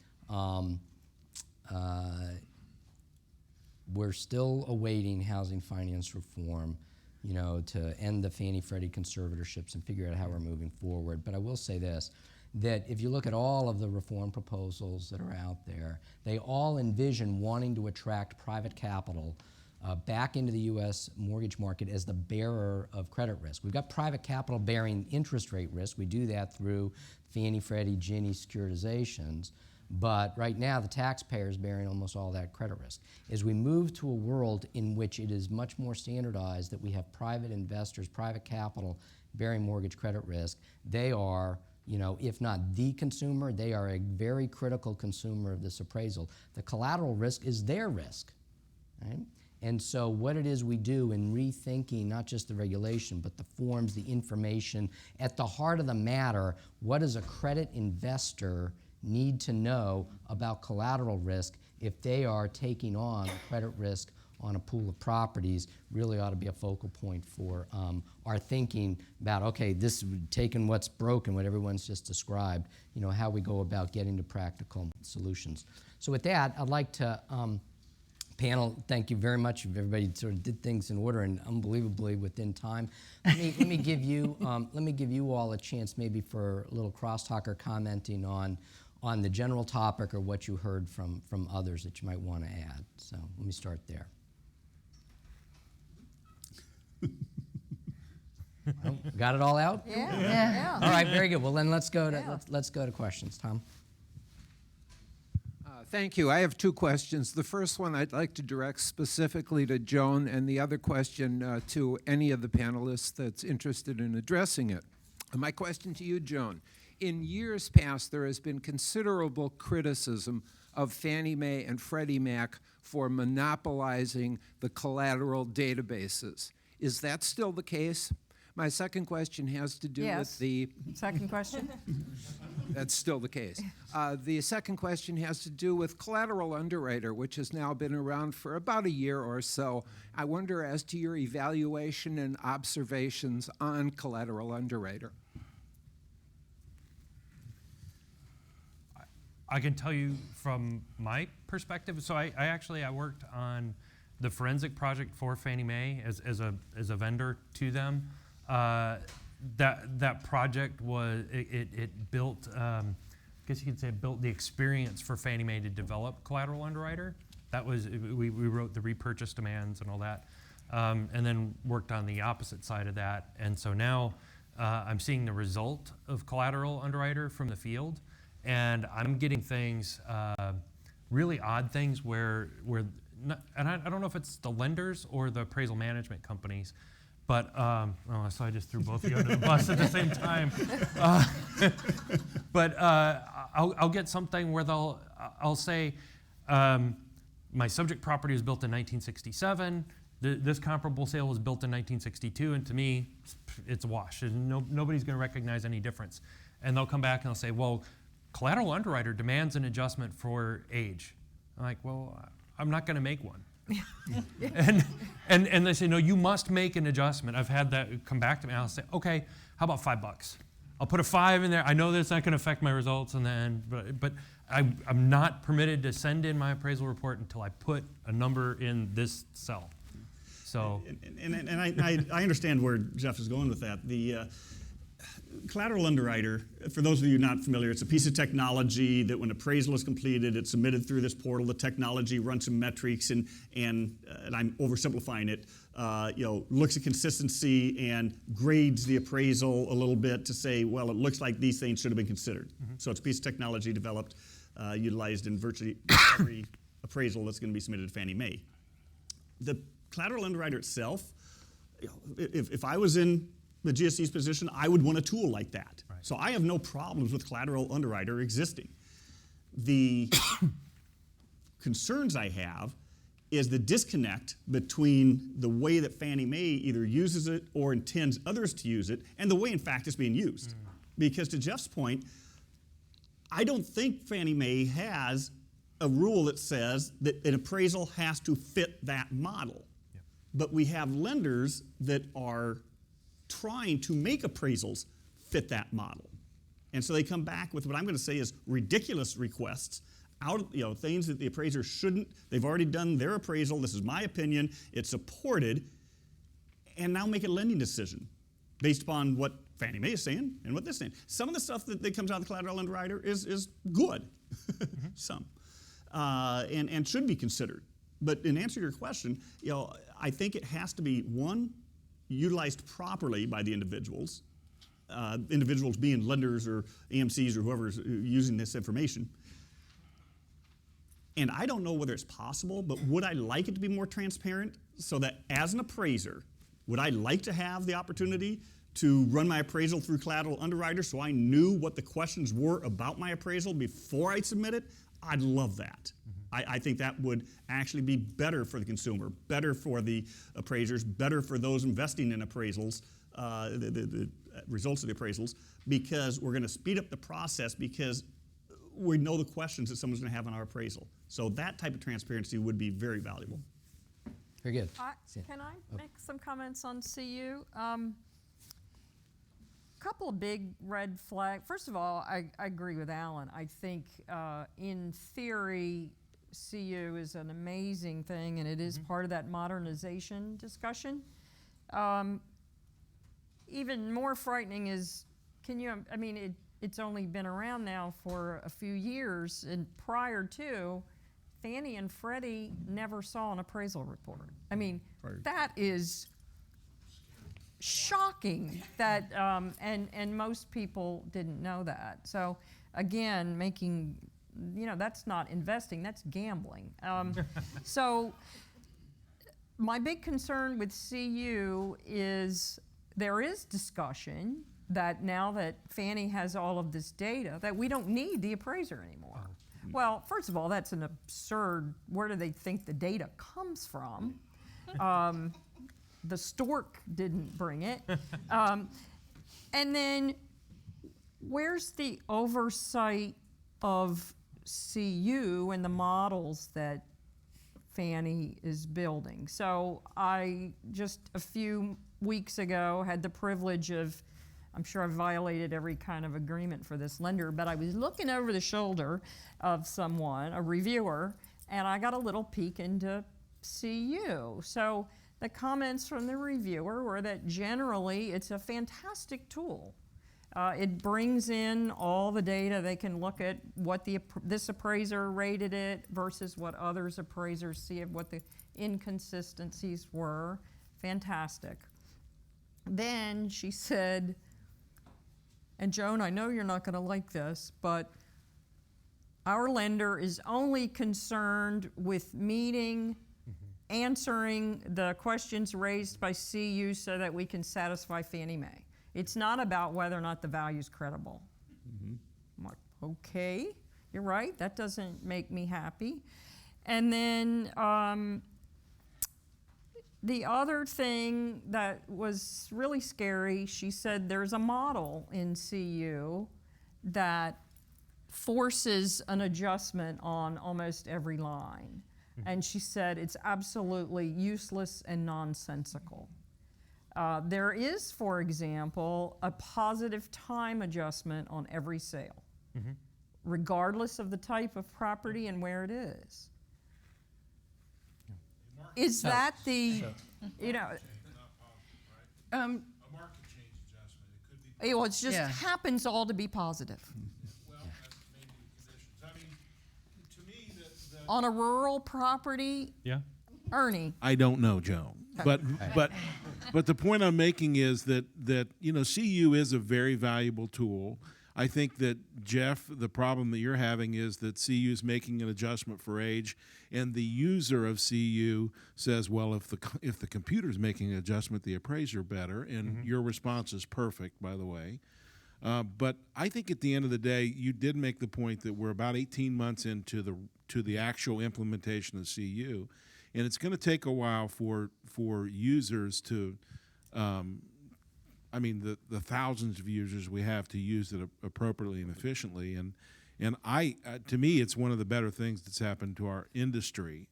we're still awaiting housing finance reform, to end the Fannie Freddie conservatorships and figure out how we're moving forward. But I will say this, that if you look at all of the reform proposals that are out there, they all envision wanting to attract private capital back into the U.S. mortgage market as the bearer of credit risk. We've got private capital bearing interest rate risk. We do that through Fannie, Freddie, Ginnie securitizations. But right now, the taxpayer is bearing almost all that credit risk. As we move to a world in which it is much more standardized that we have private investors, private capital bearing mortgage credit risk, they are, if not the consumer, they are a very critical consumer of this appraisal. The collateral risk is their risk, right? And so what it is we do in rethinking not just the regulation, but the forms, the information, at the heart of the matter, what does a credit investor need to know about collateral risk if they are taking on credit risk on a pool of properties, really ought to be a focal point for our thinking about, okay, this taking what's broken, what everyone's just described, how we go about getting to practical solutions. So with that, I'd like to panel, thank you very much. Everybody sort of did things in order and unbelievably within time. Let me give you all a chance maybe for a little crosstalk or commenting on the general topic or what you heard from others that you might want to add. So let me start there. Oh, got it all out? Yeah. All right, very good. Well, then let's go to questions. Tom. Thank you. I have two questions. The first one I'd like to direct specifically to Joan, and the other question to any of the panelists that's interested in addressing it. My question to you, Joan. In years past, there has been considerable criticism of Fannie Mae and Freddie Mac for monopolizing the collateral databases. Is that still the case? My second question has to do with the... Second question? That's still the case. The second question has to do with collateral underwriter, which has now been around for about a year or so. I wonder as to your evaluation and observations on collateral underwriter. I can tell you from my perspective. So I worked on the forensic project for Fannie Mae as a vendor to them. That project was it built. I guess you could say it built the experience for Fannie Mae to develop collateral underwriter. That was we wrote the repurchase demands and all that, and then worked on the opposite side of that. And so now I'm seeing the result of collateral underwriter from the field. And I'm getting things, really odd things where and I don't know if it's the lenders or the appraisal management companies, but, so I just threw both of you under the bus at the same time. But I'll get something where I'll say, my subject property was built in 1967, this comparable sale was built in 1962, and to me, it's a wash. Nobody's gonna recognize any difference. And they'll come back and they'll say, well, collateral underwriter demands an adjustment for age. I'm like, well, I'm not going to make one. and they say, no, you must make an adjustment. I've had that come back to me. And I'll say, okay, how about $5? I'll put a 5 in there. I know that's not going to affect my results in the end, but I'm not permitted to send in my appraisal report until I put a number in this cell. So, and I understand where Jeff is going with that. The collateral underwriter, for those of you not familiar, it's a piece of technology that when appraisal is completed, it's submitted through this portal. The technology runs some metrics and I'm oversimplifying it, looks at consistency and grades the appraisal a little bit to say, well, it looks like these things should have been considered. Mm-hmm. So it's a piece of technology developed, utilized in virtually every appraisal that's going to be submitted to Fannie Mae. The collateral underwriter itself, if I was in the GSE's position, I would want a tool like that. Right. So I have no problems with collateral underwriter existing. The concerns I have is the disconnect between the way that Fannie Mae either uses it or intends others to use it and the way, in fact, it's being used. Because to Jeff's point, I don't think Fannie Mae has a rule that says that an appraisal has to fit that model. Yep. But we have lenders that are trying to make appraisals fit that model. And so they come back with what I'm going to say is ridiculous requests, things that the appraiser shouldn't. They've already done their appraisal. This is my opinion. It's supported. And now make a lending decision based upon what Fannie Mae is saying and what this is saying. Some of the stuff that comes out of the collateral underwriter is good, some, and should be considered. But in answer to your question, I think it has to be, one, utilized properly by the individuals, individuals being lenders or AMCs or whoever's using this information. And I don't know whether it's possible, but would I like it to be more transparent so that as an appraiser, would I like to have the opportunity to run my appraisal through collateral underwriter so I knew what the questions were about my appraisal before I submit it? I'd love that. I think that would actually be better for the consumer, better for the appraisers, better for those investing in appraisals, the results of the appraisals, because we're going to speed up the process because we know the questions that someone's going to have on our appraisal. So that type of transparency would be very valuable. Very good. Can I make some comments on CU? Couple of big red flags. First of all, I agree with Alan. I think in theory, CU is an amazing thing, and it is part of that modernization discussion. Even more frightening is, it's only been around now for a few years, and prior to, Fannie and Freddie never saw an appraisal report. That is shocking that, and most people didn't know that. So again, that's not investing, that's gambling. So my big concern with CU is there is discussion that now that Fannie has all of this data, that we don't need the appraiser anymore. Well, first of all, that's an absurd, where do they think the data comes from? The stork didn't bring it. And then where's the oversight of CU and the models that Fannie is building? So I just a few weeks ago had the privilege of, I'm sure I violated every kind of agreement for this lender, but I was looking over the shoulder of someone, a reviewer, and I got a little peek into CU. So the comments from the reviewer were that generally it's a fantastic tool. It brings in all the data. They can look at what this appraiser rated it versus what others appraisers see of what the inconsistencies were. Fantastic. Then she said, and Joan, I know you're not going to like this, but our lender is only concerned with answering the questions raised by CU so that we can satisfy Fannie Mae. It's not about whether or not the value is credible. I'm like, okay, you're right, that doesn't make me happy. And then the other thing that was really scary, she said there's a model in CU that forces an adjustment on almost every line. And she said it's absolutely useless and nonsensical. There is, for example, a positive time adjustment on every sale, regardless of the type of property and where it is. Is that the, a market change adjustment? It could be. Well, it just happens all to be positive. Well, that's maybe the conditions. To me, on a rural property, Ernie. I don't know, Joan, but the point I'm making is that CU is a very valuable tool. I think that, Jeff, the problem that you're having is that CU is making an adjustment for age, and the user of CU says, well, if the computer's making an adjustment, the appraiser better, and your response is perfect, by the way. But I think at the end of the day, you did make the point that we're about 18 months into the actual implementation of CU, and it's going to take a while for users to the thousands of users we have to use it appropriately and efficiently, and to me, it's one of the better things that's happened to our industry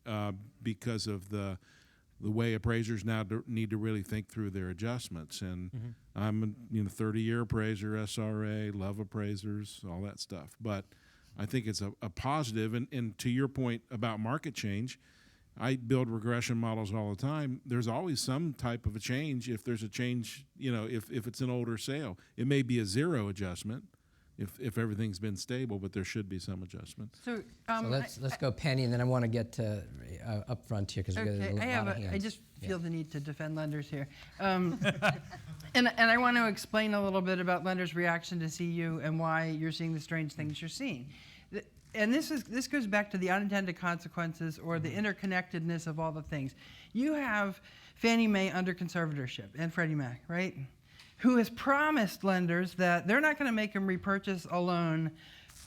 because of the way appraisers now need to really think through their adjustments. And I'm a 30-year appraiser, SRA, love appraisers, all that stuff. But I think it's a positive. And to your point about market change, I build regression models all the time. There's always some type of a change. If there's a change, if it's an older sale, it may be a zero adjustment if everything's been stable, but there should be some adjustment. So, So let's go Penny, and then I want to get to up front here because we got a lot of hands. I just feel the need to defend lenders here. And I want to explain a little bit about lenders' reaction to CU and why you're seeing the strange things you're seeing. And this goes back to the unintended consequences or the interconnectedness of all the things. You have Fannie Mae under conservatorship and Freddie Mac, right? Who has promised lenders that they're not going to make them repurchase a loan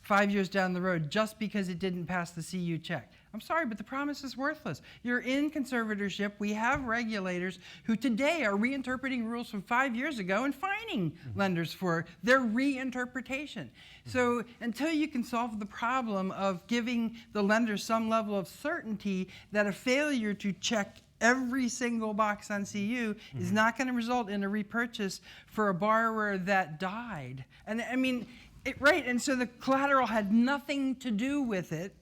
5 years down the road just because it didn't pass the CU check. I'm sorry, but the promise is worthless. You're in conservatorship. We have regulators who today are reinterpreting rules from 5 years ago and fining lenders for their reinterpretation. So until you can solve the problem of giving the lenders some level of certainty that a failure to check every single box on CU is not going to result in a repurchase for a borrower that died. And I mean, right, and so the collateral had nothing to do with it.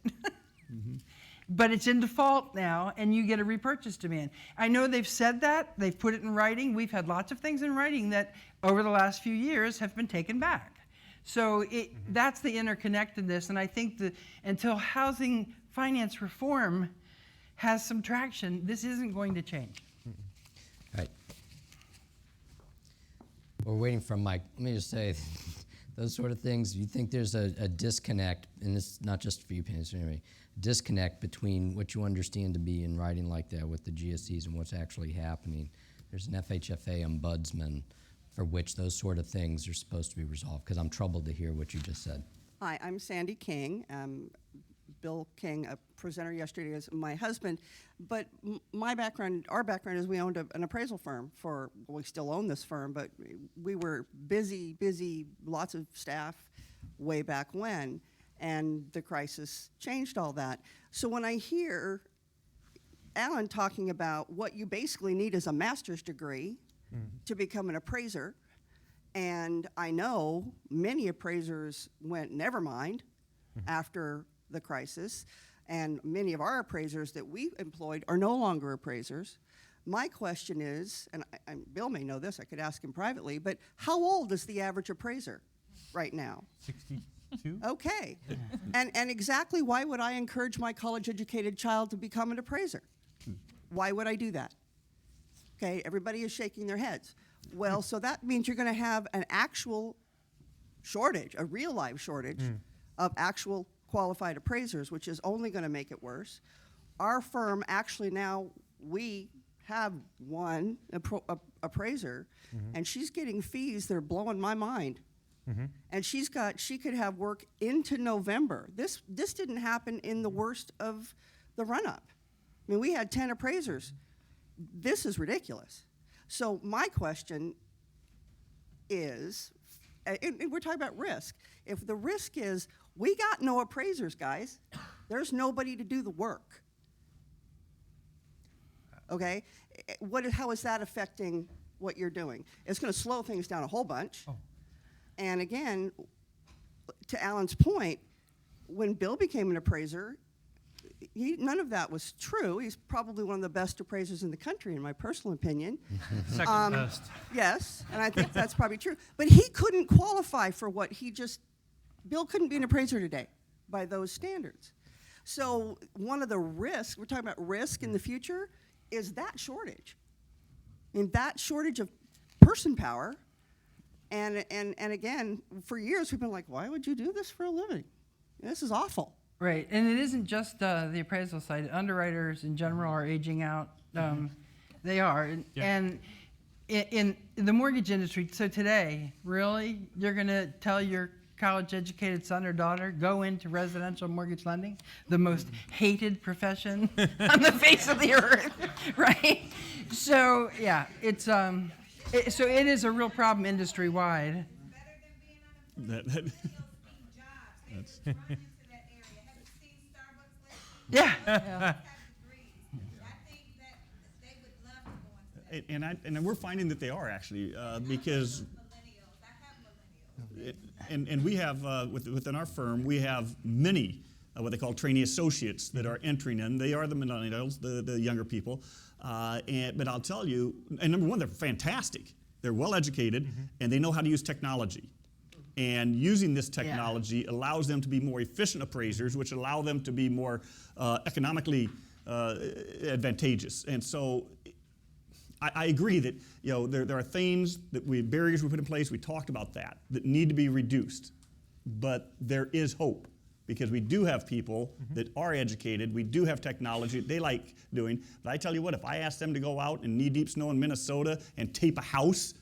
But it's in default now, and you get a repurchase demand. I know they've said that. They've put it in writing. We've had lots of things in writing that over the last few years have been taken back. So that's the interconnectedness, and I think that until housing finance reform has some traction, this isn't going to change. Right. We're waiting for Mike. Let me just say, those sort of things, you think there's a disconnect, and it's not just for you, parents, anyway, disconnect between what you understand to be in writing like that with the GSEs and what's actually happening. There's an FHFA ombudsman for which those sort of things are supposed to be resolved, because I'm troubled to hear what you just said. Hi, I'm Sandy King. Bill King, a presenter yesterday, is my husband. But my background, our background is we owned an appraisal firm we still own this firm, but we were busy, lots of staff way back when, and the crisis changed all that. So when I hear Alan talking about what you basically need is a master's degree to become an appraiser, and I know many appraisers went never mind after the crisis, and many of our appraisers that we employed are no longer appraisers. My question is, and Bill may know this, I could ask him privately, but how old is the average appraiser right now? 62. Okay. And exactly why would I encourage my college-educated child to become an appraiser? Why would I do that? Okay, everybody is shaking their heads. Well, so that means you're going to have an actual shortage, a real live shortage of actual qualified appraisers, which is only going to make it worse. Our firm actually now, we have one appraiser, and she's getting fees that are blowing my mind. And she could have work into November. This didn't happen in the worst of the run-up. I mean, we had 10 appraisers. This is ridiculous. So my question is, and we're talking about risk. If the risk is, we got no appraisers, guys. There's nobody to do the work. Okay? How is that affecting what you're doing? It's going to slow things down a whole bunch. And again, to Alan's point, when Bill became an appraiser, none of that was true. He's probably one of the best appraisers in the country, in my personal opinion. Second best. Yes, and I think that's probably true. But he couldn't qualify for what Bill couldn't be an appraiser today by those standards. So one of the risks, we're talking about risk in the future, is that shortage. I mean, that shortage of person power. And again, for years we've been like, why would you do this for a living? This is awful. Right, and it isn't just the appraisal side. Underwriters in general are aging out. They are. And in the mortgage industry, so today, really, you're going to tell your college-educated son or daughter, go into residential mortgage lending, the most hated profession on the face of the earth, right? So, yeah, it's so it is a real problem industry-wide. Yeah. And we're finding that they are actually because and we have within our firm we have many what they call trainee associates that are entering in. They are the millennials, the younger people. But I'll tell you, and number one, they're fantastic. They're well educated, and they know how to use technology. And using this technology allows them to be more efficient appraisers, which allow them to be more economically advantageous. And so I agree that there are things barriers we put in place. We talked about that need to be reduced. But there is hope, because we do have people that are educated. We do have technology they like doing. But I tell you what, if I ask them to go out in knee-deep snow in Minnesota and tape a house,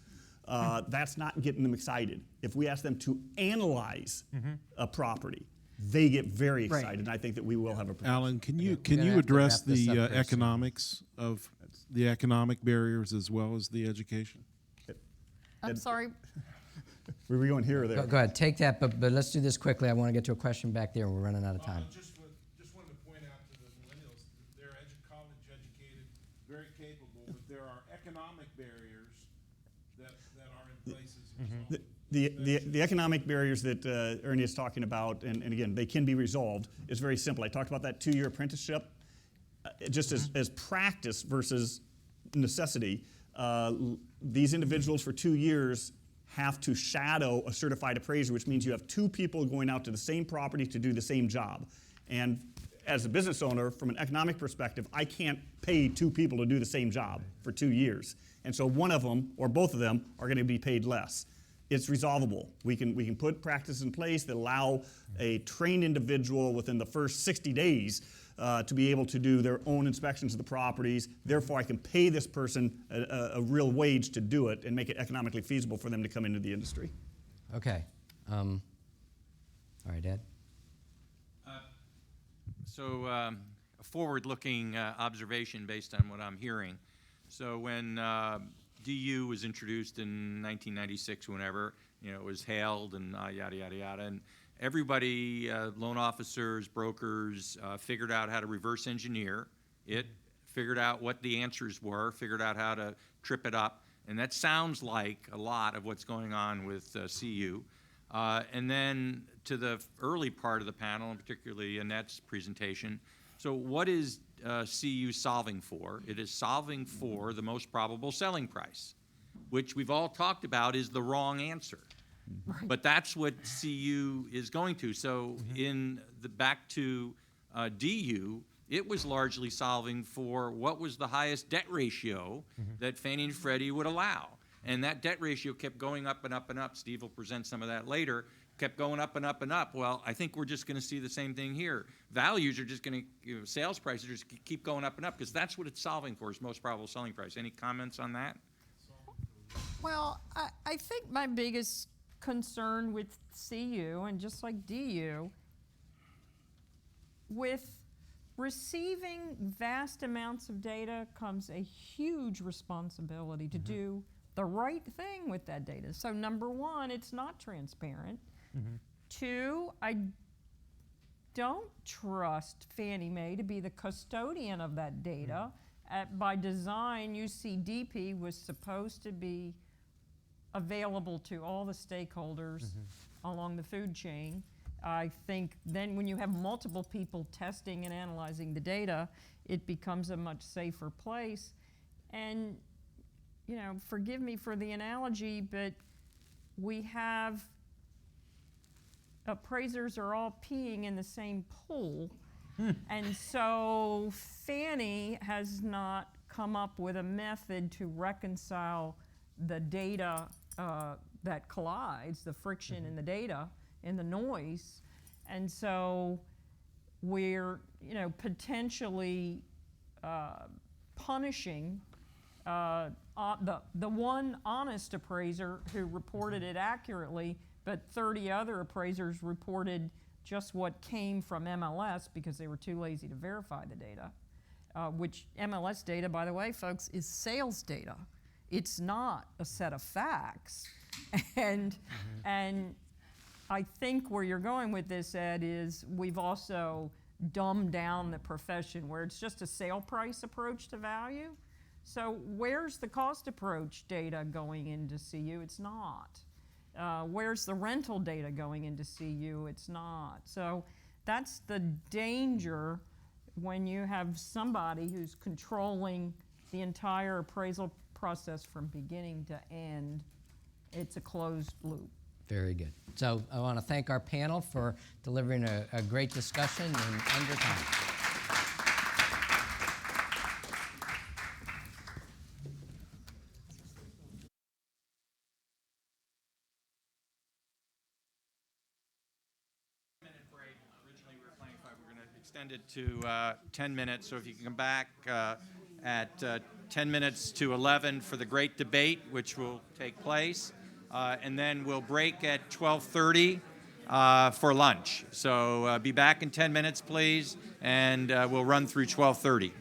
that's not getting them excited. If we ask them to analyze a property, they get very excited, and I think that we will have a protection. Alan, can you address the economics of the economic barriers as well as the education? I'm sorry. Were we going here or there? Go ahead, take that, but let's do this quickly. I want to get to a question back there. We're running out of time. Just wanted to point out to the millennials, they're college educated, very capable, but there are economic barriers that are in place as a result. The economic barriers that Ernie is talking about, and again, they can be resolved, is very simple. I talked about that 2-year apprenticeship. Just as practice versus necessity, these individuals for 2 years have to shadow a certified appraiser, which means you have 2 people going out to the same property to do the same job. And as a business owner, from an economic perspective, I can't pay 2 people to do the same job for 2 years. And so one of them or both of them are going to be paid less. It's resolvable. We can put practices in place that allow a trained individual within the first 60 days to be able to do their own inspections of the properties. Therefore, I can pay this person a real wage to do it and make it economically feasible for them to come into the industry. Okay. All right, Ed. So a forward-looking observation based on what I'm hearing. So when DU was introduced in 1996, whenever, it was hailed and yada, yada, yada, and everybody, loan officers, brokers, figured out how to reverse engineer it, figured out what the answers were, figured out how to trip it up, and that sounds like a lot of what's going on with CU. And then to the early part of the panel, and particularly Annette's presentation, so what is CU solving for? It is solving for the most probable selling price, which we've all talked about is the wrong answer. Right. But that's what CU is going to. So in the back to DU, it was largely solving for what was the highest debt ratio that Fannie and Freddie would allow. And that debt ratio kept going up and up and up. Steve will present some of that later. Kept going up and up and up. Well, I think we're just going to see the same thing here. Values are just going to, sales prices just keep going up and up, because that's what it's solving for, is most probable selling price. Any comments on that? Well, I think my biggest concern with CU, and just like DU, with receiving vast amounts of data comes a huge responsibility to do the right thing with that data. So number one, it's not transparent. 2, I don't trust Fannie Mae to be the custodian of that data. By design, UCDP was supposed to be available to all the stakeholders along the food chain. I think then when you have multiple people testing and analyzing the data, it becomes a much safer place. And, forgive me for the analogy, but we have appraisers are all peeing in the same pool. And so Fannie has not come up with a method to reconcile the data that collides, the friction in the data, in the noise. And so we're, potentially punishing the one honest appraiser who reported it accurately, but 30 other appraisers reported just what came from MLS because they were too lazy to verify the data, which MLS data, by the way, folks, is sales data. It's not a set of facts. And I think where you're going with this, Ed, is we've also dumbed down the profession where it's just a sale price approach to value. So where's the cost approach data going into CU? It's not. Where's the rental data going into CU? It's not. So that's the danger when you have somebody who's controlling the entire appraisal process from beginning to end. It's a closed loop. Very good. So I want to thank our panel for delivering a great discussion in under time. Extend it to 10 minutes, so if you can come back at 10 minutes to 11 for the great debate, which will take place, and then we'll break at 12:30 for lunch. So be back in 10 minutes, please, and we'll run through 12:30.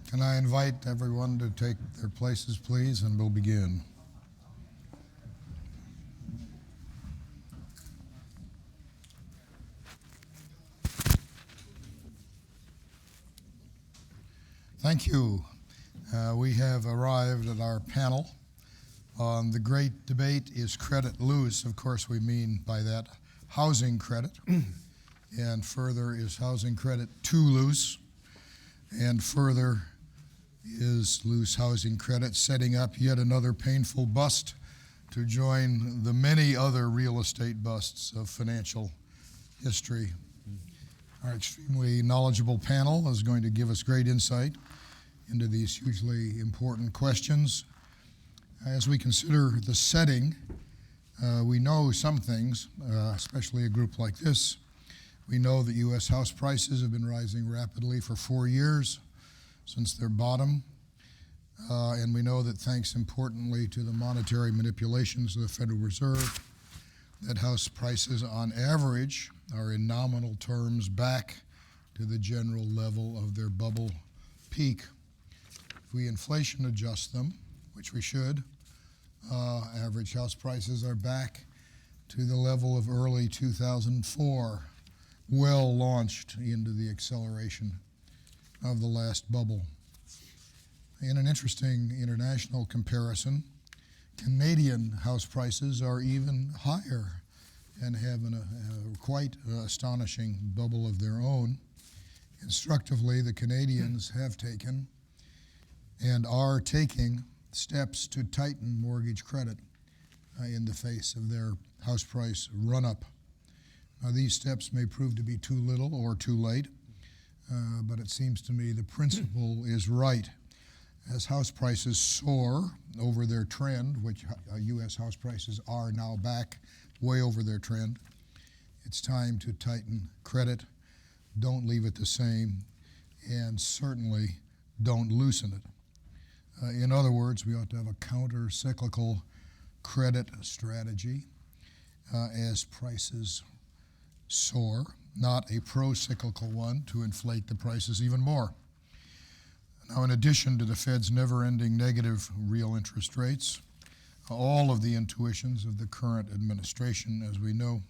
Can I invite everyone to take their places, please, and we'll begin. Thank you. We have arrived at our panel on the great debate, is credit loose? Of course, we mean by that housing credit. And further, is housing credit too loose? And further, is loose housing credit setting up yet another painful bust to join the many other real estate busts of financial history? Our extremely knowledgeable panel is going to give us great insight into these hugely important questions. As we consider the setting, we know some things, especially a group like this. We know that U.S. house prices have been rising rapidly for 4 years since their bottom. And we know that thanks importantly to the monetary manipulations of the Federal Reserve, that house prices on average are in nominal terms back to the general level of their bubble peak. If we inflation adjust them, which we should, average house prices are back to the level of early 2004, well launched into the acceleration of the last bubble. In an interesting international comparison, Canadian house prices are even higher and have a quite astonishing bubble of their own. Instructively, the Canadians have taken and are taking steps to tighten mortgage credit in the face of their house price run-up. Now, these steps may prove to be too little or too late, but it seems to me the principle is right. As house prices soar over their trend, which U.S. house prices are now back way over their trend, it's time to tighten credit. Don't leave it the same, and certainly don't loosen it. In other words, we ought to have a counter-cyclical credit strategy as prices soar, not a pro-cyclical one to inflate the prices even more. Now, in addition to the Fed's never-ending negative real interest rates, all of the intuitions of the current administration, as we know,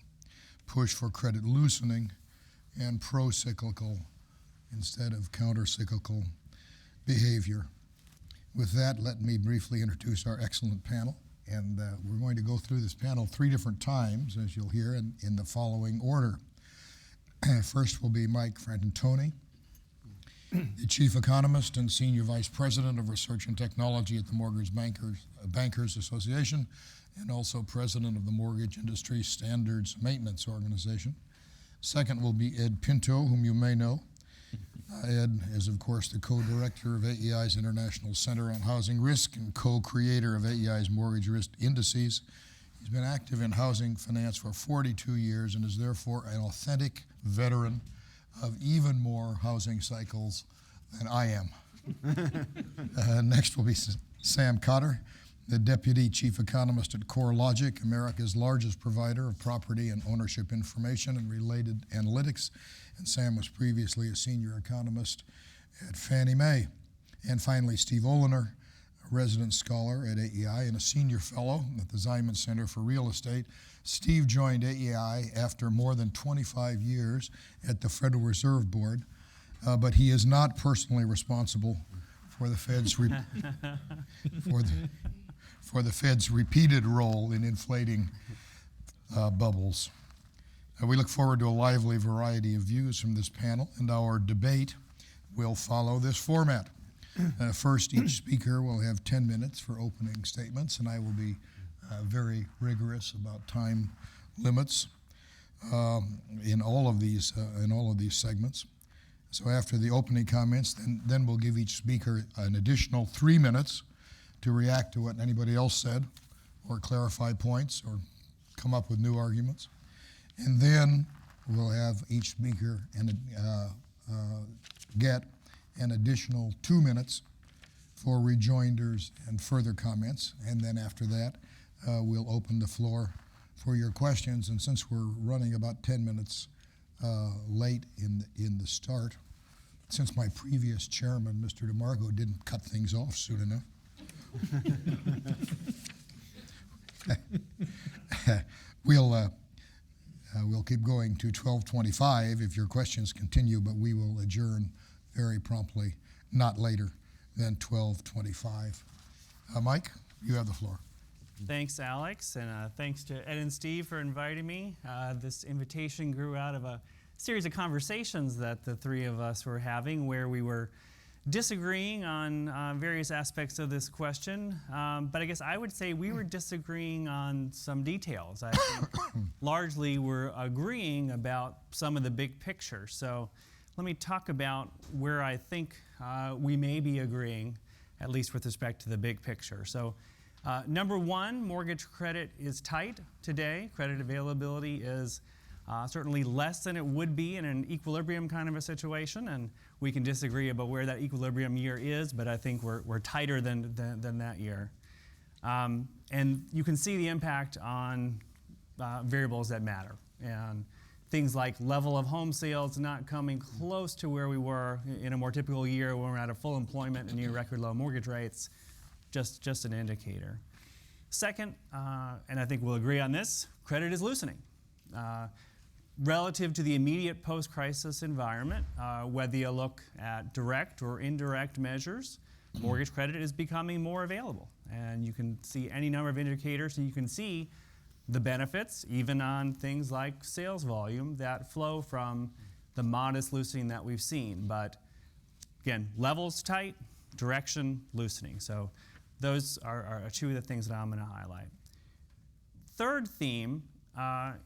push for credit loosening and pro-cyclical instead of counter-cyclical behavior. With that, let me briefly introduce our excellent panel. And we're going to go through this panel 3 different times, as you'll hear, in the following order. First will be Mike Frantantoni, the Chief Economist and Senior Vice President of Research and Technology at the Mortgage Bankers Association, and also President of the Mortgage Industry Standards Maintenance Organization. Second will be Ed Pinto, whom you may know. Ed is, of course, the co-director of AEI's International Center on Housing Risk and co-creator of AEI's Mortgage Risk Indices. He's been active in housing finance for 42 years and is therefore an authentic veteran of even more housing cycles than I am. Next will be Sam Cotter, the Deputy Chief Economist at CoreLogic, America's largest provider of property and ownership information and related analytics. And Sam was previously a senior economist at Fannie Mae. And finally, Steve Oliner, a resident scholar at AEI and a senior fellow at the Ziman Center for Real Estate. Steve joined AEI after more than 25 years at the Federal Reserve Board, but he is not personally responsible for the Fed's for the Fed's repeated role in inflating bubbles. We look forward to a lively variety of views from this panel, and our debate will follow this format. First, each speaker will have 10 minutes for opening statements, and I will be very rigorous about time limits in all of these segments. So after the opening comments, then we'll give each speaker an additional 3 minutes to react to what anybody else said, or clarify points, or come up with new arguments. And then we'll have each speaker get an additional 2 minutes for rejoinders and further comments. And then after that, we'll open the floor for your questions. And since we're running about 10 minutes late in the start, since my previous chairman, Mr. DeMarco, didn't cut things off soon enough. We'll keep going to 12:25 if your questions continue, but we will adjourn very promptly, not later than 12:25. Mike, you have the floor. Thanks, Alex, and thanks to Ed and Steve for inviting me. This invitation grew out of a series of conversations that the three of us were having where we were disagreeing on various aspects of this question, but I guess I would say we were disagreeing on some details. I think largely we're agreeing about some of the big picture. So let me talk about where I think we may be agreeing, at least with respect to the big picture. So number one, mortgage credit is tight today. Credit availability is certainly less than it would be in an equilibrium kind of a situation, and we can disagree about where that equilibrium year is, but I think we're tighter than that year. And you can see the impact on variables that matter. And things like level of home sales not coming close to where we were in a more typical year when we're at a full employment and near record low mortgage rates, just an indicator. Second, and I think we'll agree on this, credit is loosening. Relative to the immediate post-crisis environment, whether you look at direct or indirect measures, mortgage credit is becoming more available. And you can see any number of indicators, and you can see the benefits, even on things like sales volume, that flow from the modest loosening that we've seen. But again, levels tight, direction loosening. So those are two of the things that I'm going to highlight. Third theme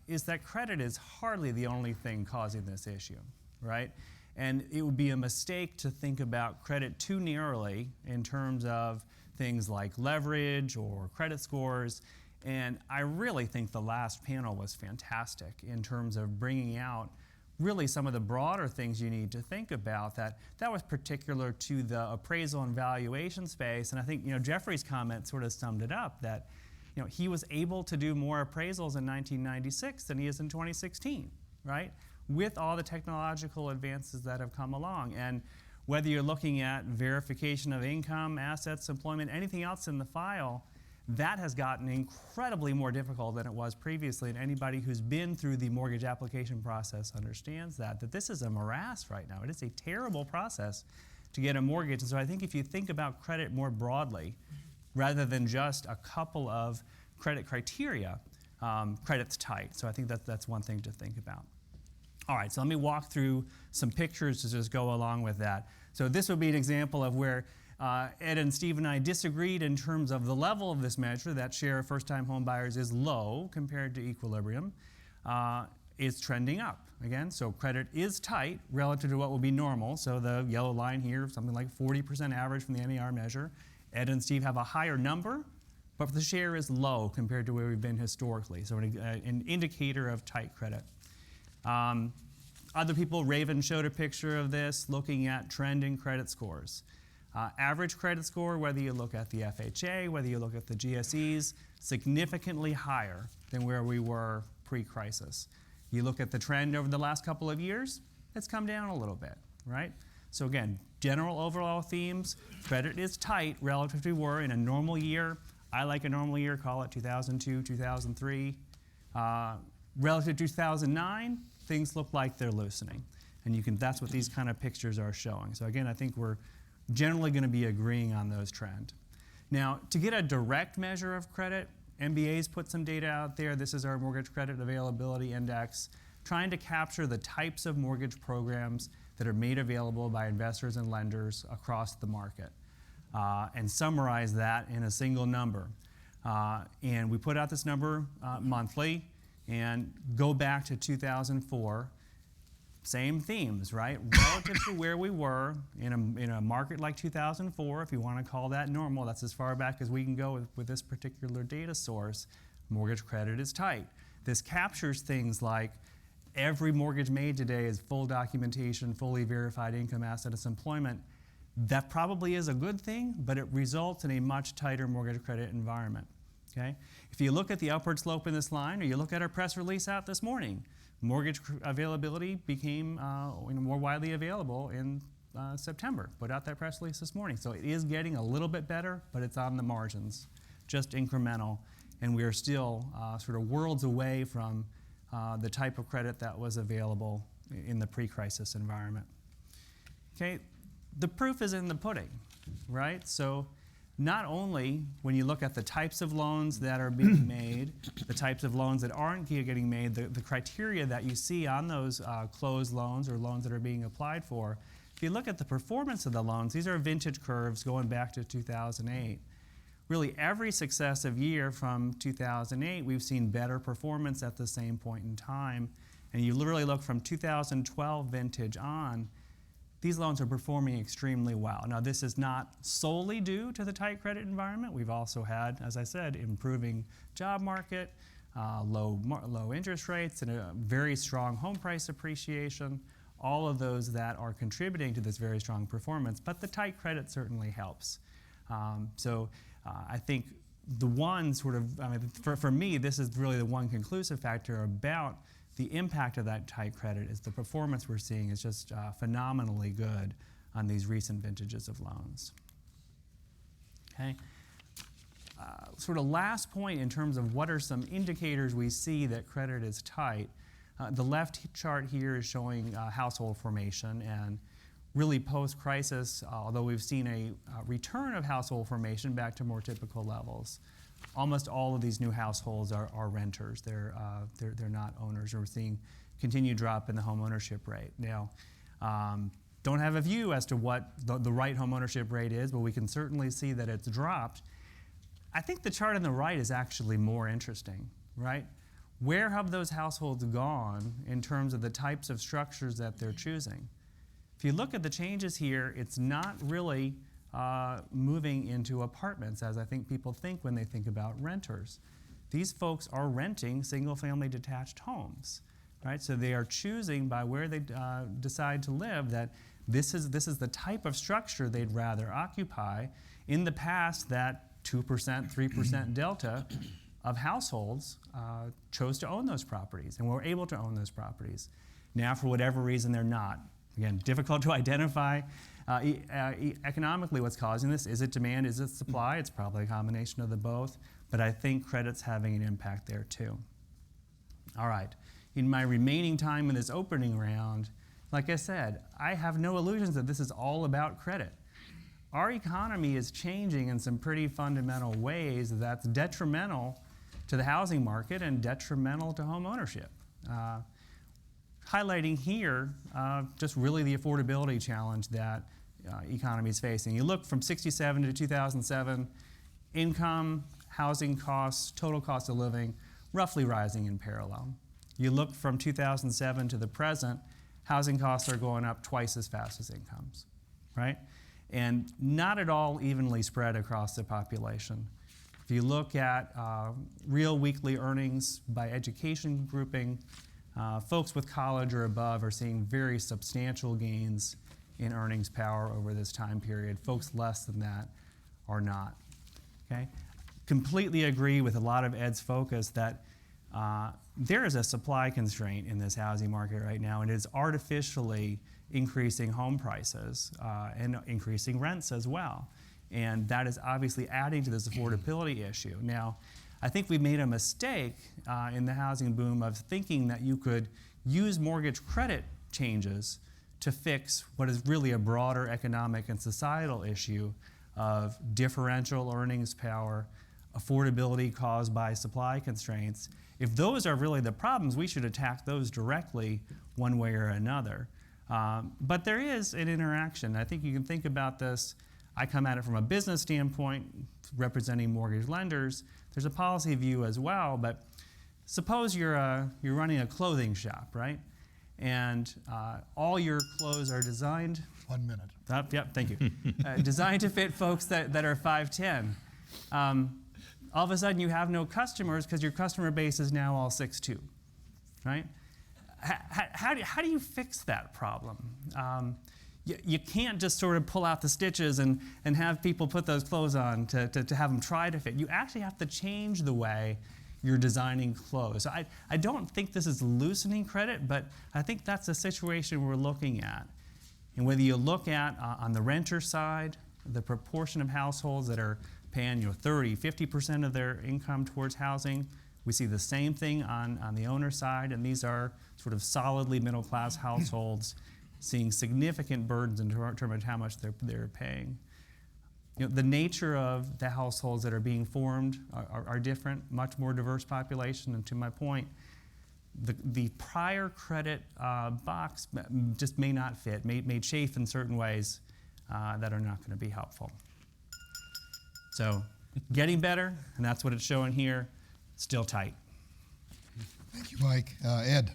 is that credit is hardly the only thing causing this issue, right? And it would be a mistake to think about credit too narrowly in terms of things like leverage or credit scores. And I really think the last panel was fantastic in terms of bringing out really some of the broader things you need to think about that was particular to the appraisal and valuation space. And I think, Jeffrey's comment sort of summed it up, that he was able to do more appraisals in 1996 than he is in 2016, right? With all the technological advances that have come along. And whether you're looking at verification of income, assets, employment, anything else in the file, that has gotten incredibly more difficult than it was previously. And anybody who's been through the mortgage application process understands that this is a morass right now. It is a terrible process to get a mortgage. And so I think if you think about credit more broadly, rather than just a couple of credit criteria, credit's tight. So I think that's one thing to think about. All right, so let me walk through some pictures to just go along with that. So this would be an example of where Ed and Steve and I disagreed in terms of the level of this measure. That share of first-time home buyers is low compared to equilibrium. It's trending up again, so credit is tight relative to what would be normal. So the yellow line here, something like 40% average from the MER measure. Ed and Steve have a higher number, but the share is low compared to where we've been historically. So an indicator of tight credit. Other people, Raven showed a picture of this, looking at trend in credit scores. Average credit score, whether you look at the FHA, whether you look at the GSEs, significantly higher than where we were pre-crisis. You look at the trend over the last couple of years, it's come down a little bit, right? So again, general overall themes, credit is tight relative to where we were in a normal year. I like a normal year, call it 2002, 2003. Relative to 2009, things look like they're loosening. And that's what these kind of pictures are showing. So again, I think we're generally going to be agreeing on those trends. Now, to get a direct measure of credit, MBA's put some data out there. This is our Mortgage Credit Availability Index, trying to capture the types of mortgage programs that are made available by investors and lenders across the market, and summarize that in a single number. And we put out this number monthly and go back to 2004. Same themes, right? Relative to where we were in a market like 2004, if you want to call that normal, that's as far back as we can go with this particular data source, mortgage credit is tight. This captures things like every mortgage made today is full documentation, fully verified income, assets, employment. That probably is a good thing, but it results in a much tighter mortgage credit environment, okay? If you look at the upward slope in this line, or you look at our press release out this morning, mortgage availability became more widely available in September. Put out that press release this morning. So it is getting a little bit better, but it's on the margins, just incremental. And we are still sort of worlds away from the type of credit that was available in the pre-crisis environment. Okay, the proof is in the pudding, right? So not only when you look at the types of loans that are being made, the types of loans that aren't getting made, the criteria that you see on those closed loans or loans that are being applied for, if you look at the performance of the loans, these are vintage curves going back to 2008. Really every successive year from 2008, we've seen better performance at the same point in time. And you literally look from 2012 vintage on, these loans are performing extremely well. Now, this is not solely due to the tight credit environment. We've also had, as I said, improving job market, low interest rates, and a very strong home price appreciation, all of those that are contributing to this very strong performance, but the tight credit certainly helps. I think the one sort of, for me, this is really the one conclusive factor about the impact of that tight credit is the performance we're seeing is just phenomenally good on these recent vintages of loans. Okay. Sort of last point in terms of what are some indicators we see that credit is tight. The left chart here is showing household formation, and really post-crisis, although we've seen a return of household formation back to more typical levels, almost all of these new households are renters. They're not owners. We're seeing continued drop in the home ownership rate. Now, don't have a view as to what the right home ownership rate is, but we can certainly see that it's dropped. I think the chart on the right is actually more interesting, right? Where have those households gone in terms of the types of structures that they're choosing? If you look at the changes here, it's not really moving into apartments, as I think people think when they think about renters. These folks are renting single-family detached homes, right? So they are choosing by where they decide to live that this is the type of structure they'd rather occupy. In the past, that 2%, 3% delta of households chose to own those properties and were able to own those properties. Now, for whatever reason, they're not. Again, difficult to identify economically what's causing this. Is it demand? Is it supply? It's probably a combination of the both, but I think credit's having an impact there too. All right, in my remaining time in this opening round, like I said, I have no illusions that this is all about credit. Our economy is changing in some pretty fundamental ways that's detrimental to the housing market and detrimental to home ownership. Highlighting here just really the affordability challenge that economy is facing. You look from 67 to 2007, income, housing costs, total cost of living, roughly rising in parallel. You look from 2007 to the present, housing costs are going up twice as fast as incomes, right? And not at all evenly spread across the population. If you look at real weekly earnings by education grouping, folks with college or above are seeing very substantial gains in earnings power over this time period. Folks less than that are not. Okay? Completely agree with a lot of Ed's focus that there is a supply constraint in this housing market right now, and it is artificially increasing home prices and increasing rents as well. And that is obviously adding to this affordability issue. Now, I think we made a mistake in the housing boom of thinking that you could use mortgage credit changes to fix what is really a broader economic and societal issue of differential earnings power, affordability caused by supply constraints. If those are really the problems, we should attack those directly one way or another. But there is an interaction. I think you can think about this. I come at it from a business standpoint, representing mortgage lenders. There's a policy view as well, but suppose you're running a clothing shop, right? And all your clothes are designed. 1 minute. Yep, thank you. Designed to fit folks that are 5'10". All of a sudden you have no customers because your customer base is now all 6'2", right? How do you fix that problem? You can't just sort of pull out the stitches and have people put those clothes on to have them try to fit. You actually have to change the way you're designing clothes. I don't think this is loosening credit, but I think that's the situation we're looking at. And whether you look at on the renter side, the proportion of households that are paying 30, 50% of their income towards housing, we see the same thing on the owner side, and these are sort of solidly middle-class households seeing significant burdens in terms of how much they're paying. The nature of the households that are being formed are different, much more diverse population, and to my point, the prior credit box just may not fit, may chafe in certain ways that are not going to be helpful. So getting better, and that's what it's showing here, still tight. Thank you, Mike. Ed.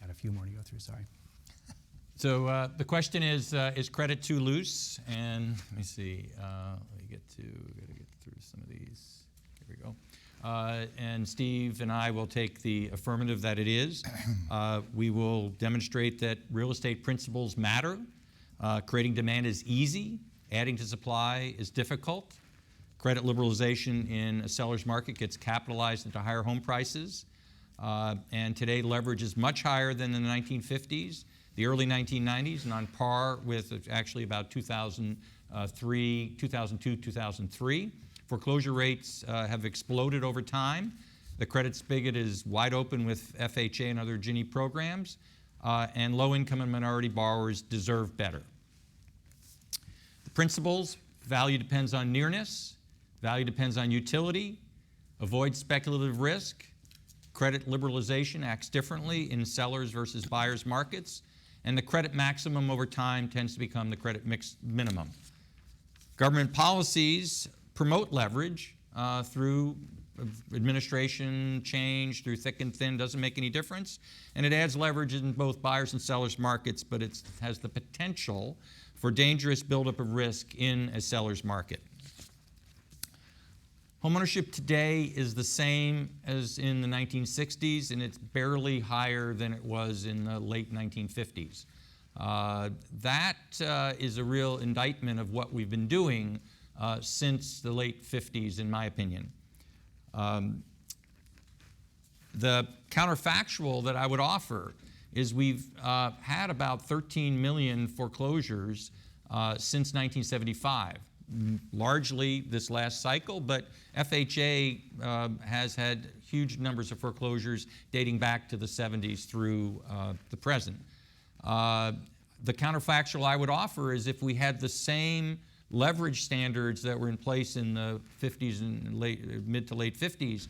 Got a few more to go through, sorry. So the question is credit too loose? And let me see, gotta get through some of these. Here we go. And Steve and I will take the affirmative that it is. We will demonstrate that real estate principles matter. Creating demand is easy. Adding to supply is difficult. Credit liberalization in a seller's market gets capitalized into higher home prices. And today leverage is much higher than in the 1950s. The early 1990s, and on par with actually about 2002, 2003. Foreclosure rates have exploded over time. The credit spigot is wide open with FHA and other Ginnie programs, and low-income and minority borrowers deserve better. The principles: value depends on nearness, value depends on utility, avoid speculative risk, credit liberalization acts differently in sellers versus buyers markets, and the credit maximum over time tends to become the credit minimum. Government policies promote leverage through administration change, through thick and thin, doesn't make any difference. And it adds leverage in both buyers and sellers markets, but it has the potential for dangerous buildup of risk in a seller's market. Homeownership today is the same as in the 1960s, and it's barely higher than it was in the late 1950s. That is a real indictment of what we've been doing since the late 50s, in my opinion. The counterfactual that I would offer is we've had about 13 million foreclosures since 1975. Largely this last cycle, but FHA has had huge numbers of foreclosures dating back to the 70s through the present. The counterfactual I would offer is if we had the same leverage standards that were in place in the 50s and mid to late 50s,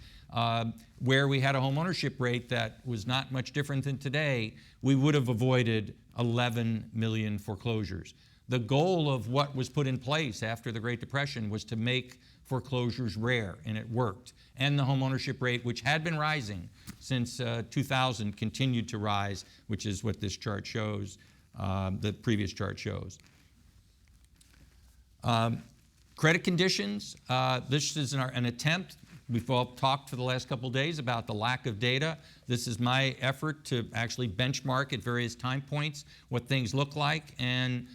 where we had a home ownership rate that was not much different than today, we would have avoided 11 million foreclosures. The goal of what was put in place after the Great Depression was to make foreclosures rare, and it worked. And the home ownership rate, which had been rising since 2000, continued to rise, which is what this chart shows, the previous chart shows. Credit conditions, this is an attempt. We've all talked for the last couple of days about the lack of data. This is my effort to actually benchmark at various time points what things look like. And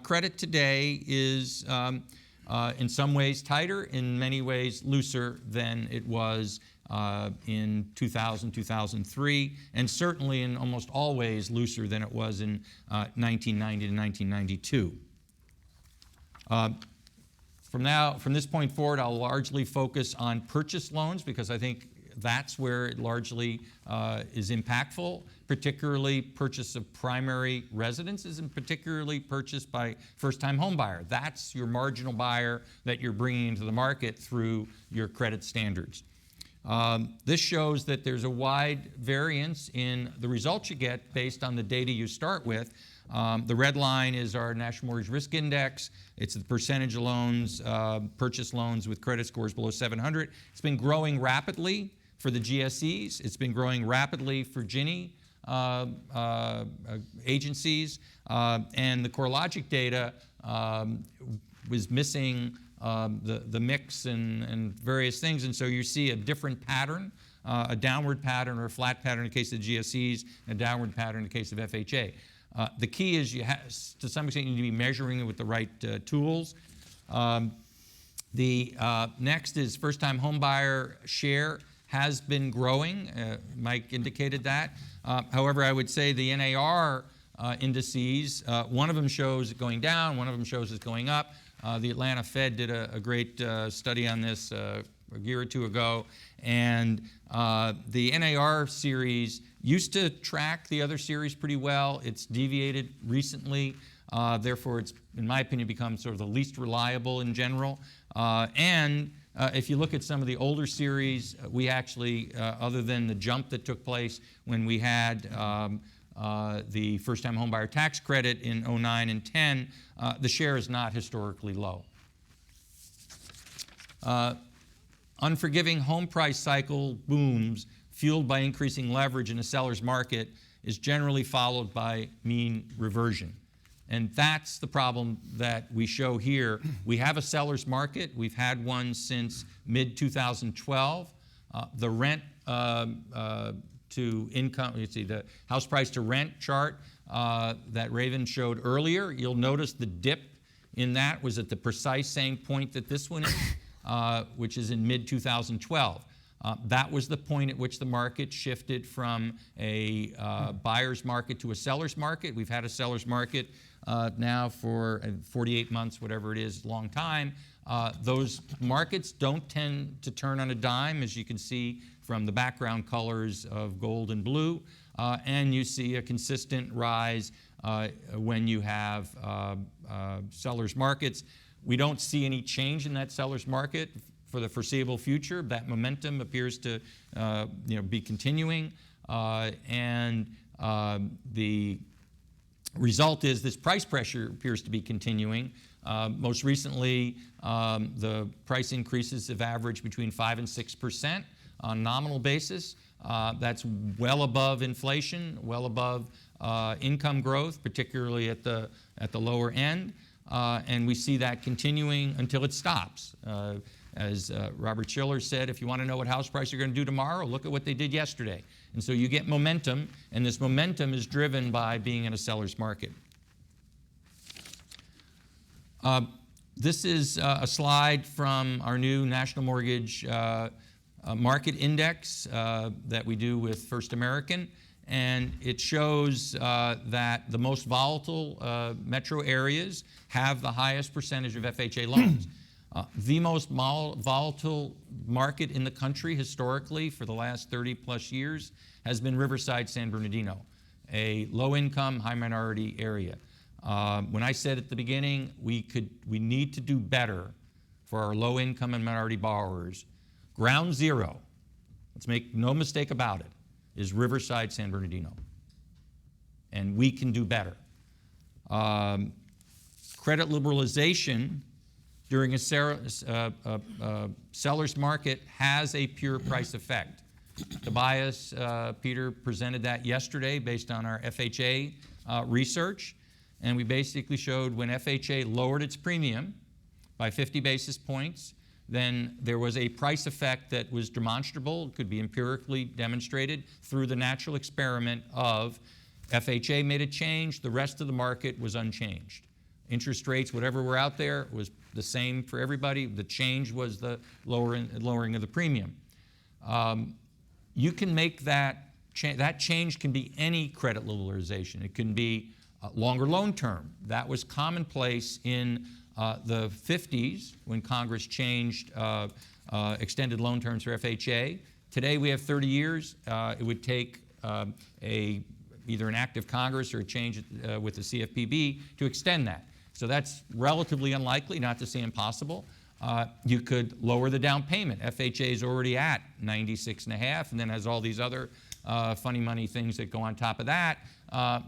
credit today is in some ways tighter, in many ways looser than it was in 2000, 2003, and certainly in almost all ways looser than it was in 1990 to 1992. From this point forward, I'll largely focus on purchase loans because I think that's where it largely is impactful, particularly purchase of primary residences and particularly purchase by first-time home buyer. That's your marginal buyer that you're bringing into the market through your credit standards. This shows that there's a wide variance in the results you get based on the data you start with. The red line is our National Mortgage Risk Index. It's the percentage of loans, purchase loans with credit scores below 700. It's been growing rapidly for the GSEs. It's been growing rapidly for Ginnie agencies. And the CoreLogic data was missing the mix and various things. And so you see a different pattern, a downward pattern or a flat pattern in the case of the GSEs, and a downward pattern in the case of FHA. The key is you to some extent you need to be measuring it with the right tools. The next is first-time home buyer share has been growing. Mike indicated that. However, I would say the NAR indices. One of them shows it going down, one of them shows it going up. The Atlanta Fed did a great study on this a year or two ago, and the NAR series used to track the other series pretty well. It's deviated recently, therefore it's, in my opinion, become sort of the least reliable in general. If you look at some of the older series, we actually, other than the jump that took place when we had the first-time homebuyer tax credit in 09 and 10, the share is not historically low. Unforgiving home price cycle booms fueled by increasing leverage in a seller's market is generally followed by mean reversion. And that's the problem that we show here. We have a seller's market. We've had one since mid-2012. The rent to income, you see the house price to rent chart that Raven showed earlier. You'll notice the dip in that was at the precise same point that this one is, which is in mid-2012. That was the point at which the market shifted from a buyer's market to a seller's market. We've had a seller's market now for 48 months, whatever it is, long time. Those markets don't tend to turn on a dime, as you can see from the background colors of gold and blue, and you see a consistent rise when you have seller's markets. We don't see any change in that seller's market for the foreseeable future. That momentum appears to be continuing, and the result is this price pressure appears to be continuing. Most recently, the price increases have averaged between 5% and 6% on a nominal basis. That's well above inflation, well above income growth, particularly at the lower end. And we see that continuing until it stops. As Robert Schiller said, if you want to know what house prices are going to do tomorrow, look at what they did yesterday. And so you get momentum, and this momentum is driven by being in a seller's market. This is a slide from our new National Mortgage Market Index that we do with First American. And it shows that the most volatile metro areas have the highest percentage of FHA loans. The most volatile market in the country historically for the last 30 plus years has been Riverside, San Bernardino, a low-income, high-minority area. When I said at the beginning we need to do better for our low-income and minority borrowers, ground zero, let's make no mistake about it, is Riverside, San Bernardino. And we can do better. Credit liberalization during a seller's market has a pure price effect. Tobias, Peter presented that yesterday based on our FHA research. And we basically showed when FHA lowered its premium by 50 basis points, then there was a price effect that was demonstrable, could be empirically demonstrated through the natural experiment of FHA made a change, the rest of the market was unchanged. Interest rates, whatever were out there, was the same for everybody. The change was the lowering of the premium. You can make that change can be any credit liberalization. It can be longer loan term. That was commonplace in the 50s when Congress changed extended loan terms for FHA. Today we have 30 years. It would take either an act of Congress or a change with the CFPB to extend that. So that's relatively unlikely, not to say impossible. You could lower the down payment. FHA is already at 96.5 and then has all these other funny money things that go on top of that.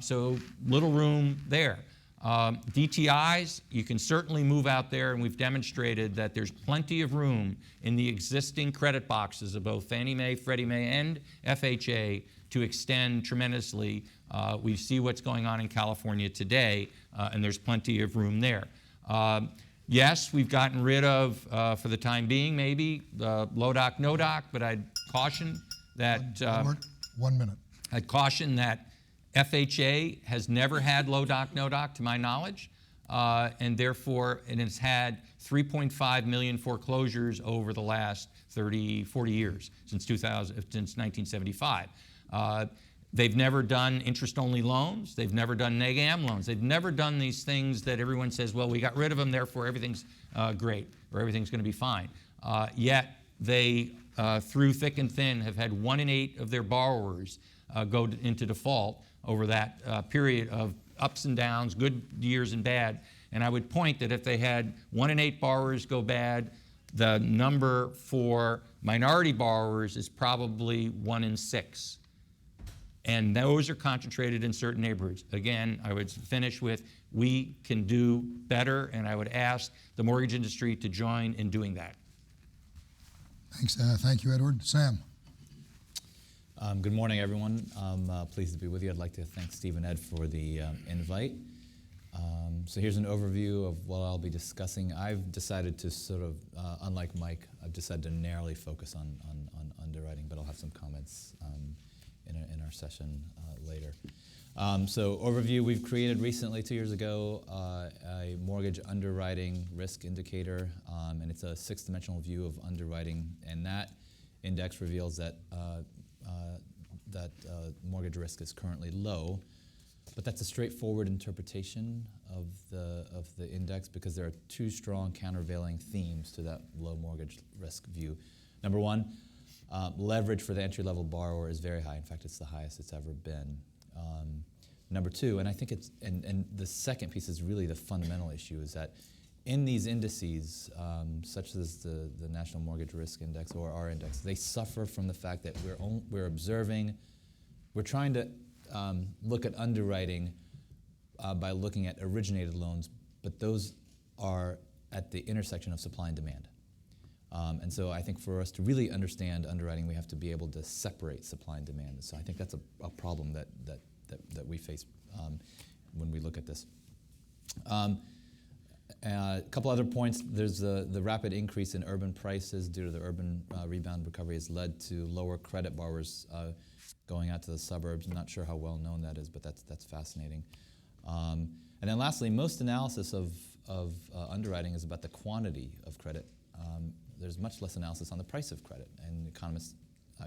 So little room there. DTIs, you can certainly move out there, and we've demonstrated that there's plenty of room in the existing credit boxes of both Fannie Mae, Freddie Mae, and FHA to extend tremendously. We see what's going on in California today, and there's plenty of room there. Yes, we've gotten rid of, for the time being, maybe, low doc, no doc, but I'd caution that... 1 minute. I'd caution that FHA has never had low doc, no doc, to my knowledge, and therefore it has had 3.5 million foreclosures over the last 30, 40 years, since 1975. They've never done interest-only loans. They've never done neg-am loans. They've never done these things that everyone says, well, we got rid of them, therefore everything's great, or everything's going to be fine. Yet they, through thick and thin, have had 1 in 8 of their borrowers go into default over that period of ups and downs, good years and bad. And I would point that if they had 1 in 8 borrowers go bad, the number for minority borrowers is probably 1 in 6. And those are concentrated in certain neighborhoods. Again, I would finish with, we can do better, and I would ask the mortgage industry to join in doing that. Thanks. Thank you, Edward. Sam. Good morning, everyone. I'm pleased to be with you. I'd like to thank Steve and Ed for the invite. So here's an overview of what I'll be discussing. I've decided to sort of, unlike Mike, I've decided to narrowly focus on underwriting, but I'll have some comments in our session later. So overview, we've created recently, 2 years ago, a mortgage underwriting risk indicator, and it's a 6-dimensional view of underwriting, and that index reveals that mortgage risk is currently low, but that's a straightforward interpretation of the index because there are 2 strong countervailing themes to that low mortgage risk view. Number one, leverage for the entry-level borrower is very high. In fact, it's the highest it's ever been. Number two, and I think it's, and the second piece is really the fundamental issue, is that in these indices, such as the National Mortgage Risk Index or our index, they suffer from the fact that we're observing, we're trying to look at underwriting by looking at originated loans, but those are at the intersection of supply and demand. And so I think for us to really understand underwriting, we have to be able to separate supply and demand. So I think that's a problem that we face when we look at this. A couple other points. There's the rapid increase in urban prices due to the urban rebound recovery has led to lower credit borrowers going out to the suburbs. I'm not sure how well known that is, but that's fascinating. And then lastly, most analysis of underwriting is about the quantity of credit. There's much less analysis on the price of credit, and economists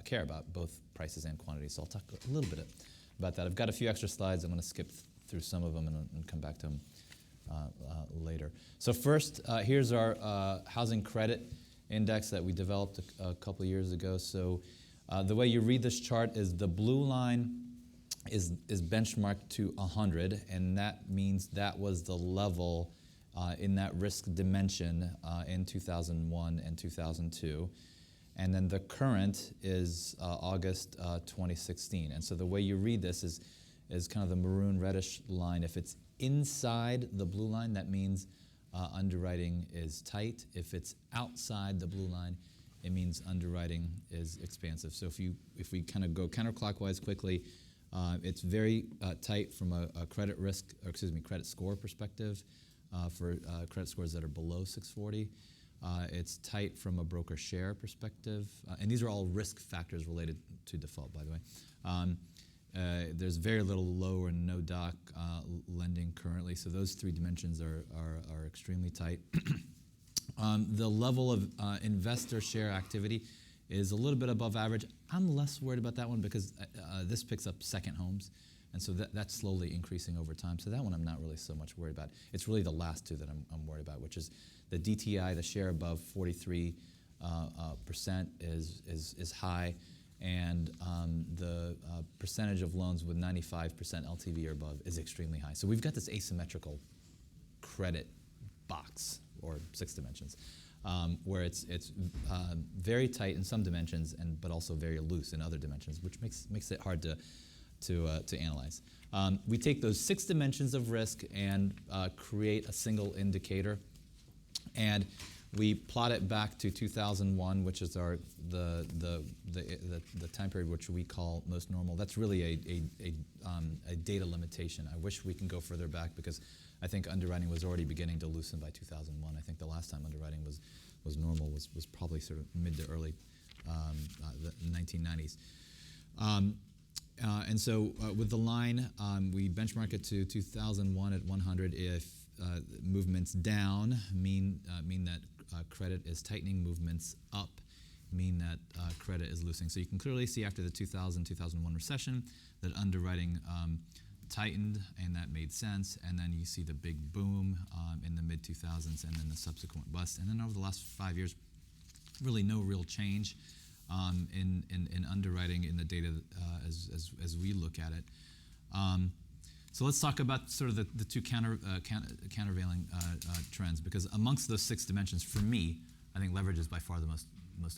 care about both prices and quantity. So I'll talk a little bit about that. I've got a few extra slides. I'm going to skip through some of them and come back to them later. So first, here's our housing credit index that we developed a couple of years ago. So the way you read this chart is the blue line is benchmarked to 100, and that means that was the level in that risk dimension in 2001 and 2002. And then the current is August 2016. And so the way you read this is kind of the maroon reddish line. If it's inside the blue line, that means underwriting is tight. If it's outside the blue line, it means underwriting is expansive. So if we kind of go counterclockwise quickly, it's very tight from a credit risk, or excuse me, credit score perspective for credit scores that are below 640. It's tight from a broker share perspective. And these are all risk factors related to default, by the way. There's very little low or no doc lending currently, so those 3 dimensions are extremely tight. The level of investor share activity is a little bit above average. I'm less worried about that one because this picks up second homes, and so that's slowly increasing over time. So that one I'm not really so much worried about. It's really the last 2 that I'm worried about, which is the DTI, the share above 43% is high, and the percentage of loans with 95% LTV or above is extremely high. So we've got this asymmetrical credit box, or 6 dimensions, where it's very tight in some dimensions, but also very loose in other dimensions, which makes it hard to analyze. We take those 6 dimensions of risk and create a single indicator, and we plot it back to 2001, which is the time period which we call most normal. That's really a data limitation. I wish we can go further back because I think underwriting was already beginning to loosen by 2001. I think the last time underwriting was normal was probably sort of mid to early the 1990s. And so with the line, we benchmark it to 2001 at 100. If movements down mean that credit is tightening, movements up mean that credit is loosening. So you can clearly see after the 2000-2001 recession that underwriting tightened, and that made sense. And then you see the big boom in the mid-2000s, and then the subsequent bust. And then over the last 5 years, really no real change in underwriting in the data as we look at it. So let's talk about sort of the two countervailing trends, because amongst those 6 dimensions, for me, I think leverage is by far the most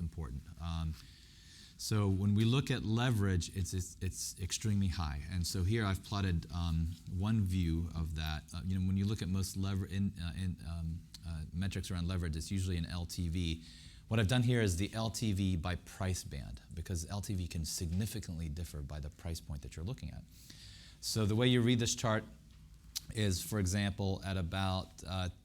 important. So when we look at leverage, it's extremely high. And so here I've plotted one view of that. When you look at most metrics around leverage, it's usually an LTV. What I've done here is the LTV by price band, because LTV can significantly differ by the price point that you're looking at. So the way you read this chart is, for example, at about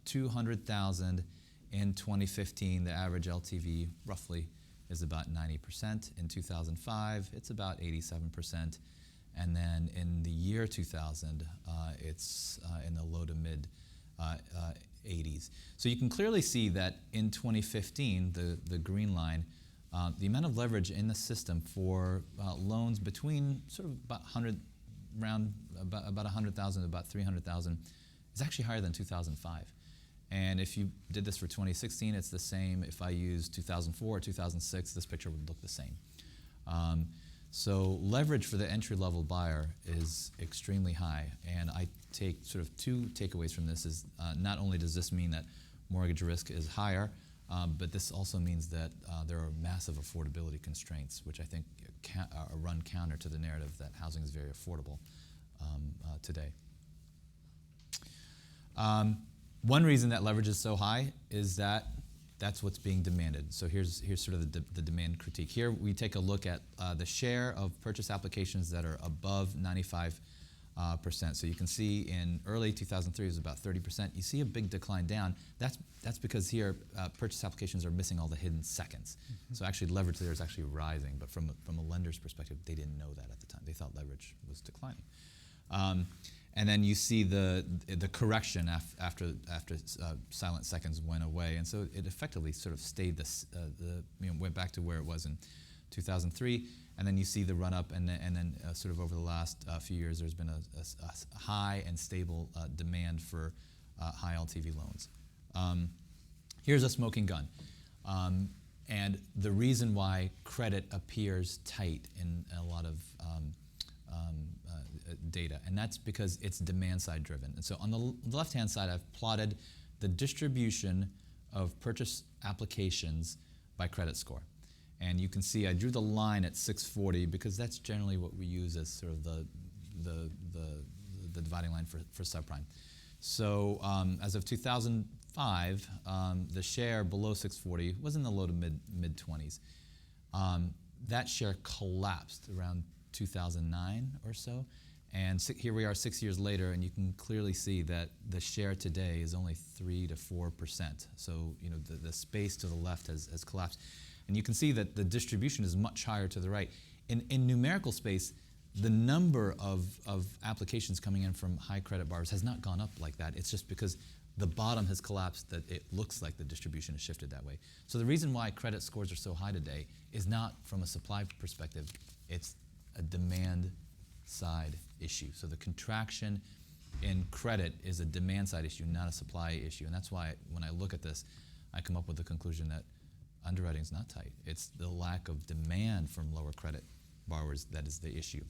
$200,000 in 2015, the average LTV roughly is about 90%. In 2005, it's about 87%. And then in the year 2000, it's in the low to mid 80s. So you can clearly see that in 2015, the green line, the amount of leverage in the system for loans between sort of about 100,000 to about 300,000 is actually higher than 2005. And if you did this for 2016, it's the same. If I use 2004 or 2006, this picture would look the same. So leverage for the entry-level buyer is extremely high. And I take sort of 2 takeaways from this. Is not only does this mean that mortgage risk is higher, but this also means that there are massive affordability constraints, which I think run counter to the narrative that housing is very affordable today. One reason that leverage is so high is that that's what's being demanded. So here's sort of the demand critique. Here we take a look at the share of purchase applications that are above 95%. So you can see in early 2003 it was about 30%. You see a big decline down. That's because here purchase applications are missing all the hidden seconds. Mm-hmm. So actually leverage there is actually rising, but from a lender's perspective, they didn't know that at the time. They thought leverage was declining. And then you see the correction after silent seconds went away, and so it effectively sort of stayed went back to where it was in 2003, and then you see the run up, and then sort of over the last few years, there's been a high and stable demand for high LTV loans. Here's a smoking gun, and the reason why credit appears tight in a lot of data, and that's because it's demand side driven. And so on the left-hand side, I've plotted the distribution of purchase applications by credit score. And you can see I drew the line at 640 because that's generally what we use as sort of the dividing line for subprime. So as of 2005, the share below 640 was in the low to mid 20s. That share collapsed around 2009 or so. And here we are 6 years later, and you can clearly see that the share today is only 3 to 4%. So the space to the left has collapsed. And you can see that the distribution is much higher to the right. In numerical space, the number of applications coming in from high credit borrowers has not gone up like that. It's just because the bottom has collapsed that it looks like the distribution has shifted that way. So the reason why credit scores are so high today is not from a supply perspective, it's a demand side issue. So the contraction in credit is a demand side issue, not a supply issue. And that's why when I look at this, I come up with the conclusion that underwriting is not tight. It's the lack of demand from lower credit borrowers that is the issue.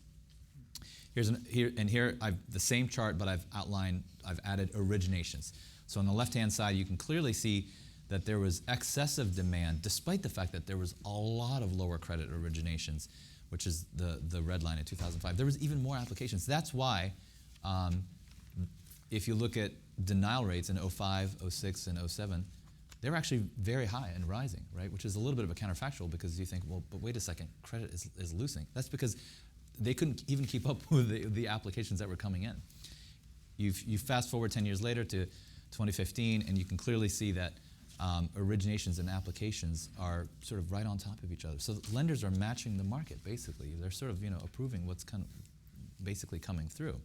Here I've the same chart, but I've added originations. So on the left-hand side, you can clearly see that there was excessive demand, despite the fact that there was a lot of lower credit originations, which is the red line in 2005. There was even more applications. That's why if you look at denial rates in 05, 06, and 07, they were actually very high and rising, right? Which is a little bit of a counterfactual because you think, well, but wait a second, credit is loosening. That's because they couldn't even keep up with the applications that were coming in. You fast forward 10 years later to 2015, and you can clearly see that originations and applications are sort of right on top of each other. So lenders are matching the market, basically. They're sort of approving what's kind of basically coming through.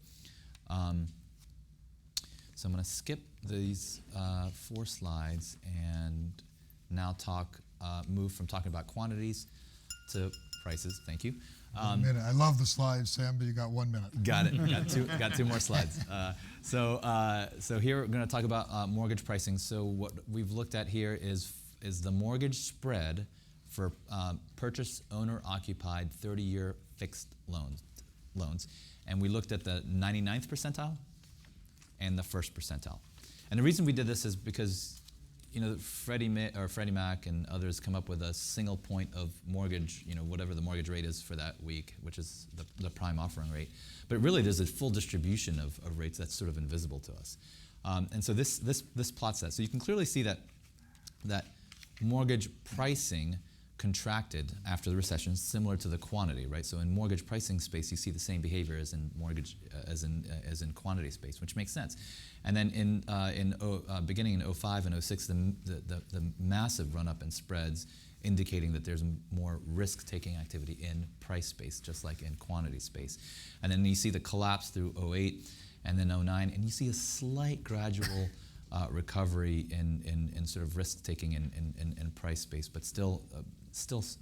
So I'm going to skip these 4 slides and now talk move from talking about quantities to prices. Thank you. 1 minute. I love the slides, Sam, but you got 1 minute. Got it. Got two more slides. So here we're going to talk about mortgage pricing. So what we've looked at here is the mortgage spread for purchase owner-occupied 30-year fixed loans. And we looked at the 99th percentile and the 1st percentile. And the reason we did this is because Freddie Mac and others come up with a single point of mortgage, whatever the mortgage rate is for that week, which is the prime offering rate. But really, there's a full distribution of rates that's sort of invisible to us. And so this plots that. So you can clearly see that mortgage pricing contracted after the recession, similar to the quantity, right? So in mortgage pricing space, you see the same behavior as in mortgage, as in quantity space, which makes sense. And then beginning in 05 and 06, the massive run-up in spreads, indicating that there's more risk-taking activity in price space, just like in quantity space. And then you see the collapse through 08 and then 09, and you see a slight gradual recovery in sort of risk-taking in price space, but still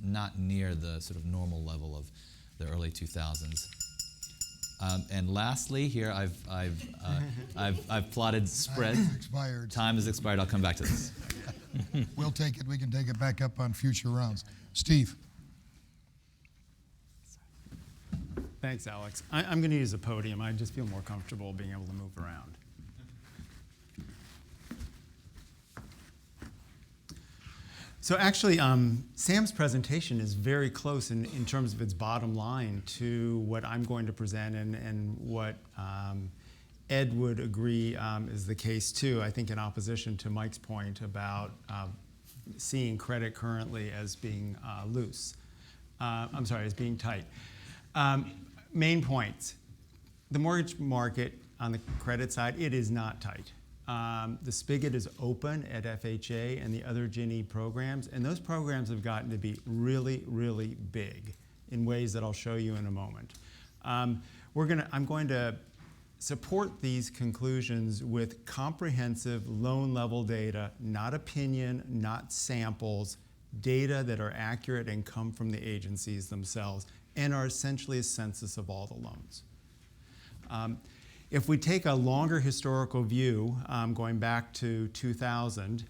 not near the sort of normal level of the early 2000s. And lastly, here I've plotted spread. Time has expired. Time has expired. I'll come back to this. We'll take it. We can take it back up on future rounds. Steve. Thanks, Alex. I'm going to use a podium. I just feel more comfortable being able to move around. So actually, Sam's presentation is very close in terms of its bottom line to what I'm going to present and what Ed would agree is the case too, I think in opposition to Mike's point about seeing credit currently as being loose. As being tight. Main points. The mortgage market on the credit side, it is not tight. The spigot is open at FHA and the other Ginnie programs, and those programs have gotten to be really, really big in ways that I'll show you in a moment. I'm going to support these conclusions with comprehensive loan level data, not opinion, not samples, data that are accurate and come from the agencies themselves and are essentially a census of all the loans. If we take a longer historical view, going back to 2000,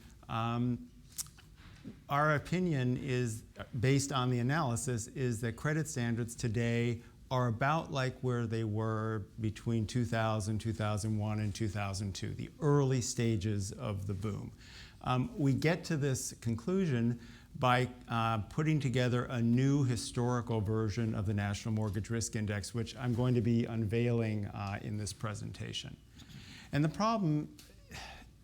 our opinion is, based on the analysis, is that credit standards today are about like where they were between 2000, 2001, and 2002, the early stages of the boom. We get to this conclusion by putting together a new historical version of the National Mortgage Risk Index, which I'm going to be unveiling in this presentation. And the problem,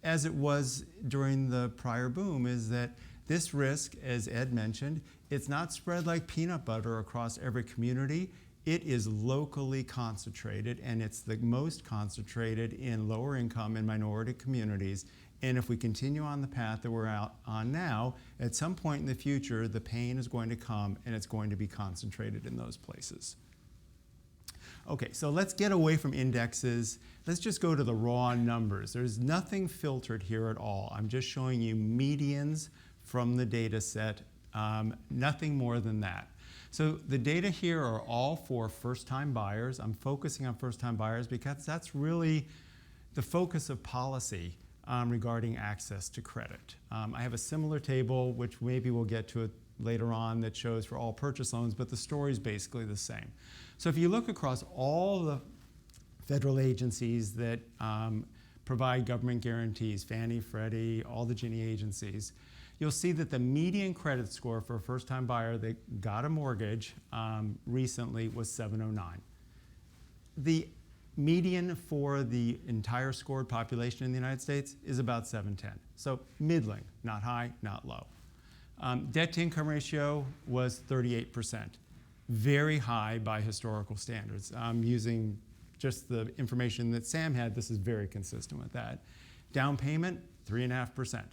as it was during the prior boom, is that this risk, as Ed mentioned, it's not spread like peanut butter across every community. It is locally concentrated, and it's the most concentrated in lower income and minority communities. And if we continue on the path that we're on now, at some point in the future, the pain is going to come and it's going to be concentrated in those places. Okay, so let's get away from indexes. Let's just go to the raw numbers. There's nothing filtered here at all. I'm just showing you medians from the data set, nothing more than that. So the data here are all for first-time buyers. I'm focusing on first-time buyers because that's really the focus of policy regarding access to credit. I have a similar table, which maybe we'll get to it later on, that shows for all purchase loans, but the story is basically the same. So if you look across all the federal agencies that provide government guarantees, Fannie, Freddie, all the Ginnie agencies, you'll see that the median credit score for a first-time buyer that got a mortgage recently was 709. The median for the entire scored population in the United States is about 710. So middling, not high, not low. Debt to income ratio was 38%. Very high by historical standards. Using just the information that Sam had, this is very consistent with that. Down payment, 3.5%.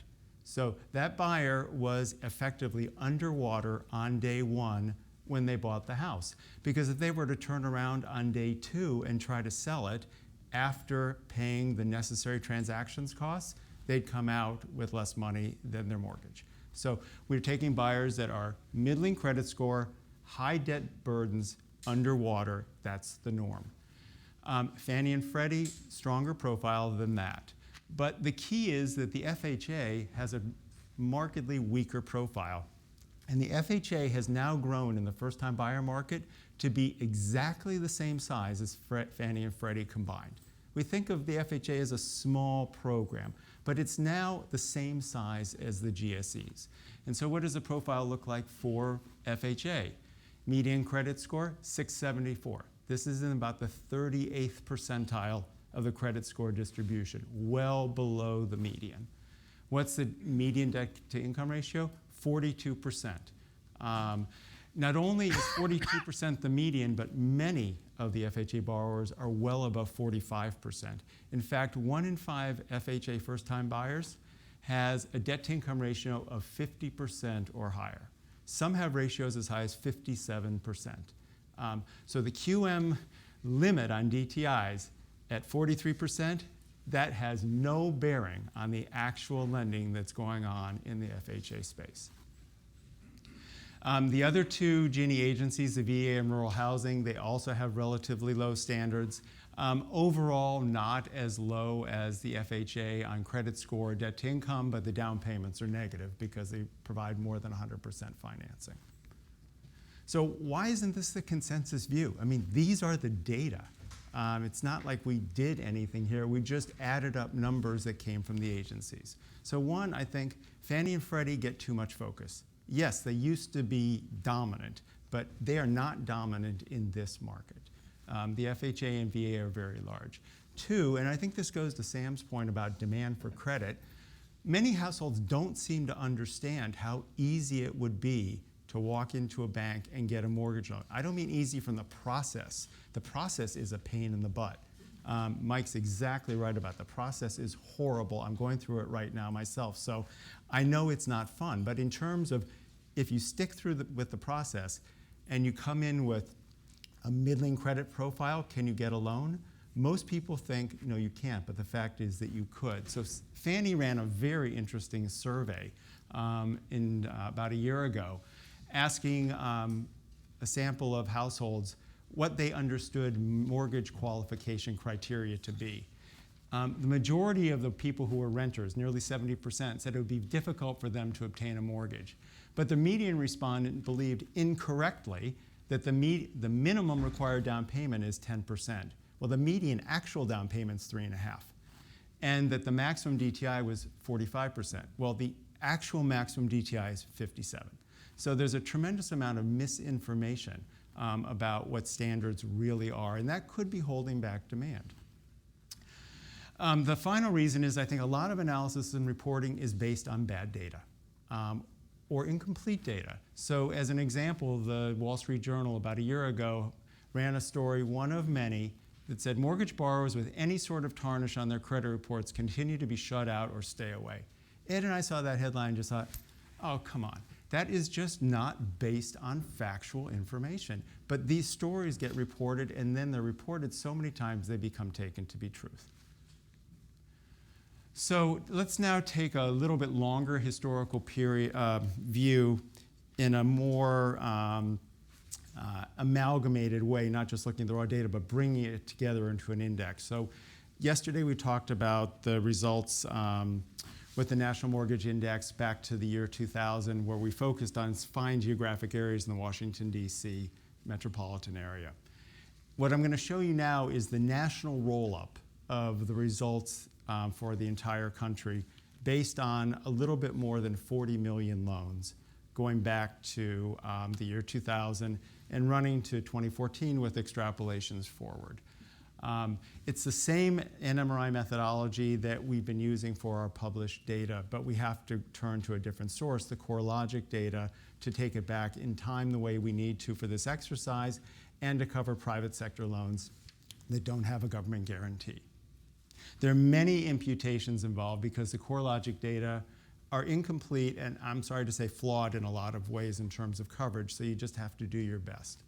So that buyer was effectively underwater on day one when they bought the house. Because if they were to turn around on day two and try to sell it after paying the necessary transactions costs, they'd come out with less money than their mortgage. So we're taking buyers that are middling credit score, high debt burdens, underwater. That's the norm. Fannie and Freddie, stronger profile than that. But the key is that the FHA has a markedly weaker profile. And the FHA has now grown in the first-time buyer market to be exactly the same size as Fannie and Freddie combined. We think of the FHA as a small program, but it's now the same size as the GSEs. And so what does the profile look like for FHA? Median credit score, 674. This is in about the 38th percentile of the credit score distribution, well below the median. What's the median debt to income ratio? 42%. Not only is 42% the median, but many of the FHA borrowers are well above 45%. In fact, 1 in 5 FHA first-time buyers has a debt-to-income ratio of 50% or higher. Some have ratios as high as 57%. So the QM limit on DTIs at 43%, that has no bearing on the actual lending that's going on in the FHA space. The other two Ginnie agencies, the VA and Rural Housing, they also have relatively low standards. Overall, not as low as the FHA on credit score, debt to income, but the down payments are negative because they provide more than 100% financing. So why isn't this the consensus view? I mean, these are the data. It's not like we did anything here. We just added up numbers that came from the agencies. So one, I think Fannie and Freddie get too much focus. Yes, they used to be dominant, but they are not dominant in this market. The FHA and VA are very large. Two, and I think this goes to Sam's point about demand for credit, many households don't seem to understand how easy it would be to walk into a bank and get a mortgage loan. I don't mean easy from the process. The process is a pain in the butt. Mike's exactly right about the process is horrible. I'm going through it right now myself, so I know it's not fun. But in terms of if you stick through with the process and you come in with a middling credit profile, can you get a loan? Most people think, no, you can't, but the fact is that you could. So Fannie ran a very interesting survey about a year ago, asking a sample of households what they understood mortgage qualification criteria to be. The majority of the people who were renters, nearly 70%, said it would be difficult for them to obtain a mortgage. But the median respondent believed incorrectly that the minimum required down payment is 10%. Well, the median actual down payment is 3.5%. And that the maximum DTI was 45%. Well, the actual maximum DTI is 57%. So there's a tremendous amount of misinformation about what standards really are, and that could be holding back demand. The final reason is I think a lot of analysis and reporting is based on bad data or incomplete data. So as an example, the Wall Street Journal about a year ago ran a story, one of many, that said mortgage borrowers with any sort of tarnish on their credit reports continue to be shut out or stay away. Ed and I saw that headline and just thought, oh, come on. That is just not based on factual information. But these stories get reported, and then they're reported so many times they become taken to be truth. So let's now take a little bit longer historical period view in a more amalgamated way, not just looking at the raw data, but bringing it together into an index. So yesterday we talked about the results with the National Mortgage Index back to the year 2000, where we focused on fine geographic areas in the Washington, D.C. metropolitan area. What I'm going to show you now is the national roll-up of the results for the entire country based on a little bit more than 40 million loans going back to the year 2000 and running to 2014 with extrapolations forward. It's the same NMRI methodology that we've been using for our published data, but we have to turn to a different source, the CoreLogic data, to take it back in time the way we need to for this exercise and to cover private sector loans that don't have a government guarantee. There are many imputations involved because the CoreLogic data are incomplete and, I'm sorry to say, flawed in a lot of ways in terms of coverage, so you just have to do your best.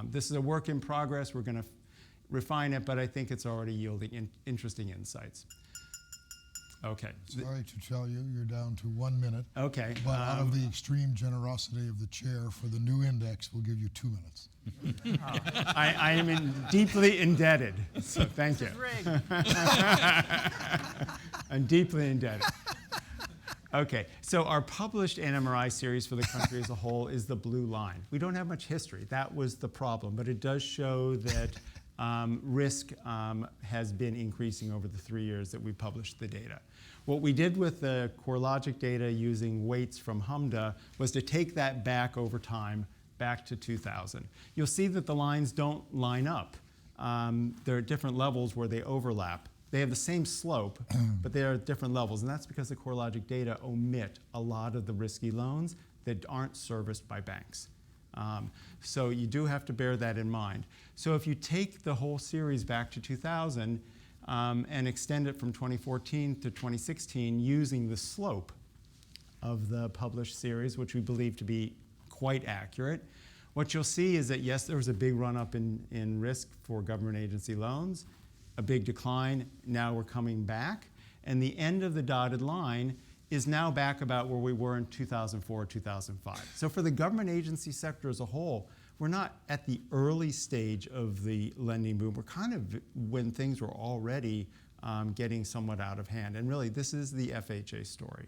This is a work in progress. We're going to refine it, but I think it's already yielding interesting insights. Okay. Sorry to tell you, you're down to 1 minute. Okay. But out of the extreme generosity of the chair for the new index, we'll give you 2 minutes. I am deeply indebted, so thank you. I'm deeply indebted. Okay, so our published NMRI series for the country as a whole is the blue line. We don't have much history. That was the problem, but it does show that risk has been increasing over the 3 years that we published the data. What we did with the CoreLogic data using weights from HMDA was to take that back over time, back to 2000. You'll see that the lines don't line up. There are different levels where they overlap. They have the same slope, but they are at different levels, and that's because the CoreLogic data omit a lot of the risky loans that aren't serviced by banks. So you do have to bear that in mind. So if you take the whole series back to 2000 and extend it from 2014 to 2016 using the slope of the published series, which we believe to be quite accurate, what you'll see is that, yes, there was a big run-up in risk for government agency loans, a big decline. Now we're coming back, and the end of the dotted line is now back about where we were in 2004, 2005. So for the government agency sector as a whole, we're not at the early stage of the lending boom. We're kind of when things were already getting somewhat out of hand. And really, this is the FHA story.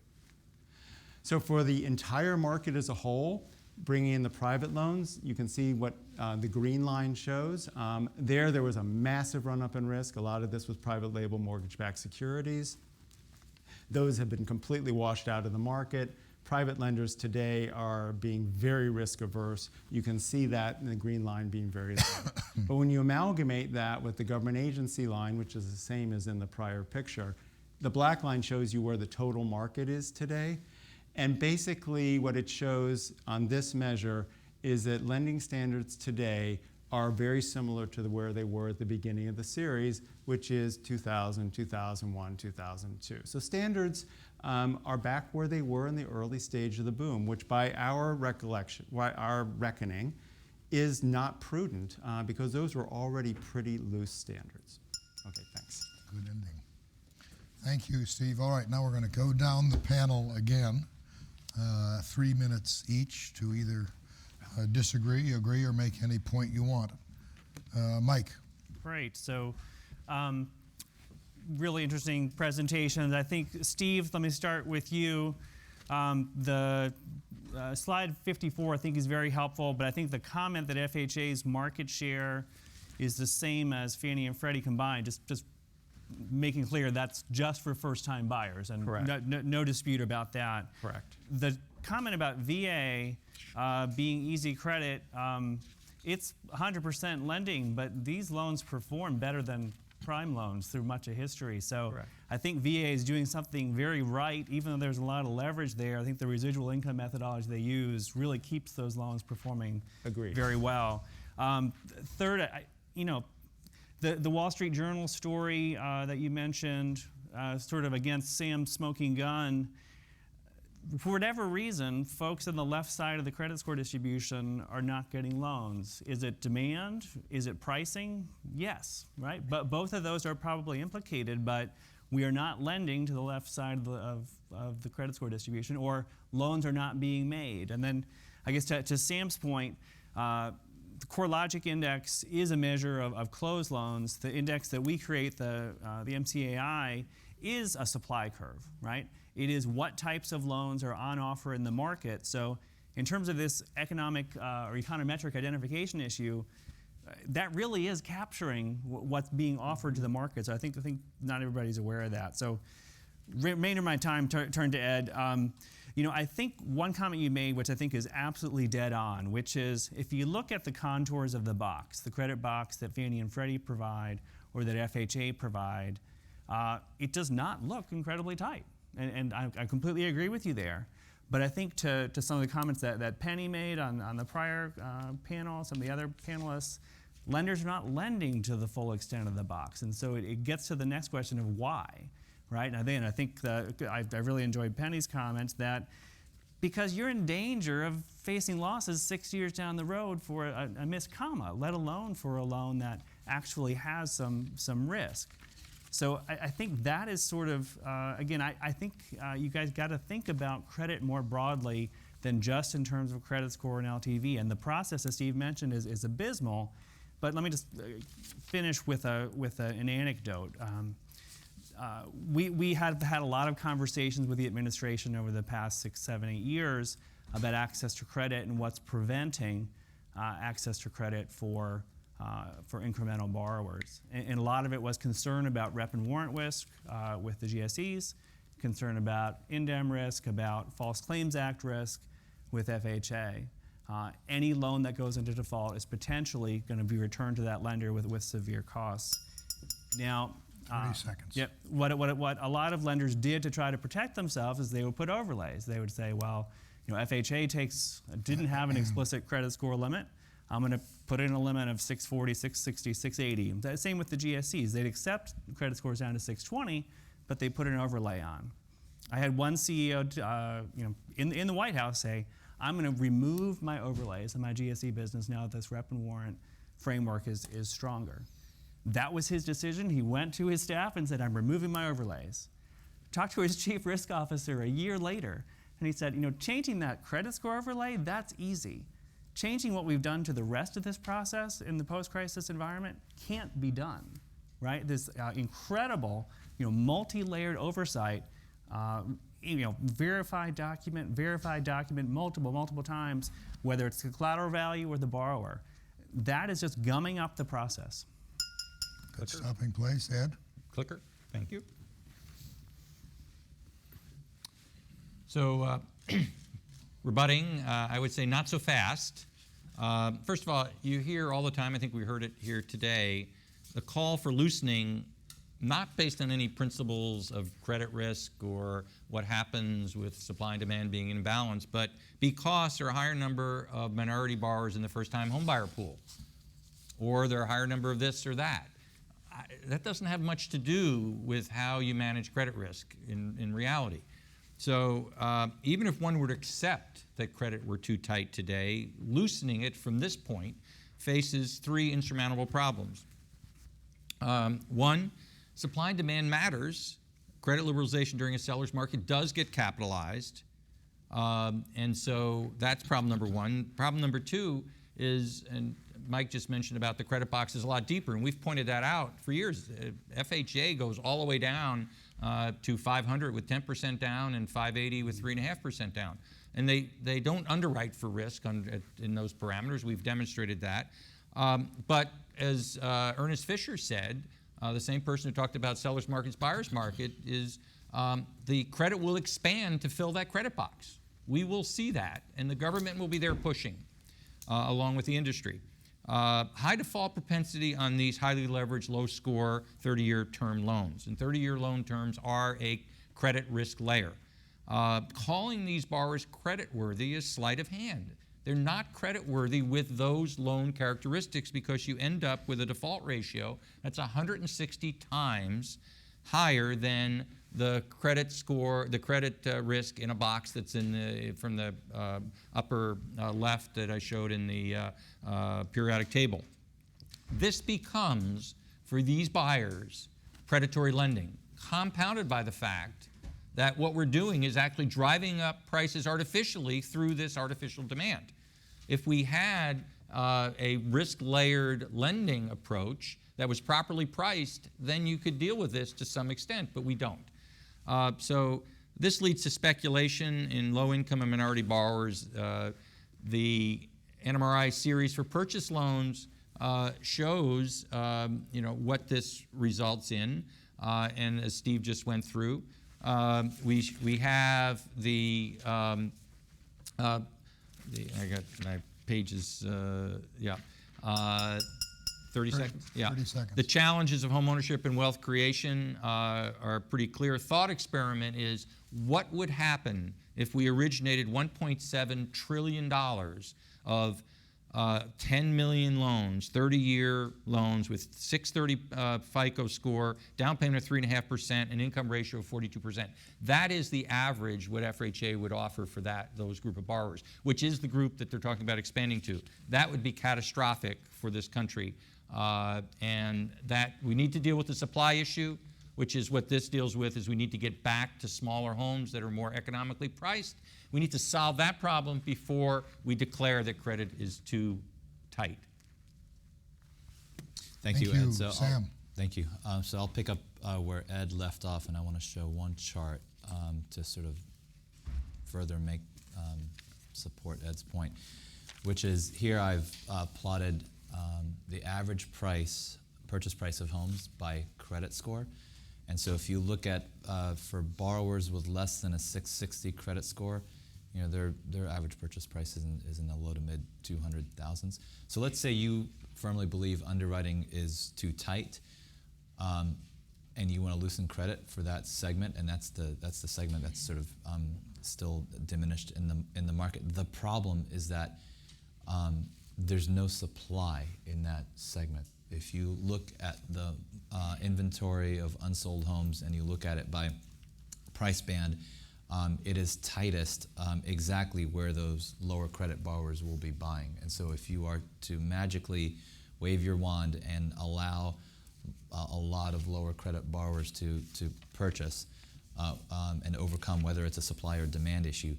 So for the entire market as a whole, bringing in the private loans, you can see what the green line shows. There was a massive run-up in risk. A lot of this was private label mortgage-backed securities. Those have been completely washed out of the market. Private lenders today are being very risk-averse. You can see that in the green line being very low. But when you amalgamate that with the government agency line, which is the same as in the prior picture, the black line shows you where the total market is today. And basically what it shows on this measure is that lending standards today are very similar to where they were at the beginning of the series, which is 2000, 2001, 2002. So standards are back where they were in the early stage of the boom, which by our recollection, our reckoning, is not prudent because those were already pretty loose standards. Okay, thanks. Good ending. Thank you, Steve. All right, now we're going to go down the panel again. 3 minutes each to either disagree, agree, or make any point you want. Mike. Great. So really interesting presentations. I think, Steve, let me start with you. The slide 54 I think is very helpful, but I think the comment that FHA's market share is the same as Fannie and Freddie combined, just making clear that's just for first-time buyers, and no dispute about that. Correct. The comment about VA being easy credit, it's 100% lending, but these loans perform better than prime loans through much of history. So I think VA is doing something very right, even though there's a lot of leverage there. I think the residual income methodology they use really keeps those loans performing very well. Third, the Wall Street Journal story that you mentioned, sort of against Sam's smoking gun, for whatever reason, folks on the left side of the credit score distribution are not getting loans. Is it demand? Is it pricing? Yes, right? But both of those are probably implicated, but we are not lending to the left side of the credit score distribution, or loans are not being made. And then I guess to Sam's point, the CoreLogic index is a measure of closed loans. The index that we create, the MCAI, is a supply curve, right? It is what types of loans are on offer in the market. So in terms of this economic or econometric identification issue, that really is capturing what's being offered to the market. So I think not everybody's aware of that. So remainder of my time, turn to Ed. I think one comment you made, which I think is absolutely dead on, which is if you look at the contours of the box, the credit box that Fannie and Freddie provide or that FHA provide, it does not look incredibly tight. And I completely agree with you there. But I think to some of the comments that Penny made on the prior panel, some of the other panelists, lenders are not lending to the full extent of the box. And so it gets to the next question of why, right? And then I think I really enjoyed Penny's comments that because you're in danger of facing losses 6 years down the road for a missed comma, let alone for a loan that actually has some risk. So I think that is sort of, again, I think you guys got to think about credit more broadly than just in terms of credit score and LTV. And the process, as Steve mentioned, is abysmal. But let me just finish with an anecdote. We have had a lot of conversations with the administration over the past 6, 7, 8 years about access to credit and what's preventing access to credit for incremental borrowers. And a lot of it was concern about rep and warrant risk with the GSEs, concern about indem risk, about False Claims Act risk with FHA. Any loan that goes into default is potentially going to be returned to that lender with severe costs. Now, 30 seconds. Yep. What a lot of lenders did to try to protect themselves is they would put overlays. They would say, well, FHA didn't have an explicit credit score limit. I'm going to put in a limit of 640, 660, 680. Same with the GSEs. They'd accept credit scores down to 620, but they put an overlay on. I had one CEO in the White House say, I'm going to remove my overlays in my GSE business now that this rep and warrant framework is stronger. That was his decision. He went to his staff and said, I'm removing my overlays. Talked to his chief risk officer a year later, and he said, changing that credit score overlay, that's easy. Changing what we've done to the rest of this process in the post-crisis environment can't be done, right? This incredible, multi-layered oversight, verified document multiple times, whether it's the collateral value or the borrower. That is just gumming up the process. Good stopping place, Ed. Clicker, thank you. So, rebutting, I would say not so fast. First of all, you hear all the time, I think we heard it here today, the call for loosening, not based on any principles of credit risk or what happens with supply and demand being in balance, but because there are a higher number of minority borrowers in the first-time homebuyer pool, or there are a higher number of this or that. That doesn't have much to do with how you manage credit risk in reality. So even if one were to accept that credit were too tight today, loosening it from this point faces 3 insurmountable problems. One, supply and demand matters. Credit liberalization during a seller's market does get capitalized. And so that's problem number 1. Problem number 2 is, and Mike just mentioned about the credit box is a lot deeper, and we've pointed that out for years. FHA goes all the way down to 500 with 10% down and 580 with 3.5% down. And they don't underwrite for risk in those parameters. We've demonstrated that. But as Ernest Fisher said, the same person who talked about seller's markets, buyer's market, is the credit will expand to fill that credit box. We will see that, and the government will be there pushing along with the industry. High default propensity on these highly leveraged, low-score 30-year term loans. And 30-year loan terms are a credit risk layer. Calling these borrowers creditworthy is sleight of hand. They're not creditworthy with those loan characteristics because you end up with a default ratio that's 160 times higher than the credit score, the credit risk in a box that's from the upper left that I showed in the periodic table. This becomes, for these buyers, predatory lending, compounded by the fact that what we're doing is actually driving up prices artificially through this artificial demand. If we had a risk-layered lending approach that was properly priced, then you could deal with this to some extent, but we don't. So this leads to speculation in low-income and minority borrowers. The NMRI series for purchase loans shows what this results in, and as Steve just went through, we have I got my pages, 30 seconds? Yeah. 30 seconds. The challenges of homeownership and wealth creation are pretty clear. Thought experiment is, what would happen if we originated $1.7 trillion of 10 million loans, 30-year loans with 630 FICO score, down payment of 3.5%, and income ratio of 42%. That is the average what FHA would offer for those group of borrowers, which is the group that they're talking about expanding to. That would be catastrophic for this country. And that we need to deal with the supply issue. which is what this deals with, is we need to get back to smaller homes that are more economically priced. We need to solve that problem before we declare that credit is too tight. Thank you, Thank Ed. you, So Sam. Thank you. So I'll pick up where Ed left off, and I want to show one chart to sort of further make support Ed's point, which is here I've plotted the average purchase price of homes by credit score. And so if you look at, for borrowers with less than a 660 credit score, you know, their average purchase price is in the low to mid 200,000s. So let's say you firmly believe underwriting is too tight, and you want to loosen credit for that segment, and that's the segment that's sort of still diminished in the market. The problem is that there's no supply in that segment. If you look at the inventory of unsold homes and you look at it by price band, it is tightest exactly where those lower credit borrowers will be buying. And so if you are to magically wave your wand and allow a lot of lower credit borrowers to purchase and overcome whether it's a supply or demand issue,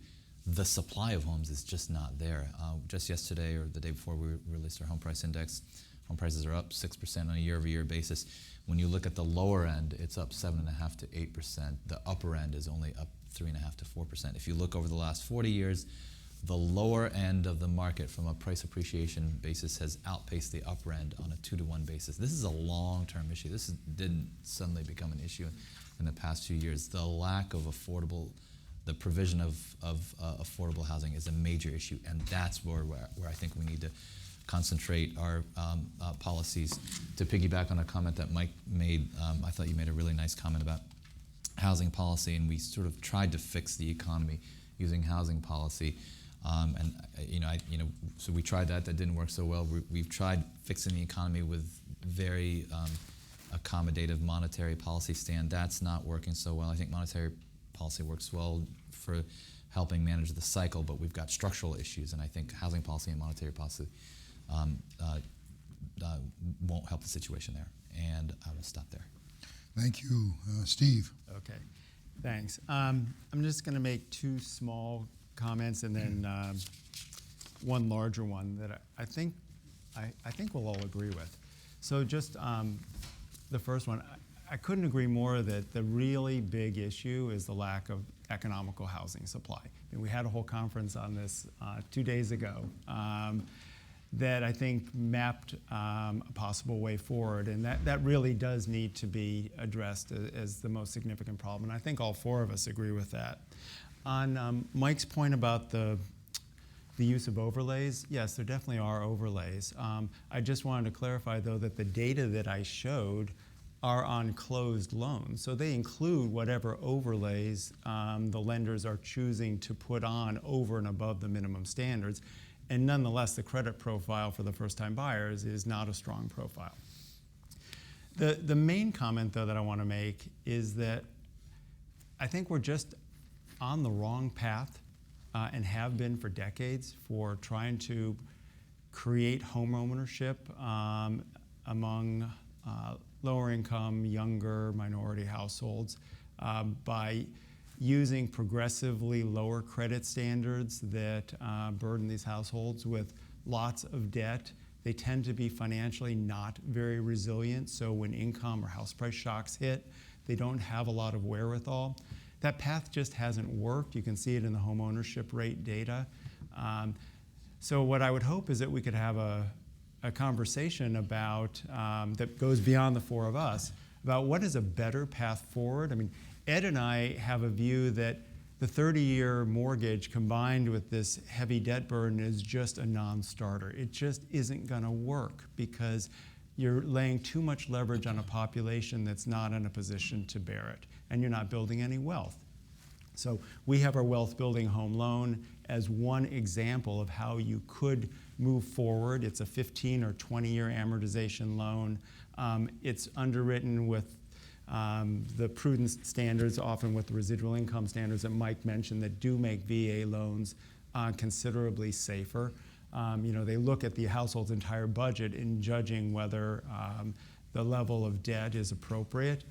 the supply of homes is just not there. Just yesterday or the day before we released our home price index, home prices are up 6% on a year-over-year basis. When you look at the lower end, it's up 7.5% to 8%. The upper end is only up 3.5% to 4%. If you look over the last 40 years, the lower end of the market from a price appreciation basis has outpaced the upper end on a 2-to-1 basis. This is a long-term issue. This didn't suddenly become an issue in the past few years. The lack of the provision of affordable housing is a major issue, and that's where I think we need to concentrate our policies. To piggyback on a comment that Mike made, I thought you made a really nice comment about housing policy, and we sort of tried to fix the economy using housing policy. So we tried that. That didn't work so well. We've tried fixing the economy with very accommodative monetary policy stand. That's not working so well. I think monetary policy works well for helping manage the cycle, but we've got structural issues, and I think housing policy and monetary policy won't help the situation there. And I will stop there. Thank you. Steve. Okay, thanks. I'm just going to make two small comments and then one larger one that I think we'll all agree with. So just the first one, I couldn't agree more that the really big issue is the lack of economical housing supply. And we had a whole conference on this 2 days ago that I think mapped a possible way forward, and that really does need to be addressed as the most significant problem, and I think all four of us agree with that. On Mike's point about the use of overlays, yes, there definitely are overlays. I just wanted to clarify, though, that the data that I showed are on closed loans. So they include whatever overlays the lenders are choosing to put on over and above the minimum standards. And nonetheless, the credit profile for the first-time buyers is not a strong profile. The main comment, though, that I want to make is that I think we're just on the wrong path and have been for decades for trying to create home ownership among lower income, younger minority households by using progressively lower credit standards that burden these households with lots of debt. They tend to be financially not very resilient, so when income or house price shocks hit, they don't have a lot of wherewithal. That path just hasn't worked. You can see it in the home ownership rate data. So what I would hope is that we could have a conversation about that goes beyond the four of us about what is a better path forward. I mean, Ed and I have a view that the 30-year mortgage combined with this heavy debt burden is just a non-starter. It just isn't going to work because you're laying too much leverage on a population that's not in a position to bear it, and you're not building any wealth. So we have our wealth building home loan as one example of how you could move forward. It's a 15 or 20-year amortization loan. It's underwritten with the prudence standards, often with the residual income standards that Mike mentioned, that do make VA loans considerably safer. They look at the household's entire budget in judging whether the level of debt is appropriate.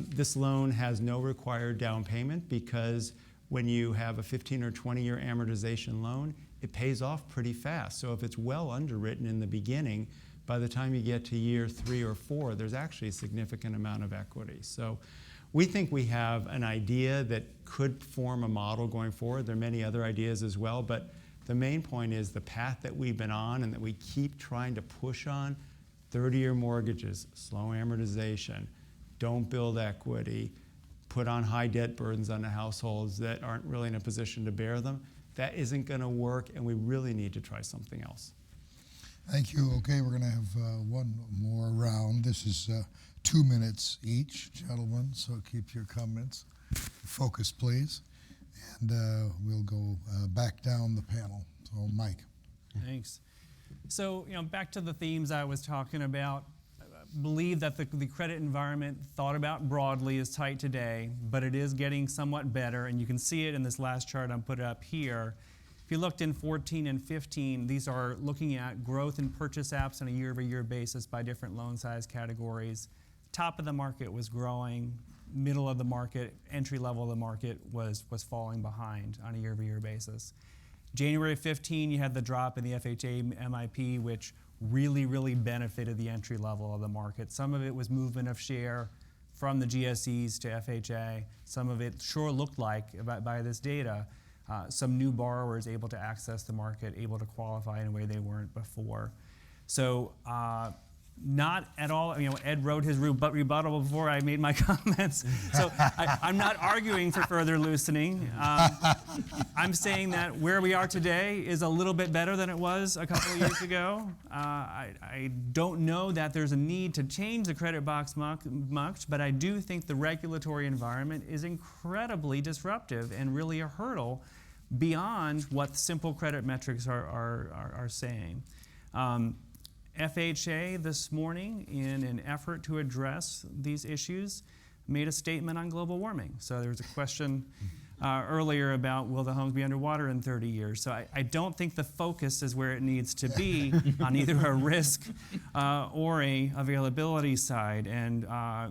This loan has no required down payment because when you have a 15 or 20-year amortization loan, it pays off pretty fast. So if it's well underwritten in the beginning, by the time you get to year 3 or 4, there's actually a significant amount of equity. So we think we have an idea that could form a model going forward. There are many other ideas as well, but the main point is the path that we've been on and that we keep trying to push on, 30-year mortgages, slow amortization, don't build equity, put on high debt burdens on the households that aren't really in a position to bear them. That isn't going to work, and we really need to try something else. Thank you. Okay, we're going to have one more round. This is 2 minutes each, gentlemen, so keep your comments focused, please. And we'll go back down the panel. So, Mike. Thanks. So, back to the themes I was talking about. I believe that the credit environment thought about broadly is tight today, but it is getting somewhat better, and you can see it in this last chart I'm putting up here. If you looked in 14 and 15, these are looking at growth in purchase apps on a year-over-year basis by different loan size categories. Top of the market was growing, middle of the market, entry level of the market was falling behind on a year-over-year basis. January 15, you had the drop in the FHA MIP, which really benefited the entry level of the market. Some of it was movement of share from the GSEs to FHA. Some of it sure looked like, by this data, some new borrowers able to access the market, able to qualify in a way they weren't before. So not at all, Ed wrote his rebuttal before I made my comments. So I'm not arguing for further loosening. I'm saying that where we are today is a little bit better than it was a couple of years ago. I don't know that there's a need to change the credit box much, but I do think the regulatory environment is incredibly disruptive and really a hurdle beyond what simple credit metrics are saying. FHA this morning, in an effort to address these issues, made a statement on global warming. So there was a question earlier about will the homes be underwater in 30 years. So I don't think the focus is where it needs to be on either a risk or a availability side. And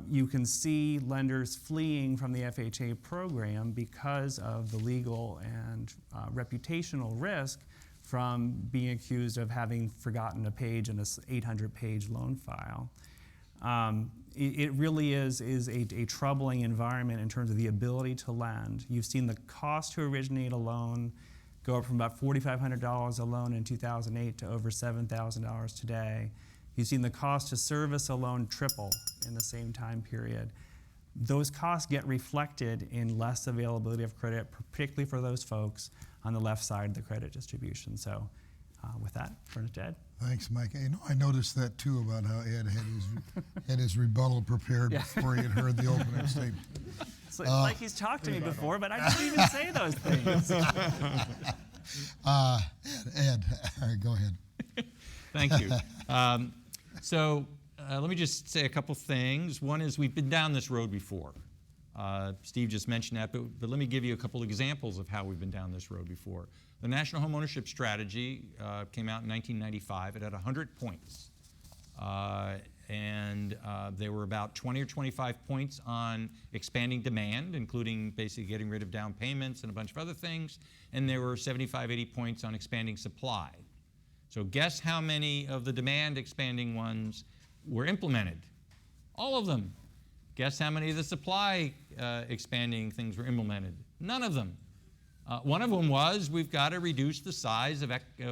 you can see lenders fleeing from the FHA program because of the legal and reputational risk from being accused of having forgotten a page in this 800-page loan file. It really is a troubling environment in terms of the ability to lend. You've seen the cost to originate a loan go up from about $4,500 a loan in 2008 to over $7,000 today. You've seen the cost to service a loan triple in the same time period. Those costs get reflected in less availability of credit, particularly for those folks on the left side of the credit distribution. So with that, turn it to Ed. Thanks, Mike. I noticed that too about how Ed had his rebuttal prepared before he had heard the opening statement. It's like he's talked to me before, but I didn't even say those things. Ed, go ahead. Thank you. Let me just say a couple things. One is we've been down this road before. Steve just mentioned that, but let me give you a couple examples of how we've been down this road before. The National Homeownership Strategy came out in 1995. It had 100 points. There were about 20 or 25 points on expanding demand, including basically getting rid of down payments and a bunch of other things. And there were 75, 80 points on expanding supply. So guess how many of the demand expanding ones were implemented? All of them. Guess how many of the supply expanding things were implemented? None of them. One of them was we've got to reduce the size of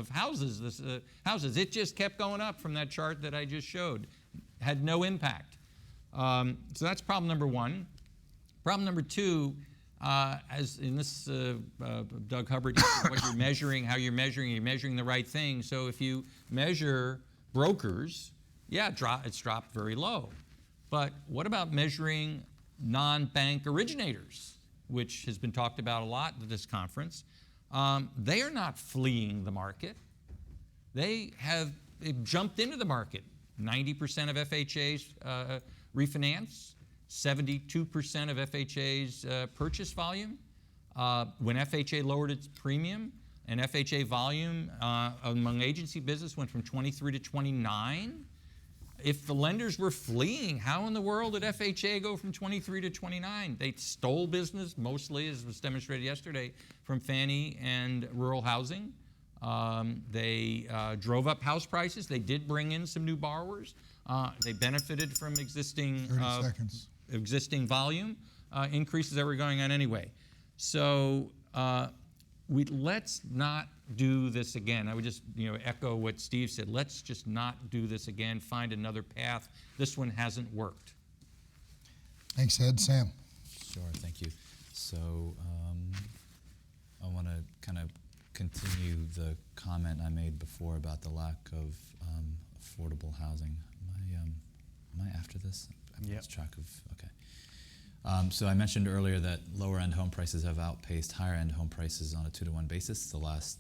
houses. Houses. It just kept going up from that chart that I just showed. Had no impact. So that's problem number one. Problem number two, as in this Doug Hubbard, what you're measuring, how you're measuring the right thing. So if you measure brokers, yeah, it's dropped very low. But what about measuring non-bank originators, which has been talked about a lot at this conference? They are not fleeing the market. They've jumped into the market. 90% of FHA's refinance, 72% of FHA's purchase volume. When FHA lowered its premium, and FHA volume among agency business went from 23 to 29, If the lenders were fleeing, how in the world did FHA go from 23 to 29? They stole business, mostly, as was demonstrated yesterday, from Fannie and rural housing. They drove up house prices. They did bring in some new borrowers. They benefited from existing 30 seconds. Existing volume increases that were going on anyway. So let's not do this again. I would just echo what Steve said. Let's just not do this again. Find another path. This one hasn't worked. Thanks, Ed. Sam. Sure, thank you. So I want to kind of continue the comment I made before about the lack of affordable housing. Am I after this? I've lost track of, okay. So I mentioned earlier that lower-end home prices have outpaced higher-end home prices on a 2-to-1 basis the last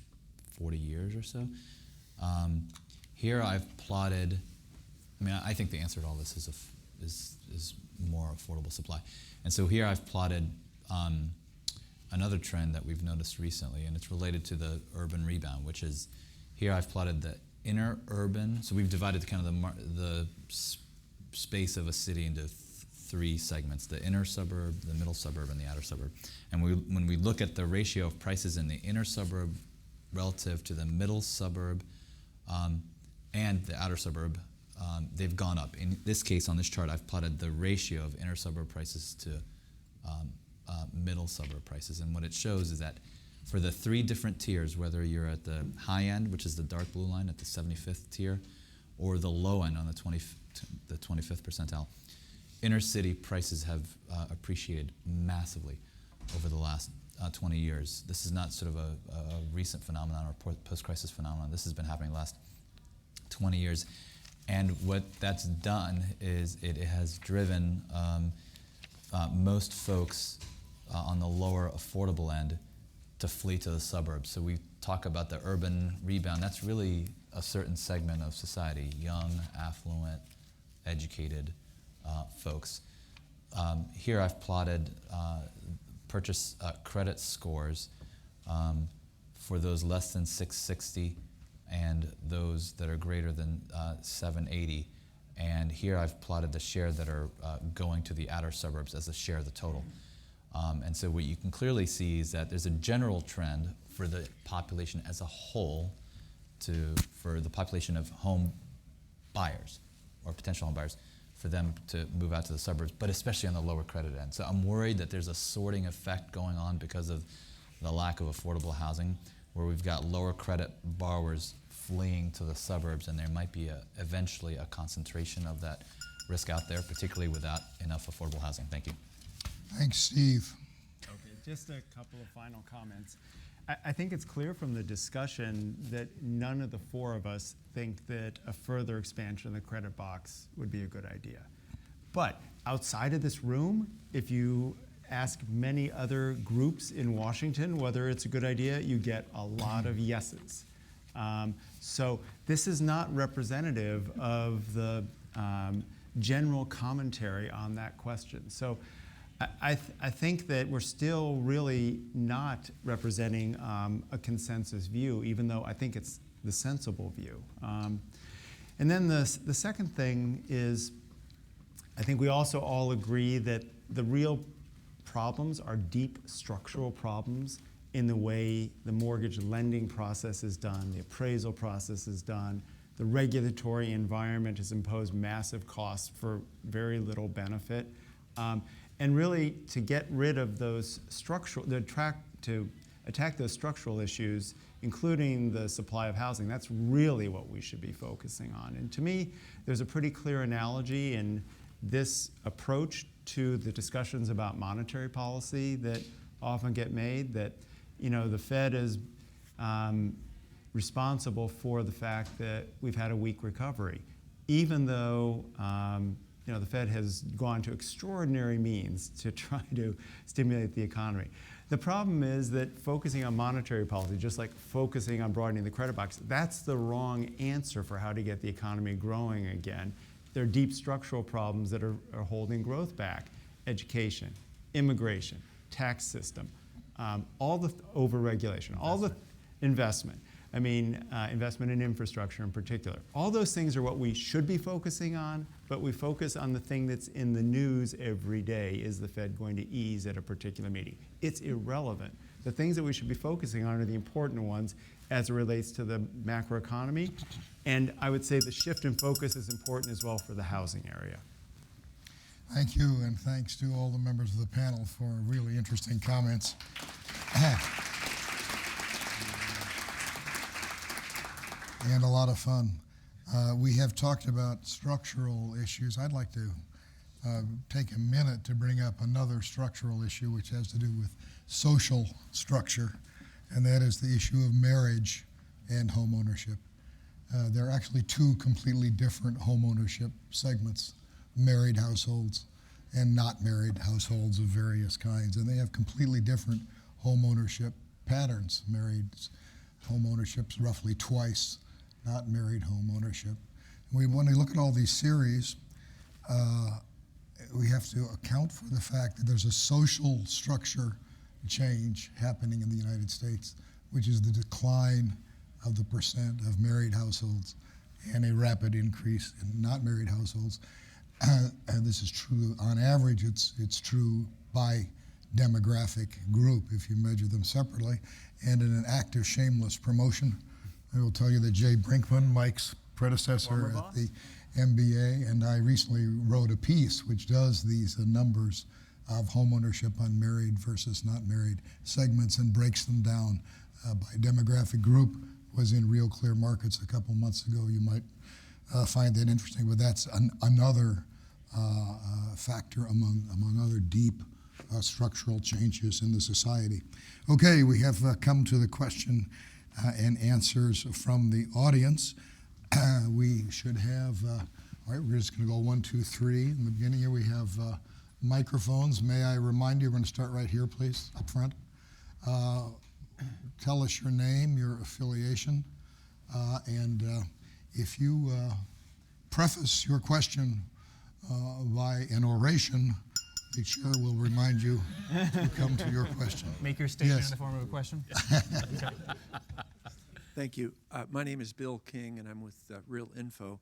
40 years or so. Here I've plotted, I think the answer to all this is more affordable supply. And so here I've plotted another trend that we've noticed recently, and it's related to the urban rebound, which is here I've plotted the inner urban. So we've divided kind of the space of a city into 3 segments: the inner suburb, the middle suburb, and the outer suburb. And when we look at the ratio of prices in the inner suburb relative to the middle suburb and the outer suburb, they've gone up. In this case, on this chart, I've plotted the ratio of inner suburb prices to middle suburb prices. And what it shows is that for the 3 different tiers, whether you're at the high end, which is the dark blue line at the 75th tier, or the low end on the 25th percentile, inner city prices have appreciated massively over the last 20 years. This is not sort of a recent phenomenon or post-crisis phenomenon. This has been happening the last 20 years. And what that's done is it has driven most folks on the lower affordable end to flee to the suburbs. So we talk about the urban rebound. That's really a certain segment of society: young, affluent, educated folks. Here I've plotted purchase credit scores for those less than 660 and those that are greater than 780. And here I've plotted the share that are going to the outer suburbs as a share of the total. And so what you can clearly see is that there's a general trend for the population as a whole for the population of home buyers or potential home buyers, for them to move out to the suburbs, but especially on the lower credit end. So I'm worried that there's a sorting effect going on because of the lack of affordable housing, where we've got lower credit borrowers fleeing to the suburbs, and there might be eventually a concentration of that risk out there, particularly without enough affordable housing. Thank you. Thanks, Steve. Okay, just a couple of final comments. I think it's clear from the discussion that none of the 4 of us think that a further expansion of the credit box would be a good idea. But outside of this room, if you ask many other groups in Washington whether it's a good idea, you get a lot of yeses. So this is not representative of the general commentary on that question. So I think that we're still really not representing a consensus view, even though I think it's the sensible view. And then the second thing is, I think we also all agree that the real problems are deep structural problems in the way the mortgage lending process is done, the appraisal process is done, the regulatory environment has imposed massive costs for very little benefit. And really, to get rid of those to attack those structural issues, including the supply of housing, that's really what we should be focusing on. And to me, there's a pretty clear analogy in this approach to the discussions about monetary policy that often get made, that the Fed is responsible for the fact that we've had a weak recovery, even though the Fed has gone to extraordinary means to try to stimulate the economy. The problem is that focusing on monetary policy, just like focusing on broadening the credit box, that's the wrong answer for how to get the economy growing again. There are deep structural problems that are holding growth back: education, immigration, tax system, all the overregulation, all the investment. I mean investment in infrastructure in particular. All those things are what we should be focusing on, but we focus on the thing that's in the news every day. Is the Fed going to ease at a particular meeting? It's irrelevant. The things that we should be focusing on are the important ones as it relates to the macroeconomy. And I would say the shift in focus is important as well for the housing area. Thank you, and thanks to all the members of the panel for really interesting comments. And a lot of fun. We have talked about structural issues. I'd like to take a minute to bring up another structural issue which has to do with social structure, and that is the issue of marriage and home ownership. There are actually two completely different home ownership segments: married households and not married households of various kinds, and they have completely different home ownership patterns. Married home ownership's roughly twice not married home ownership. When we look at all these series, we have to account for the fact that there's a social structure change happening in the United States, which is the decline of the percent of married households and a rapid increase in not married households. And this is true on average. It's true by demographic group if you measure them separately. And in an act of shameless promotion, I will tell you that Jay Brinkman, Mike's predecessor at the MBA, and I recently wrote a piece which does these numbers of homeownership on married versus not married segments and breaks them down by demographic group. Was in Real Clear Markets a couple months ago. You might find that interesting, but that's another factor among other deep structural changes in the society. Okay, we have come to the question and answers from the audience. We should have, all right, we're just going to go 1, 2, 3. In the beginning here we have microphones. May I remind you, we're going to start right here, please, up front. Tell us your name, your affiliation, and if you preface your question by an oration, the chair will remind you to come to your question. Make your statement Yes. in the form of a question. Thank you. My name is Bill King, and I'm with Real Info.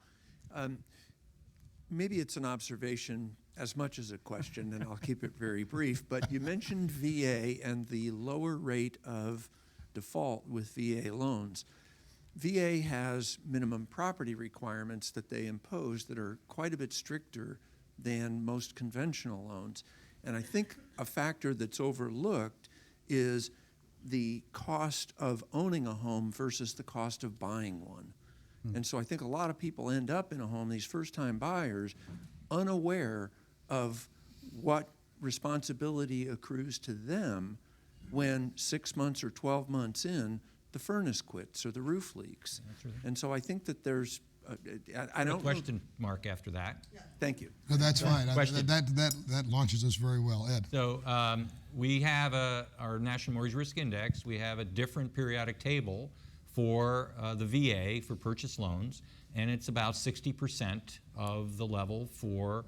Maybe it's an observation as much as a question, and I'll keep it very brief. But you mentioned VA and the lower rate of default with VA loans. VA has minimum property requirements that they impose that are quite a bit stricter than most conventional loans. And I think a factor that's overlooked is the cost of owning a home versus the cost of buying one. And so I think a lot of people end up in a home, these first-time buyers, unaware of what responsibility accrues to them when 6 months or 12 months in, the furnace quits or the roof leaks. That's right. And so I think that there's, I don't know. Question mark after that. Thank you. No, that's fine. Question. That launches us very well. Ed. So we have our National Mortgage Risk Index. We have a different periodic table for the VA for purchase loans, and it's about 60% of the level for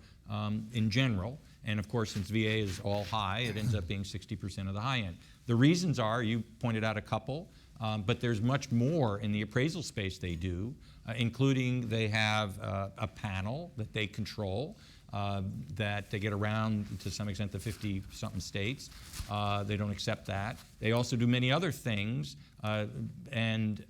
in general. And of course, since VA is all high, it ends up being 60% of the high end. The reasons are, you pointed out a couple, but there's much more in the appraisal space they do, including they have a panel that they control, that they get around to some extent the 50-something states. They don't accept that. They also do many other things, and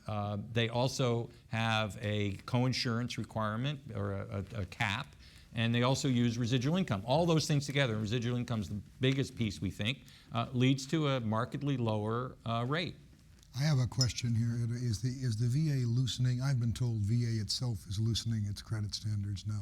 they also have a coinsurance requirement or a cap, and they also use residual income. All those things together, and residual income is the biggest piece, we think, leads to a markedly lower rate. I have a question here. Is the VA loosening? I've been told VA itself is loosening its credit standards now.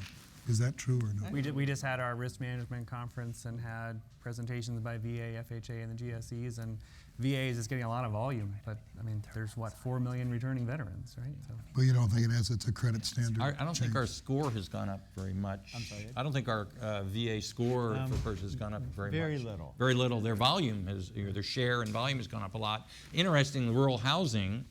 Is that true or no? We just had our risk management conference and had presentations by VA, FHA, and the GSEs, and VA is just getting a lot of volume. But I mean, there's what, 4 million returning veterans, right? So. Well, you don't think it's a credit standard? I don't think our score has gone up very much. I'm sorry. I don't think our VA score for purchase has gone up very much. Very little. Very little. Their volume has, their share and volume has gone up a lot. Interesting, rural housing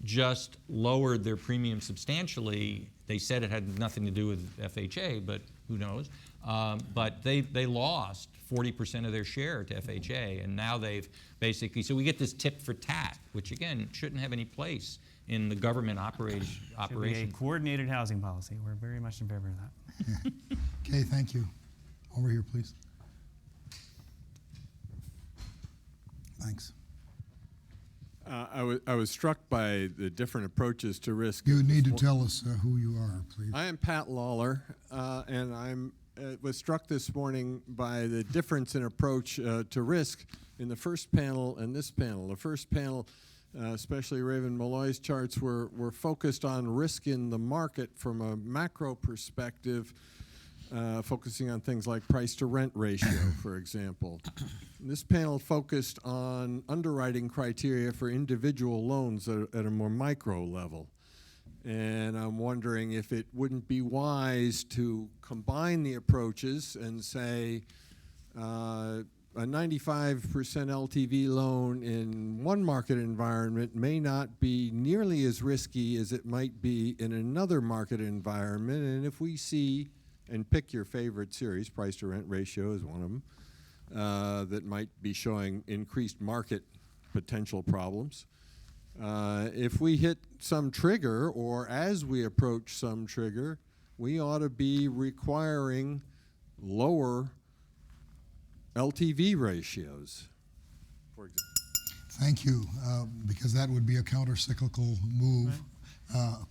just lowered their premium substantially. They said it had nothing to do with FHA, but who knows? But they lost 40% of their share to FHA, and now they've basically, so we get this tit for tat, which again shouldn't have any place in the government operation. Should be a coordinated housing policy. We're very much in favor of that. Okay, thank you. Over here, please. Thanks. I was struck by the different approaches to risk. You need to tell us who you are, please. I am Pat Lawler, and I'm was struck this morning by the difference in approach to risk in the first panel and this panel. The first panel, especially Raven Malloy's charts, were focused on risk in the market from a macro perspective, focusing on things like price to rent ratio, for example. This panel focused on underwriting criteria for individual loans at a more micro level. And I'm wondering if it wouldn't be wise to combine the approaches and say a 95% LTV loan in one market environment may not be nearly as risky as it might be in another market environment. And if we see, and pick your favorite series, price to rent ratio is one of them, that might be showing increased market potential problems. If we hit some trigger, or as we approach some trigger, we ought to be requiring lower LTV ratios, for example. Thank you, because that would be a counter-cyclical move.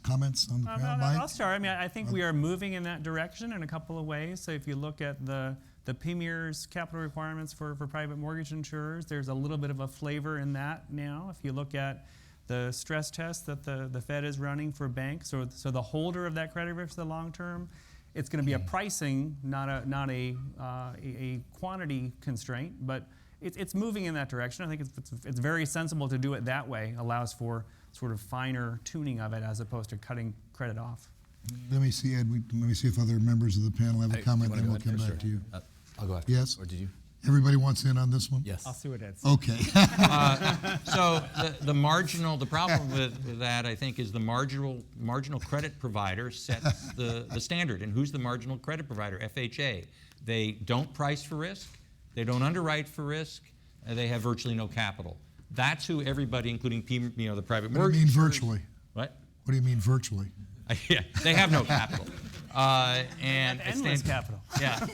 Comments on the panel? Mike? I'll start. I mean, I think we are moving in that direction in a couple of ways. So if you look at the PMIERs capital requirements for private mortgage insurers, there's a little bit of a flavor in that now. If you look at the stress test that the Fed is running for banks, so the holder of that credit risk for the long term, it's going to be a pricing, not a quantity constraint, but it's moving in that direction. I think it's very sensible to do it that way. Allows for sort of finer tuning of it as opposed to cutting credit off. Let me see, Ed. Let me see if other members of the panel have a comment, then we'll come back to you. I'll go after. Yes? Or did you? Everybody wants in on this one? Yes. I'll see what Ed says. Okay. So the problem with that, I think, is the marginal credit provider sets the standard. And who's the marginal credit provider? FHA. They don't price for risk. They don't underwrite for risk. They have virtually no capital. That's who everybody, including the private mortgage. What do you mean virtually? What? What do you mean virtually? Yeah, they have no capital. And endless capital. Yeah,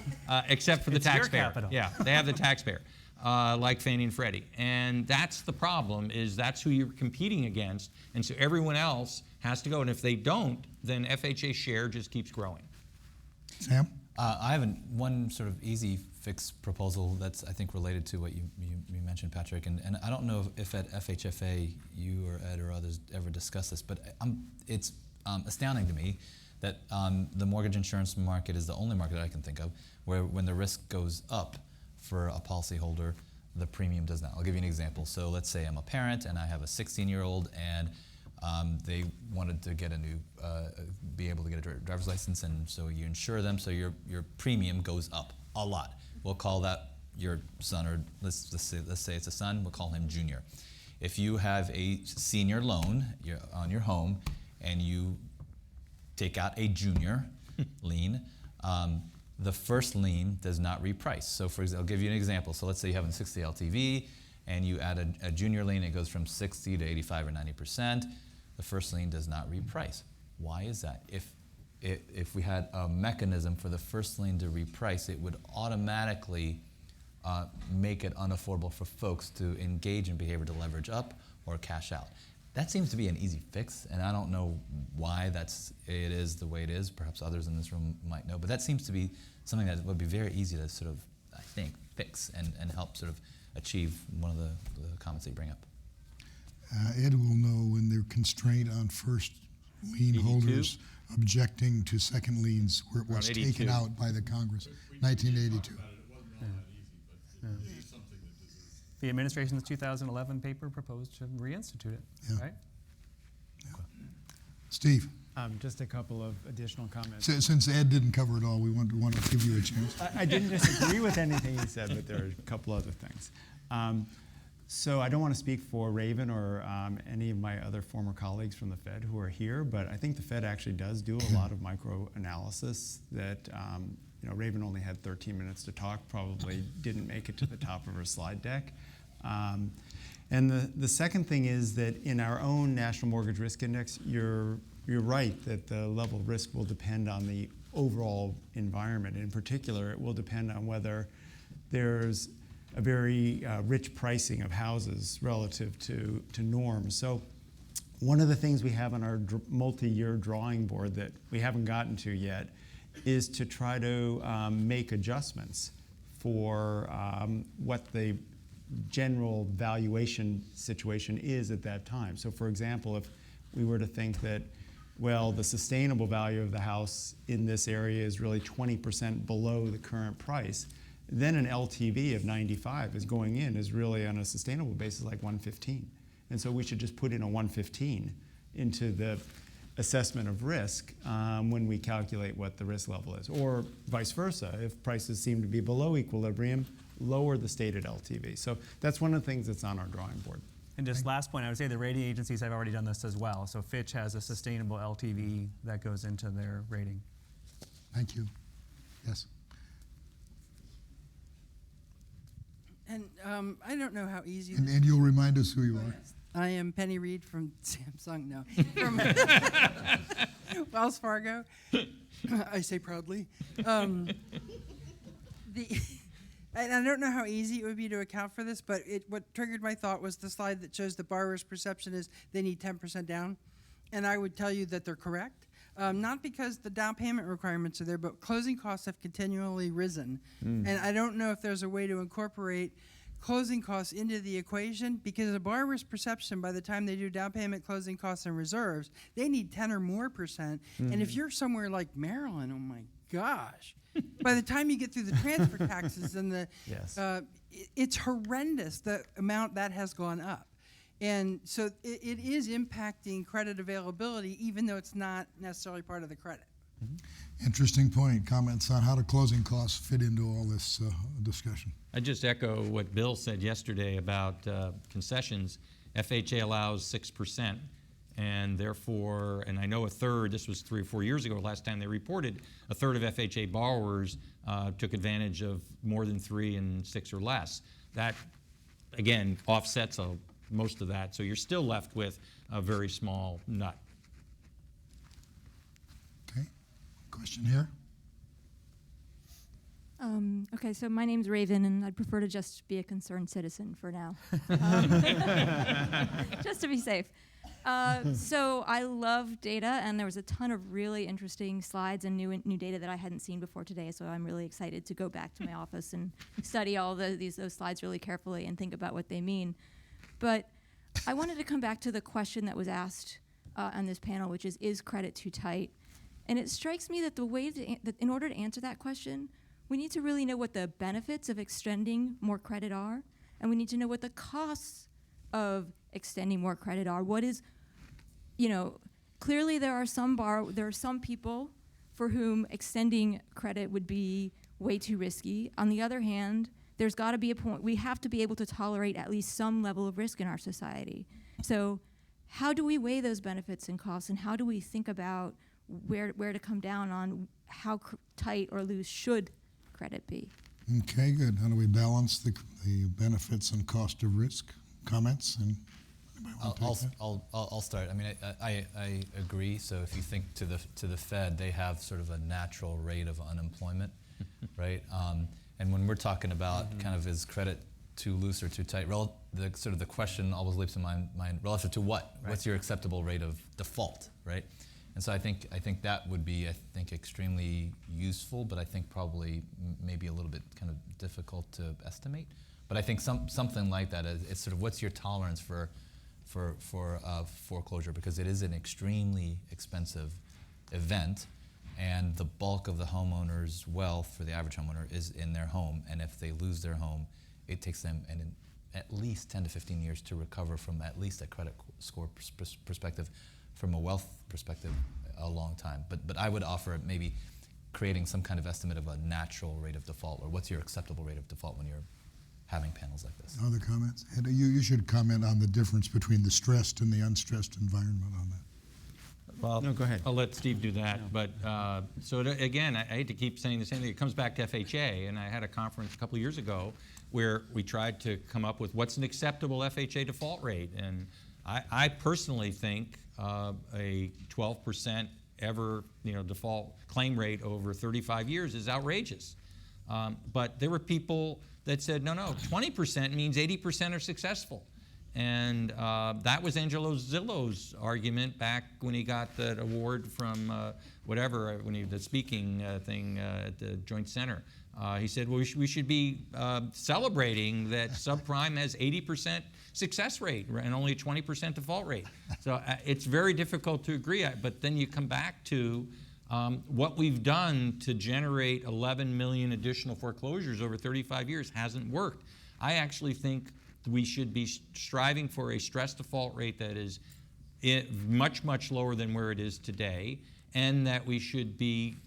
except for the It's your taxpayer. capital. Yeah, they have the taxpayer, like Fannie and Freddie. And that's the problem, is that's who you're competing against. And so everyone else has to go. And if they don't, then FHA share just keeps growing. Sam? I have one sort of easy fix proposal that's, I think, related to what you mentioned, Patrick. And I don't know if at FHFA you or Ed or others ever discussed this, but it's astounding to me that the mortgage insurance market is the only market that I can think of where when the risk goes up for a policyholder, the premium does not. I'll give you an example. So let's say I'm a parent and I have a 16-year-old and they wanted to get a new, be able to get a driver's license, and so you insure them, so your premium goes up a lot. We'll call that your son, or let's say it's a son, we'll call him Junior. If you have a senior loan on your home and you take out a junior lien, the first lien does not reprice. So for example, I'll give you an example. So let's say you have a 60 LTV and you add a junior lien, it goes from 60 to 85 or 90%. The first lien does not reprice. Why is that? If we had a mechanism for the first lien to reprice, it would automatically make it unaffordable for folks to engage in behavior to leverage up or cash out. That seems to be an easy fix, and I don't know why it is the way it is. Perhaps others in this room might know, but that seems to be something that would be very easy to sort of, I think, fix and help sort of achieve one of the comments that you bring up. Ed will know when the constraint on first lien 82? holders objecting to second liens where it was Around taken 82. out by the Congress, 1982. The administration's 2011 paper proposed to reinstitute it, right? Steve? Just a couple of additional comments. Since Ed didn't cover it all, we want to give you a chance. I didn't disagree with anything he said, but there are a couple other things. So I don't want to speak for Raven or any of my other former colleagues from the Fed who are here, but I think the Fed actually does do a lot of microanalysis that, Raven only had 13 minutes to talk, probably didn't make it to the top of her slide deck. And the second thing is that in our own National Mortgage Risk Index, you're right that the level of risk will depend on the overall environment. In particular, it will depend on whether there's a very rich pricing of houses relative to norms. So one of the things we have on our multi-year drawing board that we haven't gotten to yet is to try to make adjustments for what the general valuation situation is at that time. So for example, if we were to think that, well, the sustainable value of the house in this area is really 20% below the current price, then an LTV of 95 is going in is really on a sustainable basis like 115. And so we should just put in a 115 into the assessment of risk when we calculate what the risk level is. Or vice versa, if prices seem to be below equilibrium, lower the stated LTV. So that's one of the things that's on our drawing board. And just last point, I would say the rating agencies have already done this as well. So Fitch has a sustainable LTV that goes into their rating. Thank you. Yes. And I don't know how easy. And you'll remind us who you are. I am Penny Reed from Samsung. No, from Wells Fargo. I say proudly. And I don't know how easy it would be to account for this, but what triggered my thought was the slide that shows the borrower's perception is they need 10% down. And I would tell you that they're correct. Not because the down payment requirements are there, but closing costs have continually risen. And I don't know if there's a way to incorporate closing costs into the equation, because the borrower's perception by the time they do down payment, closing costs, and reserves, they need 10 or more %. And if you're somewhere like Maryland, oh my gosh, by the time you get through the transfer taxes and the, Yes. it's horrendous the amount that has gone up. And so it is impacting credit availability, even though it's not necessarily part of the credit. Interesting point. Comments on how do closing costs fit into all this discussion? I just echo what Bill said yesterday about concessions. FHA allows 6%, and therefore, and I know a third, this was 3 or 4 years ago, last time they reported, a third of FHA borrowers took advantage of more than 3 and 6 or less. That, again, offsets most of that, so you're still left with a very small nut. Okay. Question here. Okay, so my name's Raven, and I'd prefer to just be a concerned citizen for now, just to be safe. So I love data, and there was a ton of really interesting slides and new data that I hadn't seen before today. So I'm really excited to go back to my office and study all those slides really carefully and think about what they mean. But I wanted to come back to the question that was asked on this panel, which is credit too tight? And it strikes me that the way that in order to answer that question, we need to really know what the benefits of extending more credit are, and we need to know what the costs of extending more credit are. What is, clearly there are some people for whom extending credit would be way too risky. On the other hand, there's got to be a point, we have to be able to tolerate at least some level of risk in our society. So how do we weigh those benefits and costs, and how do we think about where to come down on how tight or loose should credit be? Okay, good. How do we balance the benefits and cost of risk? Comments? And I'll start. I mean, I agree. So if you think to the Fed, they have sort of a natural rate of unemployment, right? And when we're talking about kind of is credit too loose or too tight, the question always leaps in my mind relative to what? Right. What's your acceptable rate of default, right? And so I think that would be extremely useful, but I think probably maybe a little bit kind of difficult to estimate. But I think something like that is sort of what's your tolerance for foreclosure, because it is an extremely expensive event, and the bulk of the homeowner's wealth for the average homeowner is in their home, and if they lose their home, it takes them at least 10 to 15 years to recover from at least a credit score perspective. From a wealth perspective, a long time. But I would offer maybe creating some kind of estimate of a natural rate of default, or what's your acceptable rate of default when you're having panels like this. Other comments? And you should comment on the difference between the stressed and the unstressed environment on that. Well, No, go ahead. I'll let Steve do that. But again, I hate to keep saying the same thing. It comes back to FHA, and I had a conference a couple of years ago where we tried to come up with what's an acceptable FHA default rate. And I personally think a 12% ever default claim rate over 35 years is outrageous. But there were people that said, no, 20% means 80% are successful. And that was Angelo Zillo's argument back when he got that award from the speaking thing at the Joint Center. He said, well, we should be celebrating that subprime has 80% success rate and only a 20% default rate. So it's very difficult to agree. But then you come back to what we've done to generate 11 million additional foreclosures over 35 years hasn't worked. I actually think we should be striving for a stress default rate that is much, much lower than where it is today, and that we should be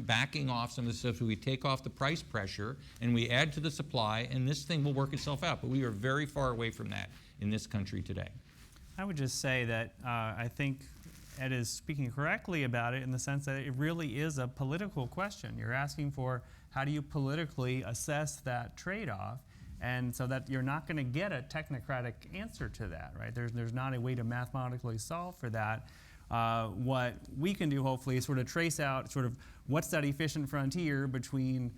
backing off some of the stuff. So we take off the price pressure and we add to the supply, and this thing will work itself out. But we are very far away from that in this country today. I would just say that I think Ed is speaking correctly about it in the sense that it really is a political question. You're asking for how do you politically assess that trade-off, and so that you're not going to get a technocratic answer to that, right? There's not a way to mathematically solve for that. What we can do, hopefully, is sort of trace out sort of what's that efficient frontier between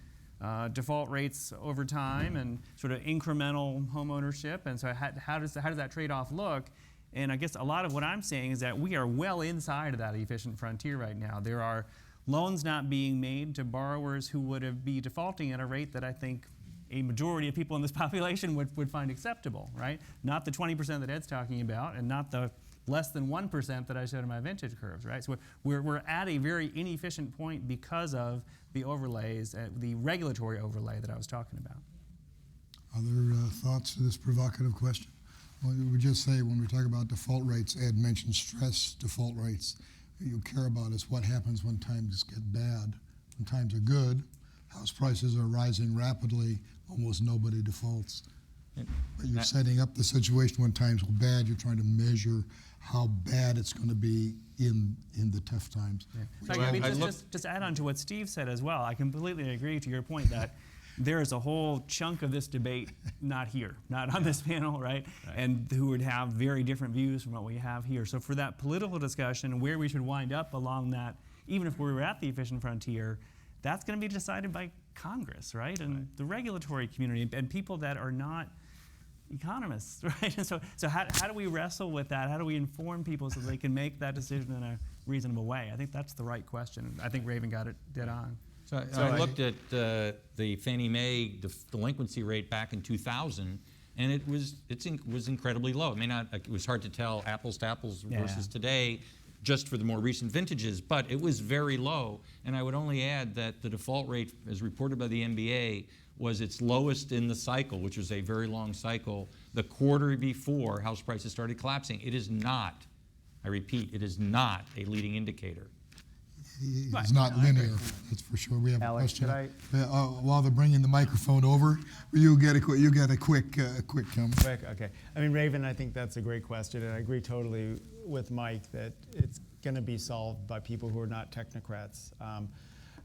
default rates over time and sort of incremental home ownership, and so how does that trade-off look? And I guess a lot of what I'm saying is that we are well inside of that efficient frontier right now. There are loans not being made to borrowers who would be defaulting at a rate that I think a majority of people in this population would find acceptable, right? Not the 20% that Ed's talking about, and not the less than 1% that I showed in my vintage curves, right? So we're at a very inefficient point because of the overlays, the regulatory overlay that I was talking about. Other thoughts to this provocative question? Well, we would just say when we talk about default rates, Ed mentioned stress default rates. What you care about is what happens when times get bad. When times are good, house prices are rising rapidly, almost nobody defaults. But you're setting up the situation when times are bad, you're trying to measure how bad it's going to be in the tough times. Yeah. So I mean, just add on to what Steve said as well. I completely agree to your point that there is a whole chunk of this debate not here, not on this panel, right? And who would have very different views from what we have here. So for that political discussion, where we should wind up along that, even if we were at the efficient frontier, that's going to be decided by Congress, right? And the regulatory community and people that are not economists, right? And so how do we wrestle with that? How do we inform people so they can make that decision in a reasonable way? I think that's the right question. I think Raven got it dead on. So I looked at the Fannie Mae delinquency rate back in 2000, and it was incredibly low. It was hard to tell apples to apples versus today, just for the more recent vintages, but it was very low. And I would only add that the default rate, as reported by the MBA, was its lowest in the cycle, which was a very long cycle, the quarter before house prices started collapsing. It is not, I repeat, it is not a leading indicator. It's not linear, that's for sure. We have Alex, a question. While they're bringing the microphone over, you get a quick comment. Quick, okay. I mean, Raven, I think that's a great question, and I agree totally with Mike that it's going to be solved by people who are not technocrats.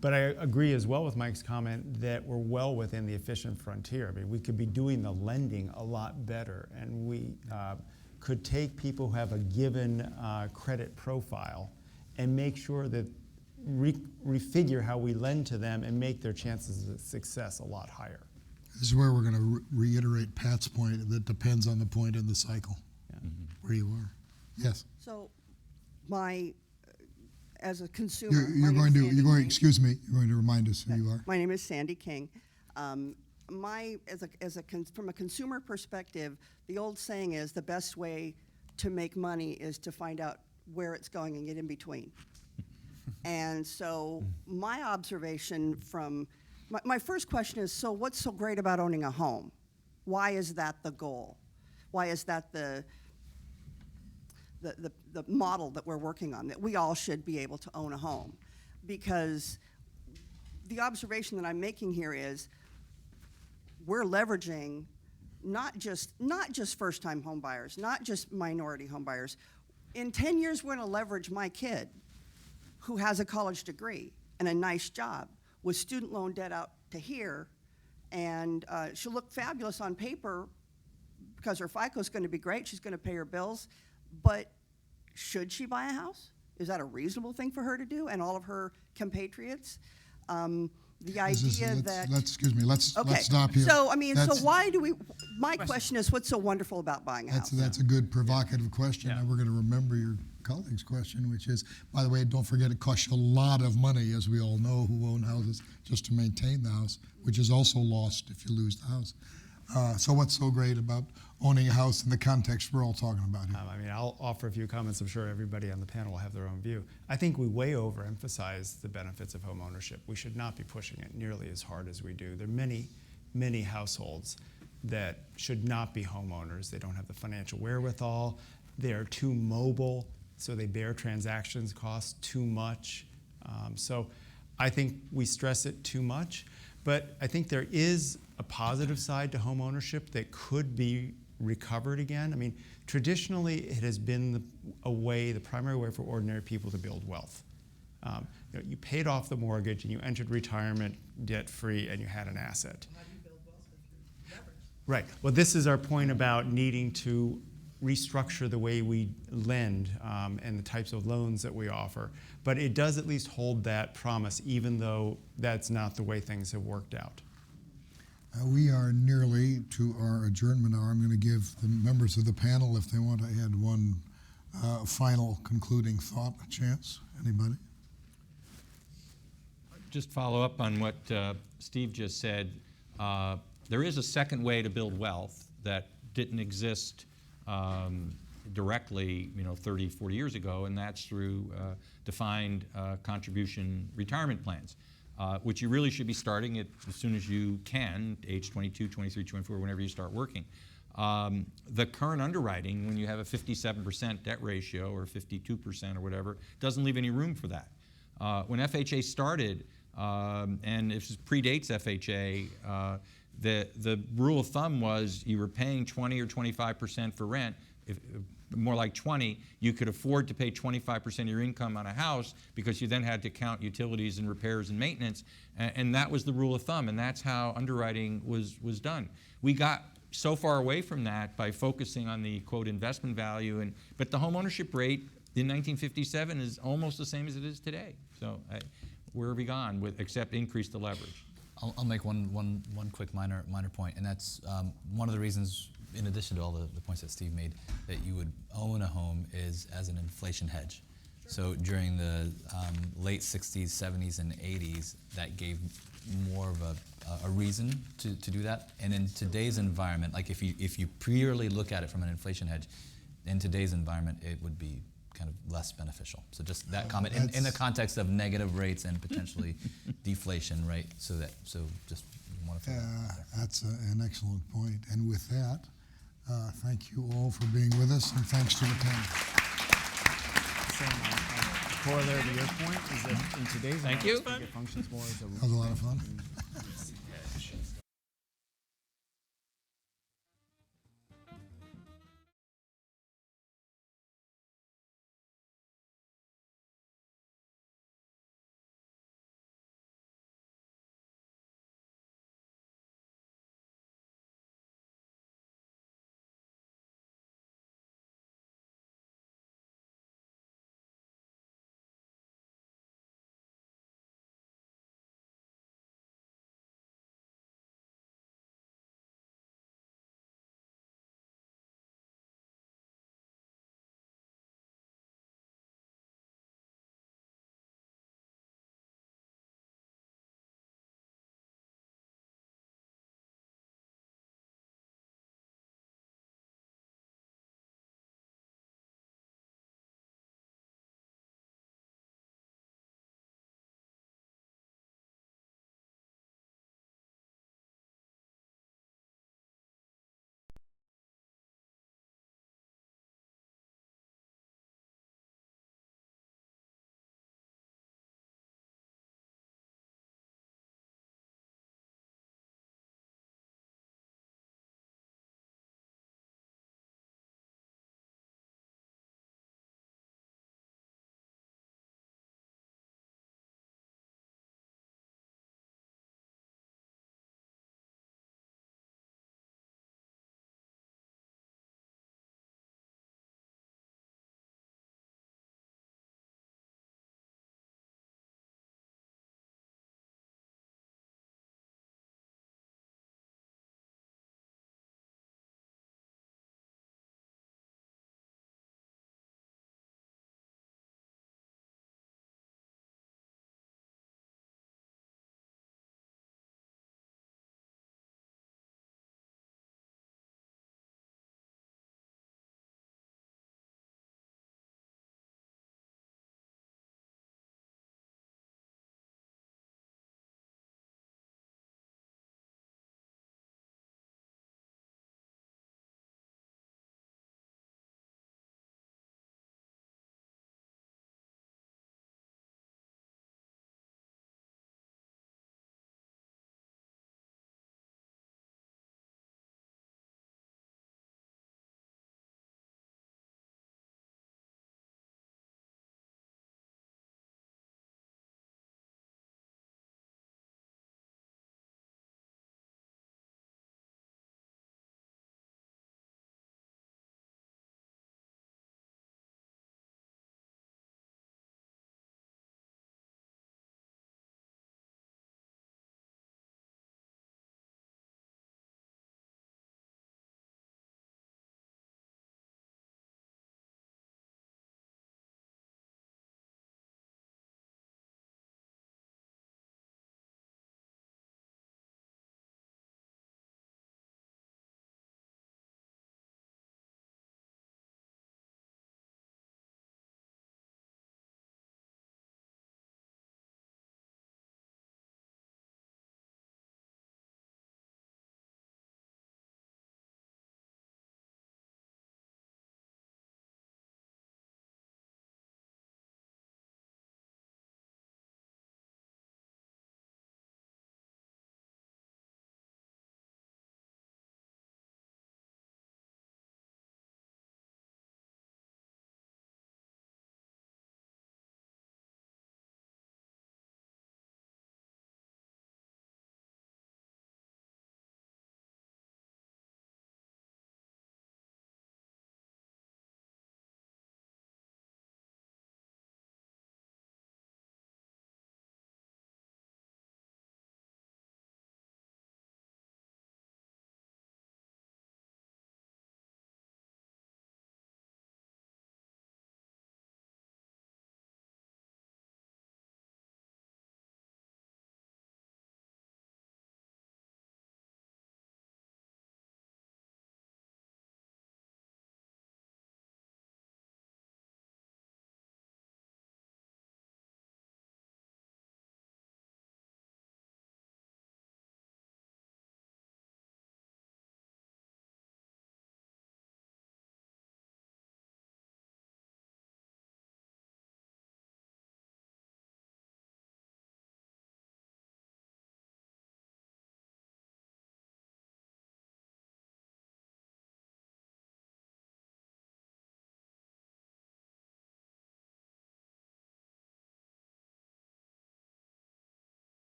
But I agree as well with Mike's comment that we're well within the efficient frontier. I mean, we could be doing the lending a lot better, and we could take people who have a given credit profile and make sure that refigure how we lend to them and make their chances of success a lot higher. This is where we're going to reiterate Pat's point that depends on the point in the cycle, where you are. Yes. So, as a consumer, excuse me, you're going to remind us who you are. My name is Sandy King. From a consumer perspective, the old saying is the best way to make money is to find out where it's going and get in between. And so my observation my first question is, so what's so great about owning a home? Why is that the goal? Why is that the model that we're working on, that we all should be able to own a home? Because the observation that I'm making here is we're leveraging not just first-time home buyers, not just minority home buyers. In 10 years, we're going to leverage my kid, who has a college degree and a nice job, with student loan debt out to here, and she'll look fabulous on paper because her FICO is going to be great. She's going to pay her bills, but should she buy a house? Is that a reasonable thing for her to do, and all of her compatriots? The idea that excuse me, let's stop here. So I mean, so why do we? My question is, what's so wonderful about buying a house? That's a good provocative question, and we're going to remember your colleague's question, which is, by the way, don't forget it costs you a lot of money, as we all know who own houses, just to maintain the house, which is also lost if you lose the house. So what's so great about owning a house in the context we're all talking about here? I mean, I'll offer a few comments. I'm sure everybody on the panel will have their own view. I think we way overemphasize the benefits of home ownership. We should not be pushing it nearly as hard as we do. There are many, many households that should not be homeowners. They don't have the financial wherewithal. They're too mobile, so they bear transactions costs too much. So I think we stress it too much. But I think there is a positive side to home ownership that could be recovered again. I mean, traditionally, it has been the primary way for ordinary people to build wealth. You paid off the mortgage and you entered retirement debt-free and you had an asset. How do you build wealth if you're leveraged? Right. Well, this is our point about needing to restructure the way we lend and the types of loans that we offer. But it does at least hold that promise, even though that's not the way things have worked out. We are nearly to our adjournment hour. I'm going to give the members of the panel, if they want to add one final concluding thought, a chance. Anybody? Just follow up on what Steve just said. There is a second way to build wealth that didn't exist directly, 30, 40 years ago, and that's through defined contribution retirement plans, which you really should be starting at as soon as you can, age 22, 23, 24, whenever you start working. The current underwriting, when you have a 57% debt ratio or 52% or whatever, doesn't leave any room for that. When FHA started, and it predates FHA, the rule of thumb was you were paying 20 or 25% for rent. More like 20, you could afford to pay 25% of your income on a house because you then had to count utilities and repairs and maintenance, and that was the rule of thumb, and that's how underwriting was done. We got so far away from that by focusing on the, quote, investment value, but the home ownership rate in 1957 is almost the same as it is today. So where have we gone except increase the leverage? I'll make one quick minor point, and that's one of the reasons, in addition to all the points that Steve made, that you would own a home is as an inflation hedge. So during the late 60s, 70s, and 80s, that gave more of a reason to do that. And in today's environment, like if you purely look at it from an inflation hedge, in today's environment, it would be kind of less beneficial. So just that comment in the context of negative rates and potentially deflation, right? So just want to. That's an excellent point. And with that, thank you all for being with us, and thanks to the panel. Corollary to your point is that in today's environment, it functions more as a. That was a lot of fun.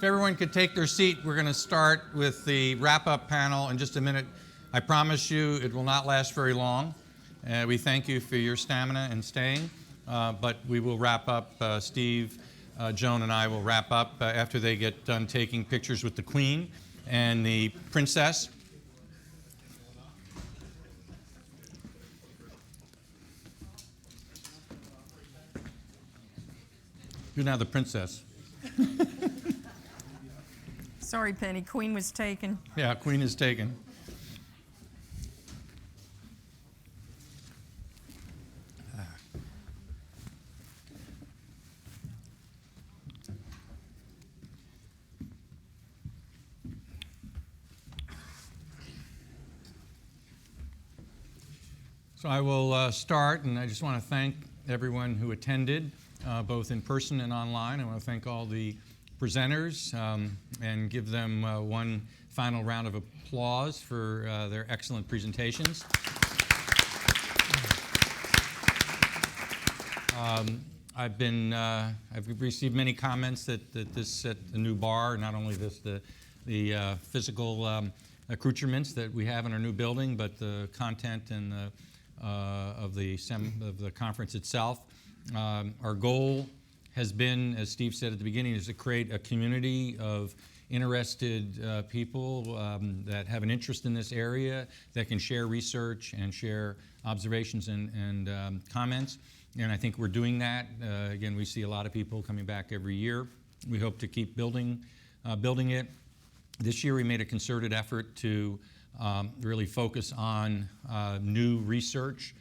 everyone could take their seat, we're going to start with the wrap-up panel in just a minute. I promise you it will not last very long. We thank you for your stamina and staying, but we will wrap up. Steve, Joan, and I will wrap up after they get done taking pictures with the Queen and the Princess. You're now the Princess. Sorry, Penny. Queen was taken. Yeah, Queen is taken. So I will start, and I just want to thank everyone who attended, both in person and online. I want to thank all the presenters and give them one final round of applause for their excellent presentations. I've received many comments that this set a new bar, not only the physical accoutrements that we have in our new building, but the content and of the conference itself. Our goal has been, as Steve said at the beginning, is to create a community of interested people that have an interest in this area, that can share research and share observations and comments. And I think we're doing that. Again, we see a lot of people coming back every year. We hope to keep building it. This year we made a concerted effort to really focus on new research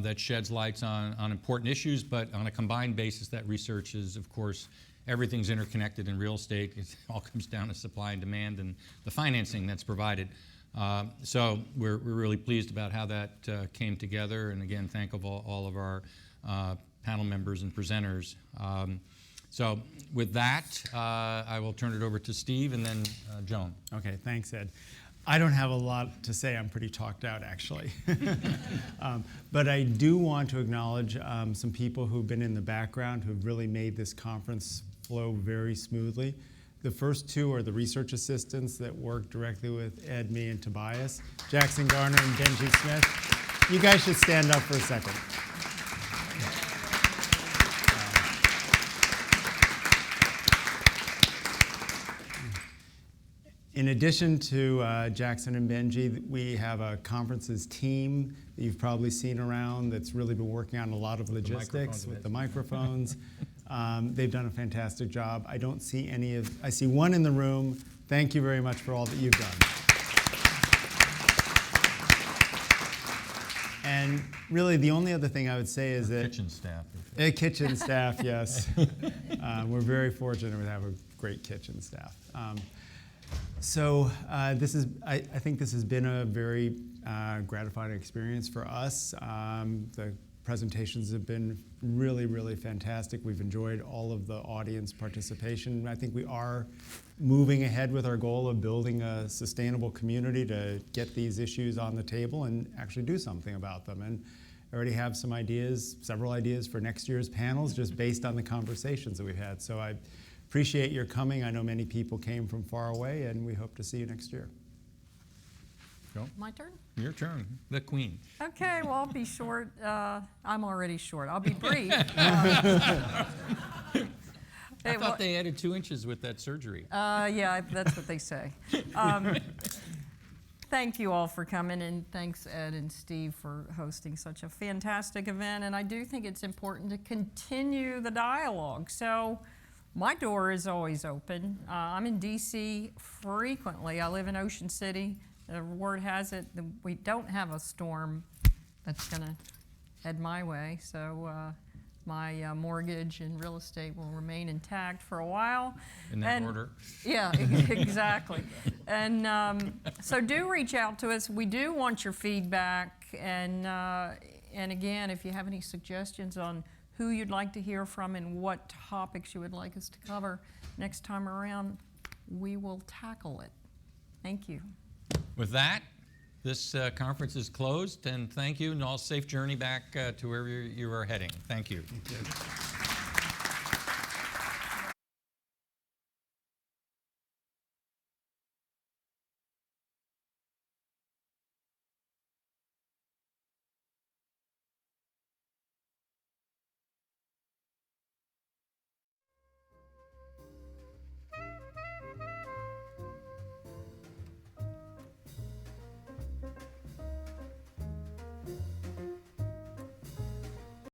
that sheds lights on important issues, but on a combined basis, that research is, of course, everything's interconnected in real estate. It all comes down to supply and demand and the financing that's provided. So we're really pleased about how that came together. And again, thank all of our panel members and presenters. So with that, I will turn it over to Steve and then Joan. Okay, thanks, Ed. I don't have a lot to say. I'm pretty talked out, actually. But I do want to acknowledge some people who've been in the background who've really made this conference flow very smoothly. The first two are the research assistants that work directly with Ed, me, and Tobias, Jackson Garner and Benji Smith. You guys should stand up for a second. In addition to Jackson and Benji, we have a conferences team that you've probably seen around that's really been working on a lot of logistics with the microphones. They've done a fantastic job. I don't see I see one in the room. Thank you very much for all that you've done. And really the only other thing I would say is that kitchen staff. Kitchen staff, yes. We're very fortunate to have a great kitchen staff. So I think this has been a very gratifying experience for us. The presentations have been really, really fantastic. We've enjoyed all of the audience participation. I think we are moving ahead with our goal of building a sustainable community to get these issues on the table and actually do something about them. And I already have some ideas, several ideas for next year's panels just based on the conversations that we've had. So I appreciate your coming. I know many people came from far away, and we hope to see you next year. Go. My turn? Your turn, the Queen. Okay, well, I'll be short. I'm already short. I'll be brief. I thought they added 2 inches with that surgery. Yeah, that's what they say. Thank you all for coming, and thanks, Ed and Steve, for hosting such a fantastic event. And I do think it's important to continue the dialogue. So my door is always open. I'm in D.C. frequently. I live in Ocean City. The word has it that we don't have a storm that's going to head my way. So my mortgage and real estate will remain intact for a while. In that order. Yeah, exactly. And so do reach out to us. We do want your feedback. And again, if you have any suggestions on who you'd like to hear from and what topics you would like us to cover next time around, we will tackle it. Thank you. With that, this conference is closed, and thank you, and all safe journey back to wherever you are heading. Thank you. Thank you.